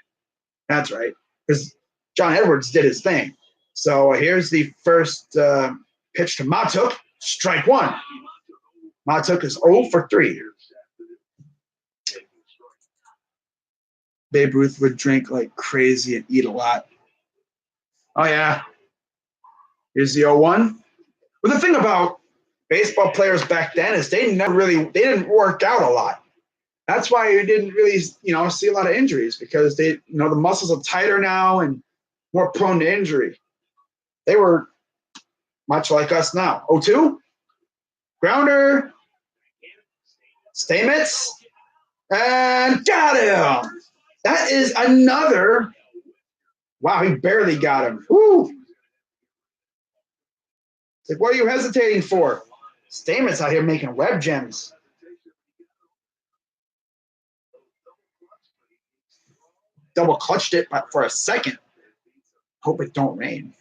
That's right. Because John Edwards did his thing. So here's the first pitch to Matuk. Strike one. Matuk is 0 for 3. Babe Ruth would drink like crazy and eat a lot. Oh, yeah. Here's the 0-1. But the thing about baseball players back then is they didn't work out a lot. That's why you didn't really, see a lot of injuries because the muscles are tighter now and more prone to injury. They were much like us now. 0-2. Grounder. Stamets. And got him. That is another. Wow, he barely got him. Woo. It's like, what are you hesitating for? Stamets out here making web gems. Double clutched it for a second. Hope it don't rain.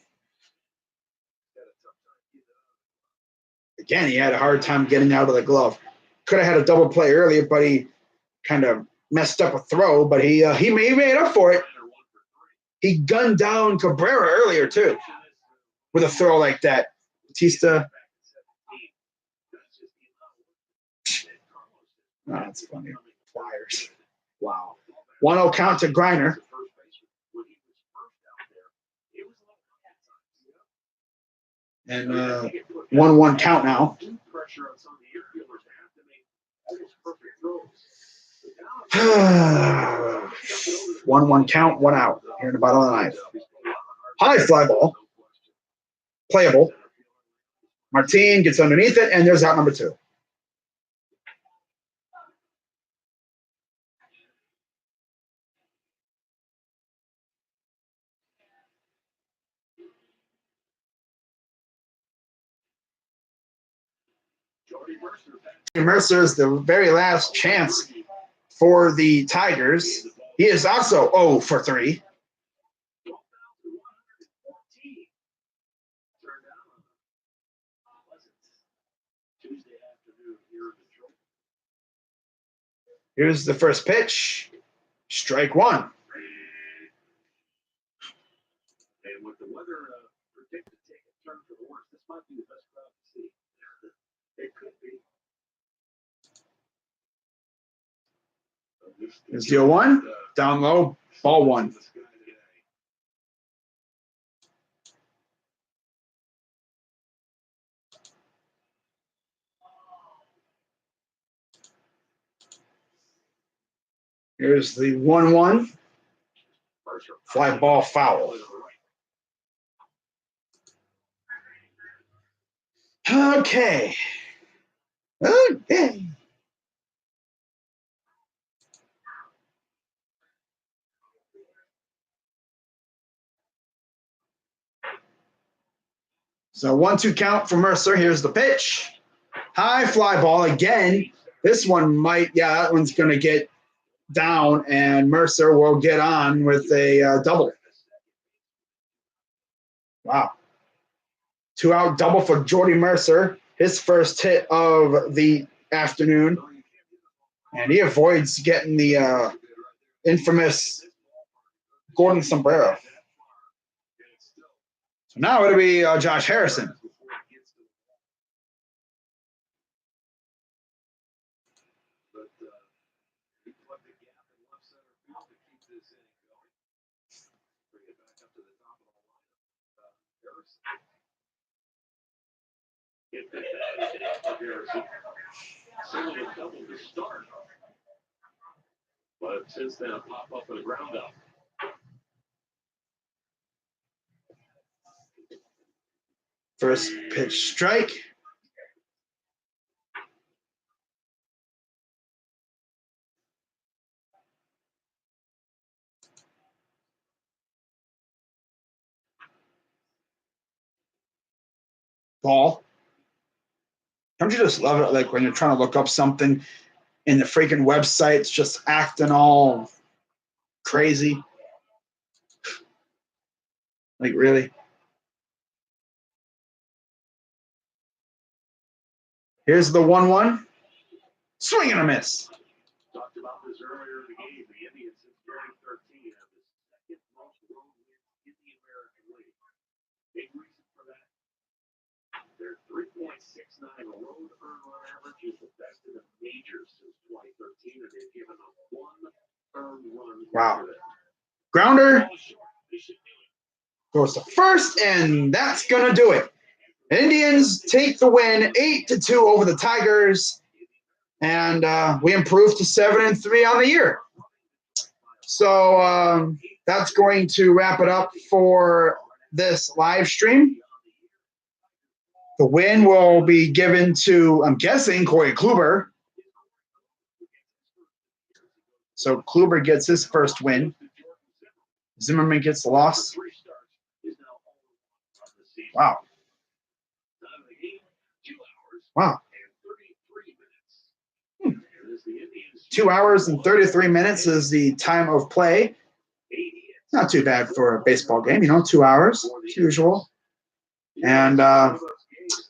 Again, he had a hard time getting out of the glove. Could have had a double play earlier, but he kind of messed up a throw. But he made up for it. He gunned down Cabrera earlier too, with a throw like that. Batista. Oh, that's funny. Flyers. Wow. 1-0 count to Griner. And 1-1 count now. 1-1 count, 1 out. Here in the bottom of the ninth. High fly ball. Playable. Martin gets underneath it, and there's out number 2. Mercer is the very last chance for the Tigers. He is also 0 for 3. Here's the first pitch. Strike one. And with the weather predicted to take a turn for the worse, this might be the best crowd to see. It could be. Here's deal 1. Down low. Ball 1. Here's the 1-1. Fly ball foul. Okay. Okay. So 1-2 count for Mercer. Here's the pitch. High fly ball again. This one might, that one's going to get down, and Mercer will get on with a double. Wow. 2 out double for Jordy Mercer. His first hit of the afternoon. And he avoids getting the infamous Gordon Sombrero. So now it'll be Josh Harrison. Double to start. But since then, a pop up and a ground up. First pitch strike. Ball. Don't you just love it? Like when you're trying to look up something in the freaking website, it's just acting all crazy. Like, really? Here's the 1-1. Swing and a miss. Talked about this earlier in the game. The Indians since 2013 have the second 6.9 road earned run average is the best in the majors since 2013, and they've given up one earned run. Wow. Grounder They should do it. goes to first, and that's going to do it. Indians take the win 8-2 over the Tigers, and we improved to 7-3 on the year. So that's going to wrap it up for this live stream. The win will be given to, I'm guessing, Corey Kluber. So Kluber gets his first win. Zimmerman gets the loss. Wow. Wow. 2 hours and 33 minutes is the time of play. Not too bad for a baseball game, 2 hours, as usual. And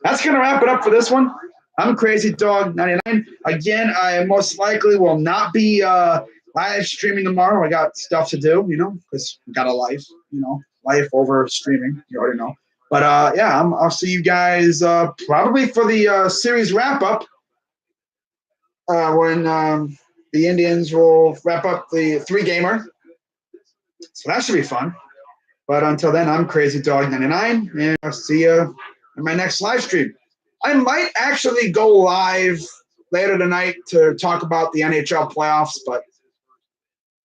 that's going to wrap it up for this one. I'm Crazy Dog 99. Again, I most likely will not be live streaming tomorrow. I got stuff to do, because we got a life, life over streaming. You already know. But yeah, I'll see you guys probably for the series wrap up when the Indians will wrap up the 3-gamer. So that should be fun. But until then, I'm Crazy Dog 99, and I'll see you in my next live stream. I might actually go live later tonight to talk about the NHL playoffs, but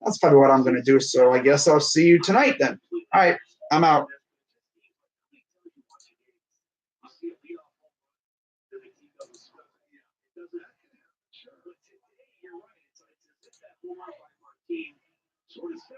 that's probably what I'm going to do. So I guess I'll see you tonight then. All right, I'm out. So instead,